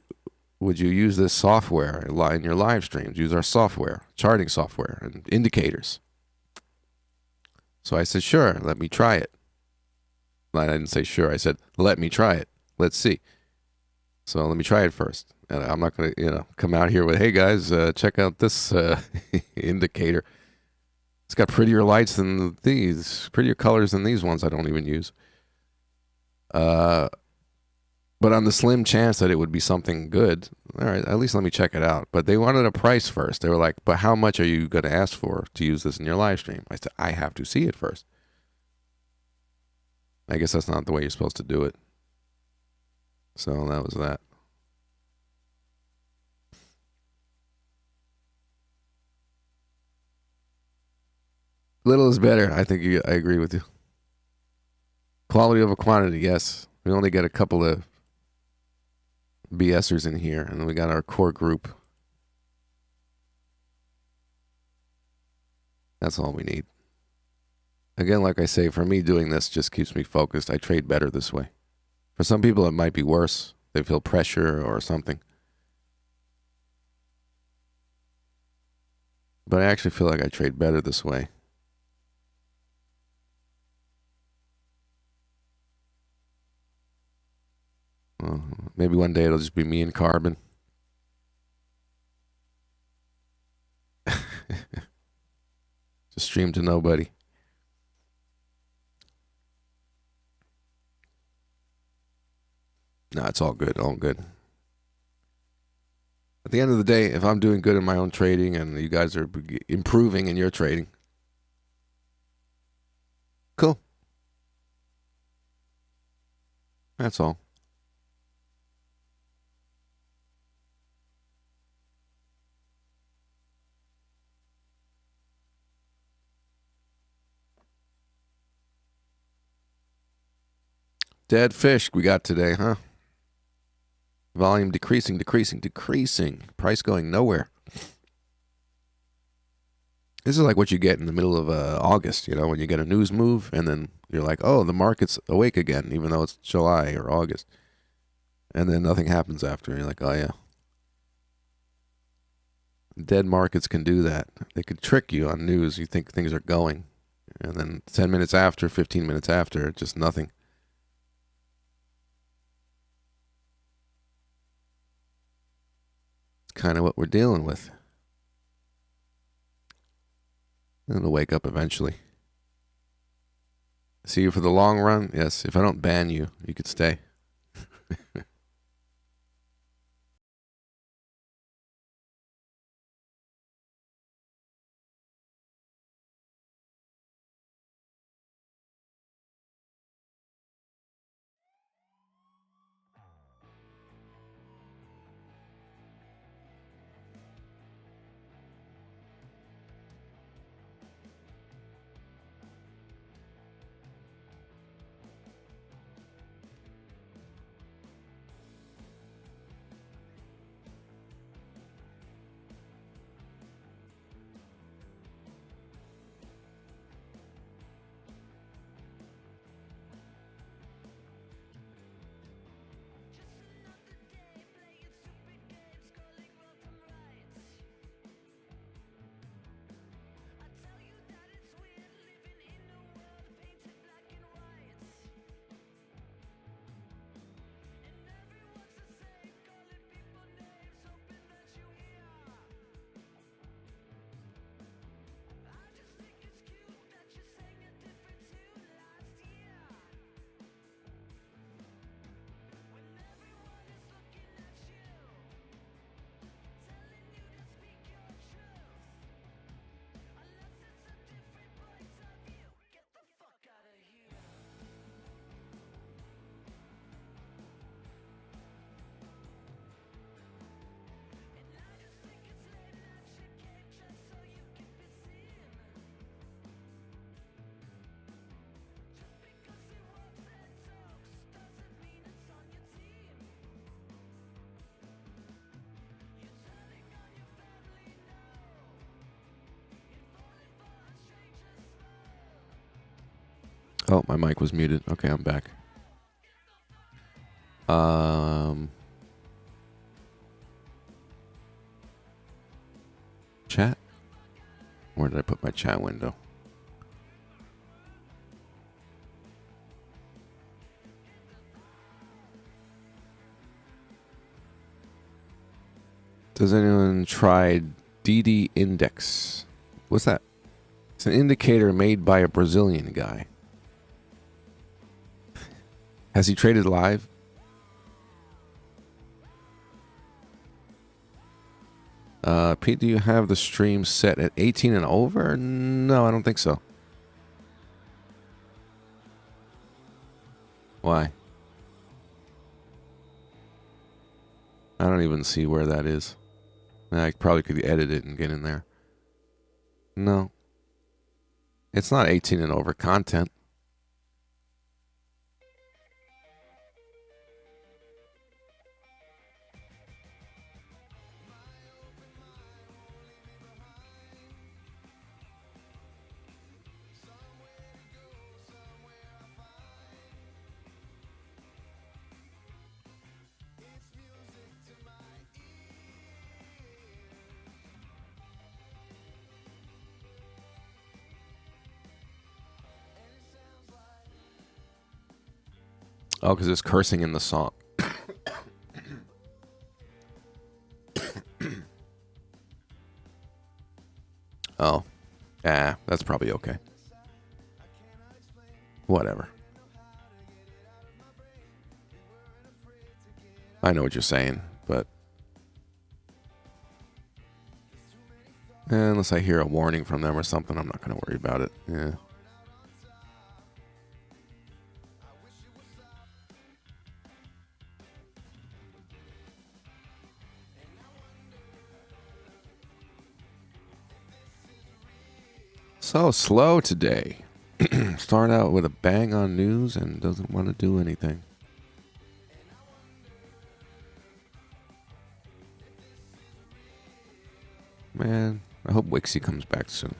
use this software in your live streams? Use our software, charting software, and indicators. So I said, sure, let me try it. I didn't say sure. I said, let me try it. Let's see. So let me try it first. And I'm not going to, come out here with, hey, guys, check out this indicator. It's got prettier lights than these, prettier colors than these ones I don't even use. But on the slim chance that it would be something good, all right, at least let me check it out. But they wanted a price first. They were like, but how much are you going to ask for to use this in your live stream? I said, I have to see it first. I guess that's not the way you're supposed to do it. So that was that. Little is better. I think I agree with you. Quality over quantity, yes. We only get a couple of BSers in here, and then we got our core group. That's all we need. Again, like I say, for me, doing this just keeps me focused. I trade better this way. For some people, it might be worse. They feel pressure or something. But I actually feel like I trade better this way. Well, maybe one day it'll just be me and Carbon. Just stream to nobody. No, it's all good. All good. At the end of the day, if I'm doing good in my own trading and you guys are improving in your trading, cool. That's all. Dead fish we got today, huh? Volume decreasing. Price going nowhere. This is like what you get in the middle of August, you know, when you get a news move and then you're like, oh, the market's awake again, even though it's July or August. And then nothing happens after. And you're like, oh, yeah. Dead markets can do that. They could trick you on news. You think things are going. And then 10 minutes after, 15 minutes after, just nothing. It's kind of what we're dealing with. It'll wake up eventually. See you for the long run? Yes. If I don't ban you, you could stay. Oh, my mic was muted. Okay, I'm back. Chat? Where did I put my chat window? Does anyone try DD Index? What's that? It's an indicator made by a Brazilian guy. Has he traded live? Pete, do you have the stream set at 18 and over? No, I don't think so. Why? I don't even see where that is. I probably could edit it and get in there. No. It's not 18 and over content. Oh, because there's cursing in the song. Oh. That's probably okay. Whatever. I know what you're saying, but... unless I hear a warning from them or something, I'm not going to worry about it. Yeah. So slow today. Start out with a bang on news and doesn't want to do anything. Man, I hope Wixie comes back soon.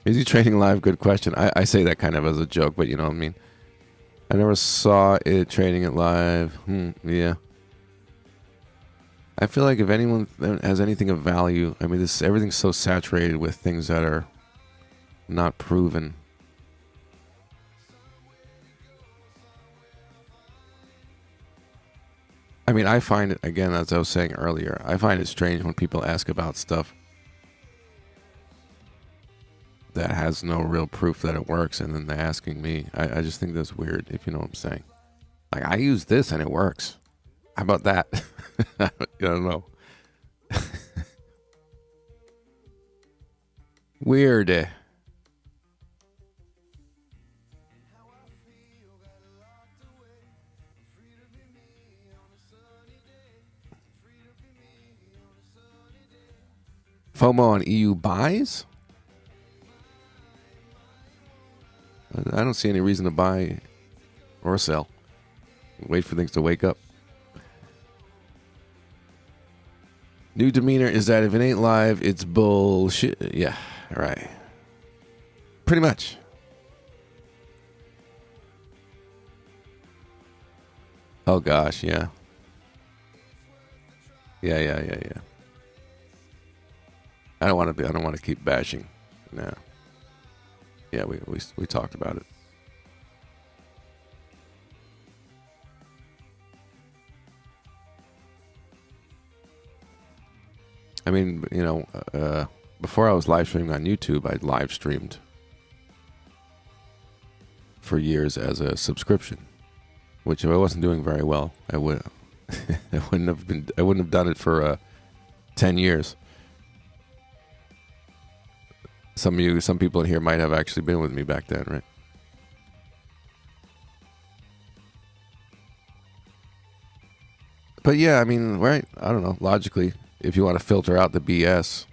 Is he trading live? Good question. I say that kind of as a joke, but you know what I mean. I never saw it trading it live. Yeah. I feel like if anyone has anything of value, I mean, everything's so saturated with things that are not proven. I mean, I find it, again, as I was saying earlier, I find it strange when people ask about stuff that has no real proof that it works, and then they're asking me. I just think that's weird, if you know what I'm saying. Like, I use this and it works. How about that? I don't know. Weird. FOMO on EU buys? I don't see any reason to buy or sell. Wait for things to wake up. New demeanor is that if it ain't live, it's bullshit. Yeah, right. Pretty much. Oh gosh, yeah. Yeah. I don't want to keep bashing. No. Yeah, we talked about it. I mean, you know, before I was live streaming on YouTube, I live streamed for years as a subscription, which if I wasn't doing very well, I wouldn't have done it for 10 years. Some people in here might have actually been with me back then, right? But yeah, I mean, right? I don't know. Logically, if you want to filter out the BS,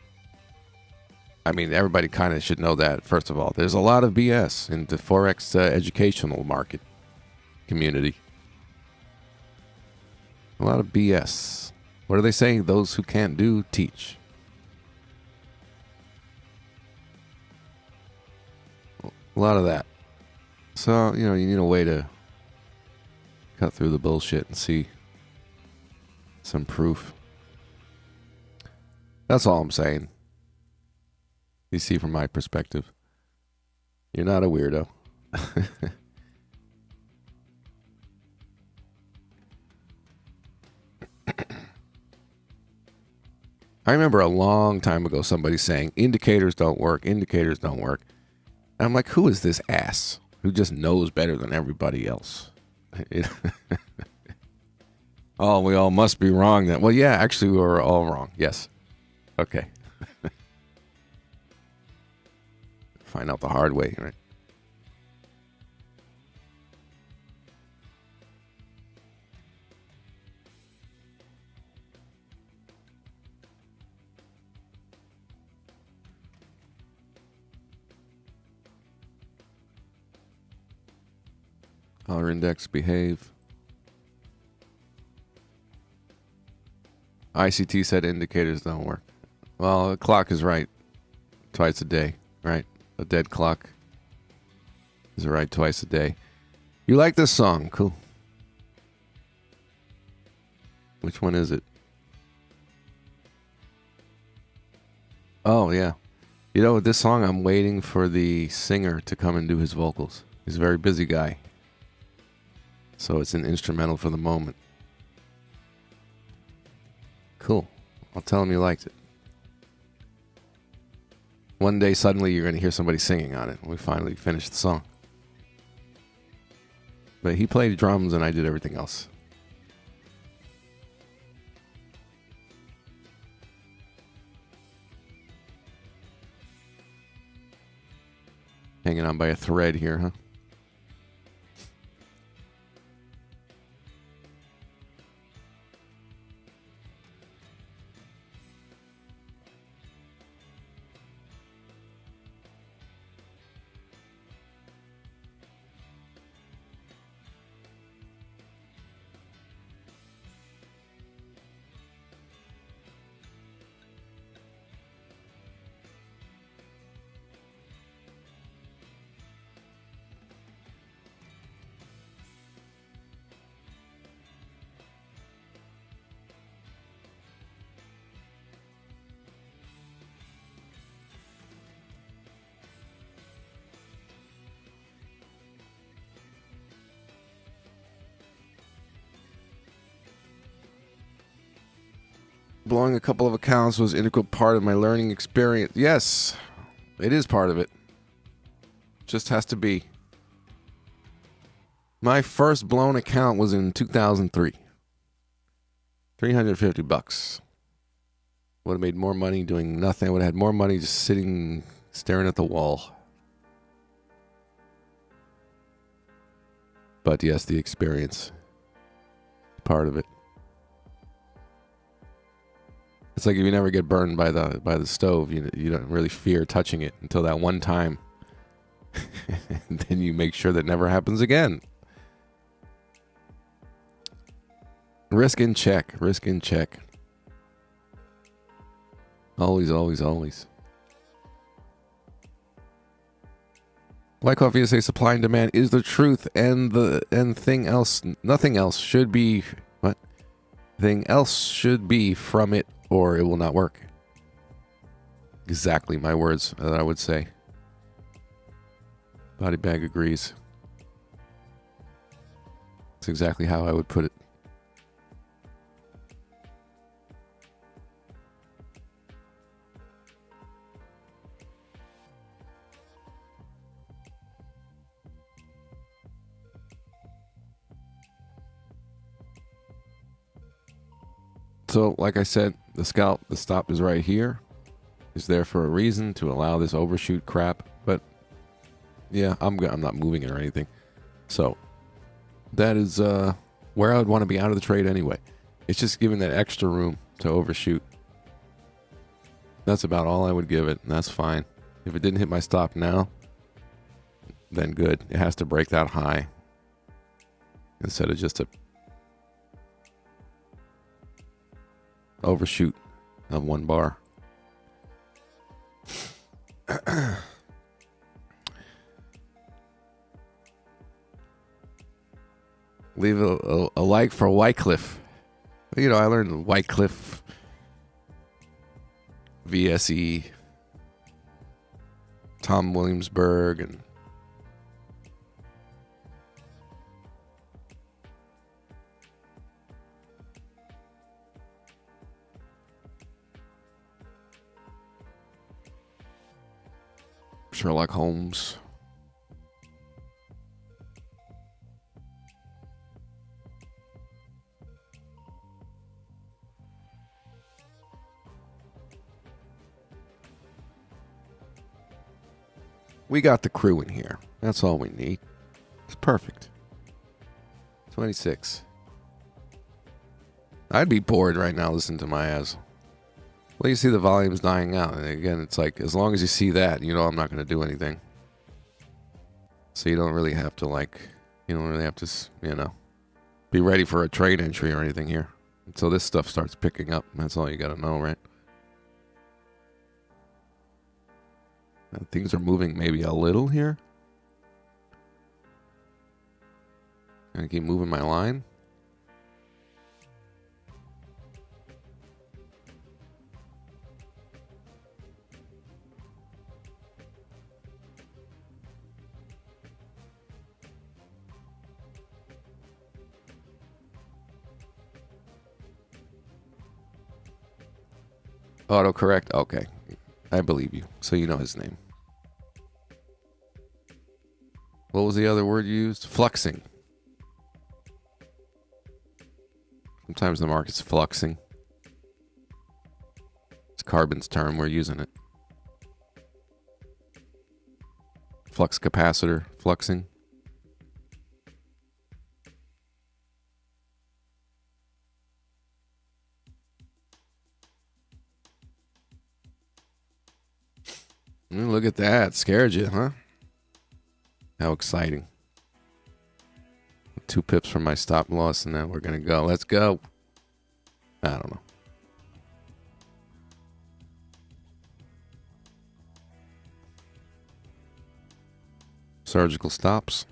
I mean, everybody kind of should know that, first of all. There's a lot of BS in the FOREX educational market community. A lot of BS. What are they saying? Those who can't do, teach. A lot of that. So, you know, you need a way to cut through the bullshit and see some proof. That's all I'm saying. You see from my perspective. You're not a weirdo. I remember a long time ago somebody saying, indicators don't work. I'm like, who is this ass who just knows better than everybody else? Oh, we all must be wrong then. Well, yeah, actually, we were all wrong. Yes. Okay. Find out the hard way, right? Dollar index behave. ICT said indicators don't work. Well, the clock is right twice a day, right? A dead clock is right twice a day. You like this song? Cool. Which one is it? Oh, yeah. You know, with this song, I'm waiting for the singer to come and do his vocals. He's a very busy guy. So it's an instrumental for the moment. Cool. I'll tell him you liked it. One day, suddenly, you're going to hear somebody singing on it when we finally finish the song. But he played drums and I did everything else. Hanging on by a thread here, huh? Blowing a couple of accounts was an integral part of my learning experience. Yes, it is part of it. Just has to be. My first blown account was in 2003. $350. Would have made more money doing nothing. I would have had more money just sitting, staring at the wall. But yes, the experience. Part of it. It's like if you never get burned by the stove, you don't really fear touching it until that one time. And then you make sure that never happens again. Risk in check. Risk in check. Always, always, always. Wyckoff say supply and demand is the truth, and thing else, nothing else should be. What? Thing else should be from it, or it will not work. Exactly my words that I would say. Body bag agrees. That's exactly how I would put it. So, like I said, the scalp, the stop is right here. It's there for a reason, to allow this overshoot crap. But yeah, I'm not moving it or anything. So that is where I would want to be out of the trade anyway. It's just giving that extra room to overshoot. That's about all I would give it, and that's fine. If it didn't hit my stop now, then good. It has to break that high instead of just a overshoot of one bar. Leave a like for Wycliffe. You know, I learned Wycliffe, VSE, Tom Williamsburg, and Sherlock Holmes. We got the crew in here. That's all we need. It's perfect. 26. I'd be bored right now listening to my ass. Well, you see the volume's dying out. And again, it's like, as long as you see that, you know I'm not going to do anything. So you don't really have to, be ready for a trade entry or anything here. Until this stuff starts picking up. That's all you got to know, right? Things are moving maybe a little here. Gonna keep moving my line. Autocorrect. Okay. I believe you. So you know his name. What was the other word you used? Fluxing. Sometimes the market's fluxing. It's Carbon's term. We're using it. flux capacitor fluxing. Look at that. Scared you, huh? How exciting. 2 pips from my stop loss, and then we're going to go. Let's go. I don't know. Surgical stops.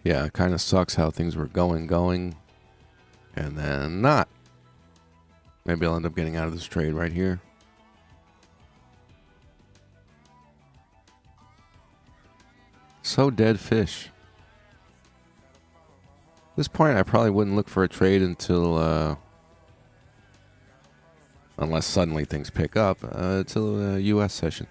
Yeah, it kind of sucks how things were going, and then not. Maybe I'll end up getting out of this trade right here. So dead fish. At this point, I probably wouldn't look for a trade until, unless suddenly things pick up, until the U.S. session.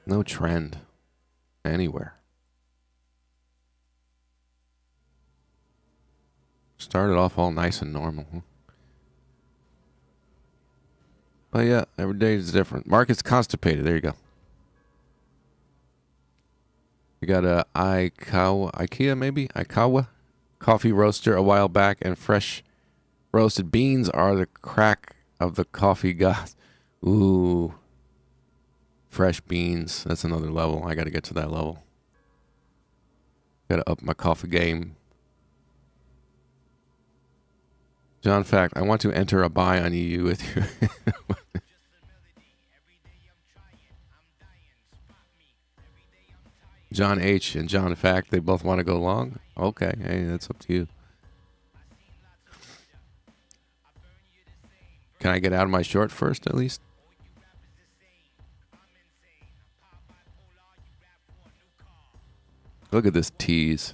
No trend anywhere. Started off all nice and normal. But yeah, every day is different. Market's constipated. There you go. We got a IKEA maybe? Ikawa coffee roaster a while back, and fresh roasted beans are the crack of the coffee gods. Ooh. Fresh beans. That's another level. I got to get to that level. Got to up my coffee game. John Fact, I want to enter a buy on EU with you. John H. and John Fact, they both want to go long? Okay, hey, that's up to you. Can I get out of my short first, at least? Look at this tease.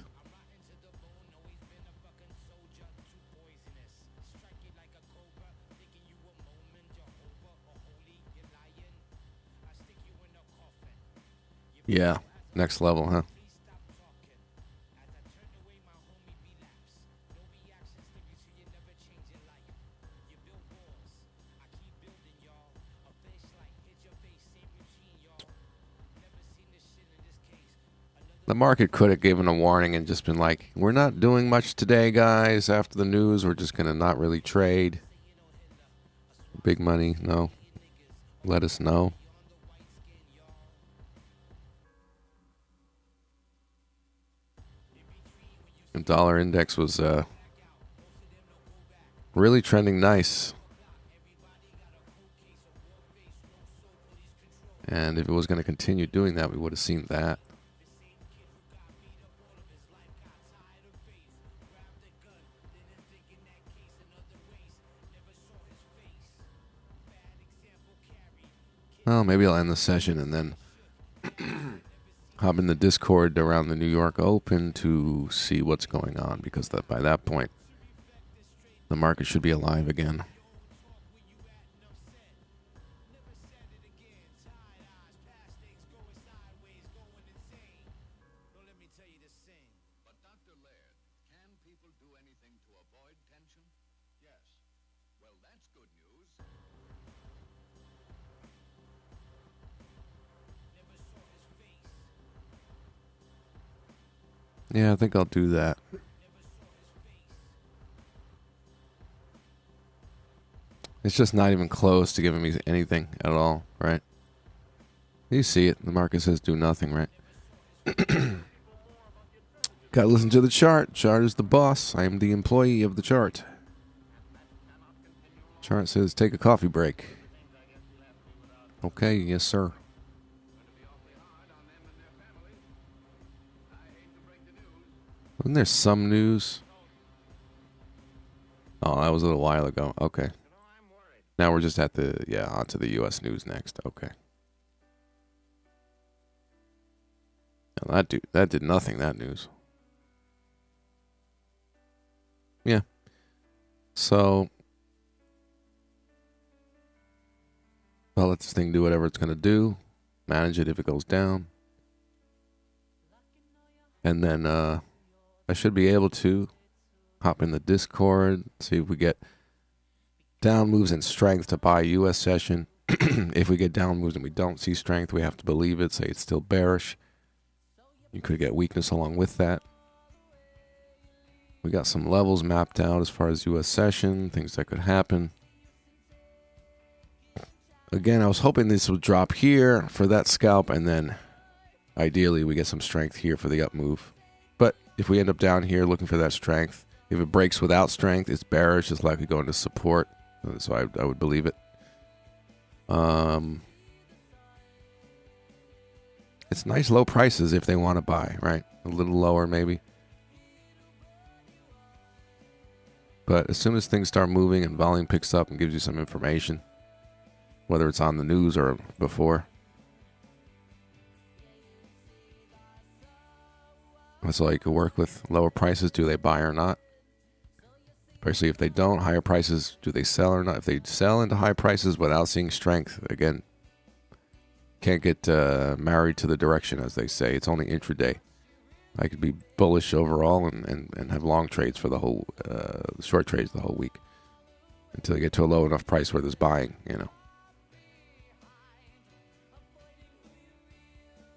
Yeah, next level, huh? The market could have given a warning and just been like, we're not doing much today, guys. After the news, we're just going to not really trade. Big money, no. Let us know. The dollar index was really trending nice. And if it was going to continue doing that, we would have seen that. Well, maybe I'll end the session and then hop in the Discord around the New York Open to see what's going on, because by that point, the market should be alive again. But Dr. Laird, can people do anything to avoid tension? Yes. Well, that's good news. Yeah, I think I'll do that. It's just not even close to giving me anything at all, right? You see it. The market says do nothing, right? Gotta listen to the chart. Chart is the boss. I am the employee of the chart. Chart says take a coffee break. Okay, yes, sir. Wasn't there some news? Oh, that was a little while ago. Okay. Now we're just at onto the U.S. news next. Okay. Now that did nothing, that news. Yeah. So, I'll let this thing do whatever it's going to do. Manage it if it goes down. And then I should be able to hop in the Discord, see if we get down moves and strength to buy U.S. session. If we get down moves and we don't see strength, we have to believe it, say it's still bearish. You could get weakness along with that. We got some levels mapped out as far as U.S. session, things that could happen. Again, I was hoping this would drop here for that scalp, and then ideally we get some strength here for the up move. But if we end up down here looking for that strength, if it breaks without strength, it's bearish, it's likely going to support. So I would believe it. It's nice low prices if they want to buy, right? A little lower maybe. But as soon as things start moving and volume picks up and gives you some information, whether it's on the news or before, that's all you can work with. Lower prices, do they buy or not? Especially if they don't. Higher prices, do they sell or not? If they sell into high prices without seeing strength, again, can't get married to the direction, as they say. It's only intraday. I could be bullish overall and have long trades for the whole, short trades the whole week until I get to a low enough price where there's buying, you know.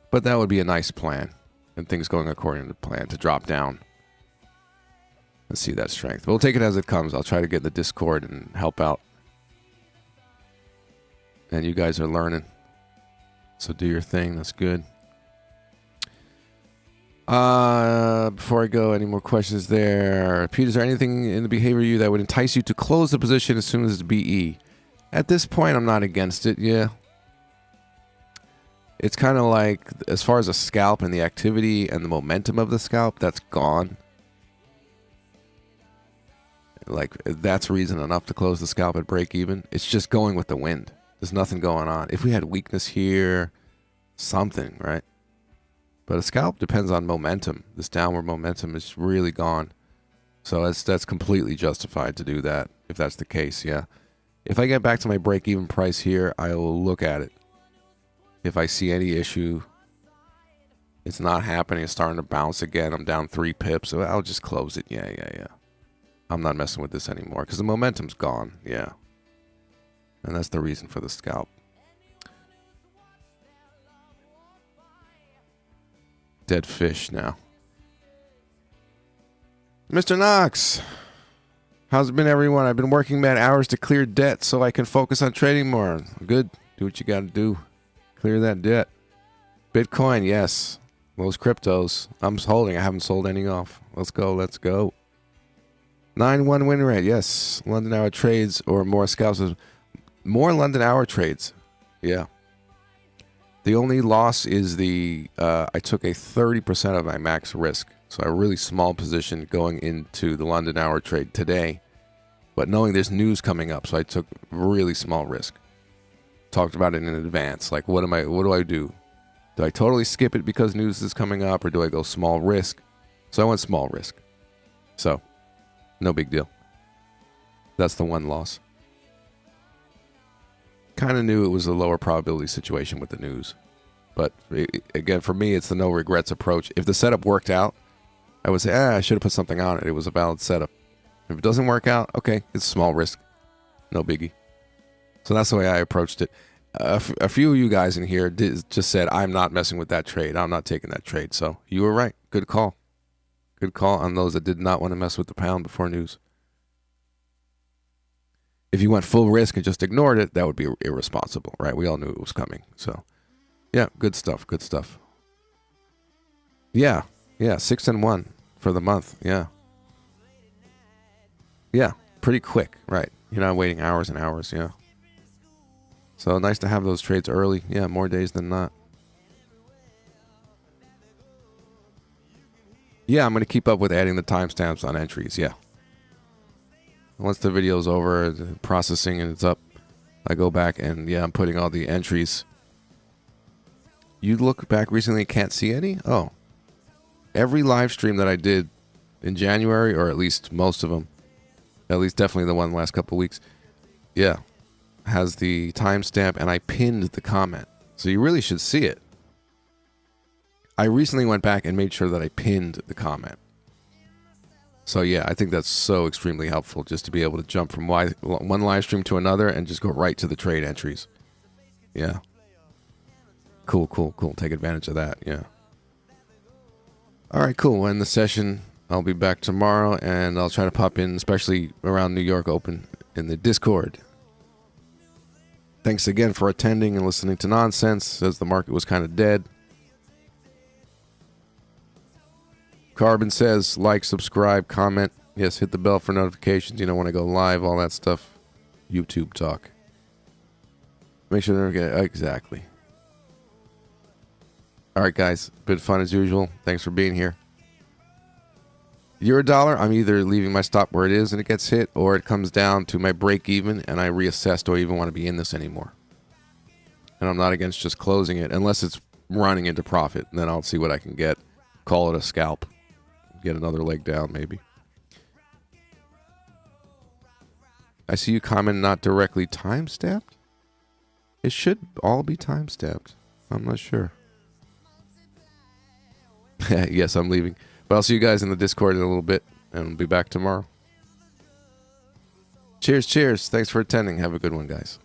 But that would be a nice plan, and things going according to plan, to drop down and see that strength. We'll take it as it comes. I'll try to get in the Discord and help out. And you guys are learning, so do your thing. That's good. Before I go, any more questions there? Pete, is there anything in the behavior you that would entice you to close the position as soon as it's BE? At this point, I'm not against it, yeah. It's kind of like, as far as a scalp and the activity and the momentum of the scalp, that's gone. Like, that's reason enough to close the scalp at break even. It's just going with the wind. There's nothing going on. If we had weakness here, something, right? But a scalp depends on momentum. This downward momentum is really gone. So that's completely justified to do that, if that's the case, yeah. If I get back to my break-even price here, I will look at it. If I see any issue, it's not happening, it's starting to bounce again, I'm down 3 pips, so I'll just close it, yeah. I'm not messing with this anymore, because the momentum's gone, yeah. And that's the reason for the scalp. dead fish now. Mr. Knox, how's it been, everyone? I've been working mad hours to clear debt so I can focus on trading more. Good. Do what you got to do. Clear that debt. Bitcoin, yes. Those cryptos. I'm holding. I haven't sold any off. Let's go. Let's go. 9-1 win rate. Yes. London hour trades or more scalps. More London hour trades. Yeah. The only loss is I took a 30% of my max risk. So a really small position going into the London hour trade today. But knowing there's news coming up, so I took really small risk. Talked about it in advance. Like, what do I do? Do I totally skip it because news is coming up, or do I go small risk? So I went small risk. So, no big deal. That's the one loss. Kind of knew it was a lower probability situation with the news. But again, for me, it's the no regrets approach. If the setup worked out, I would say, I should have put something on it. It was a valid setup. If it doesn't work out, okay, it's small risk. No biggie. So that's the way I approached it. A few of you guys in here just said, I'm not messing with that trade. I'm not taking that trade. So you were right. Good call. Good call on those that did not want to mess with the pound before news. If you went full risk and just ignored it, that would be irresponsible, right? We all knew it was coming. So, yeah, good stuff. Good stuff. Yeah, 6-1 for the month. Yeah. Yeah, pretty quick, right? You're not waiting hours and hours, yeah. So nice to have those trades early. Yeah, more days than not. Yeah, I'm going to keep up with adding the timestamps on entries, yeah. Once the video's over, the processing and it's up, I go back and, yeah, I'm putting all the entries. You look back recently and can't see any? Oh. Every live stream that I did in January, or at least most of them, at least definitely the one last couple weeks, yeah, has the timestamp, and I pinned the comment. So you really should see it. I recently went back and made sure that I pinned the comment. So yeah, I think that's so extremely helpful just to be able to jump from one live stream to another and just go right to the trade entries. Yeah. Cool. Take advantage of that, yeah. All right, cool. We'll end the session. I'll be back tomorrow, and I'll try to pop in, especially around New York Open, in the Discord. Thanks again for attending and listening to nonsense, as the market was kind of dead. Carbon says, like, subscribe, comment. Yes, hit the bell for notifications. You know when I go live, all that stuff. YouTube talk. Make sure they don't get... Exactly. All right, guys. Been fun as usual. Thanks for being here. Eurodollar, I'm either leaving my stop where it is and it gets hit, or it comes down to my break even and I reassess, do I even want to be in this anymore? And I'm not against just closing it unless it's running into profit. And then I'll see what I can get. Call it a scalp. Get another leg down, maybe. I see you comment not directly time-stamped? It should all be time-stamped. I'm not sure. Yes, I'm leaving. But I'll see you guys in the Discord in a little bit, and we'll be back tomorrow. Cheers. Thanks for attending. Have a good one, guys.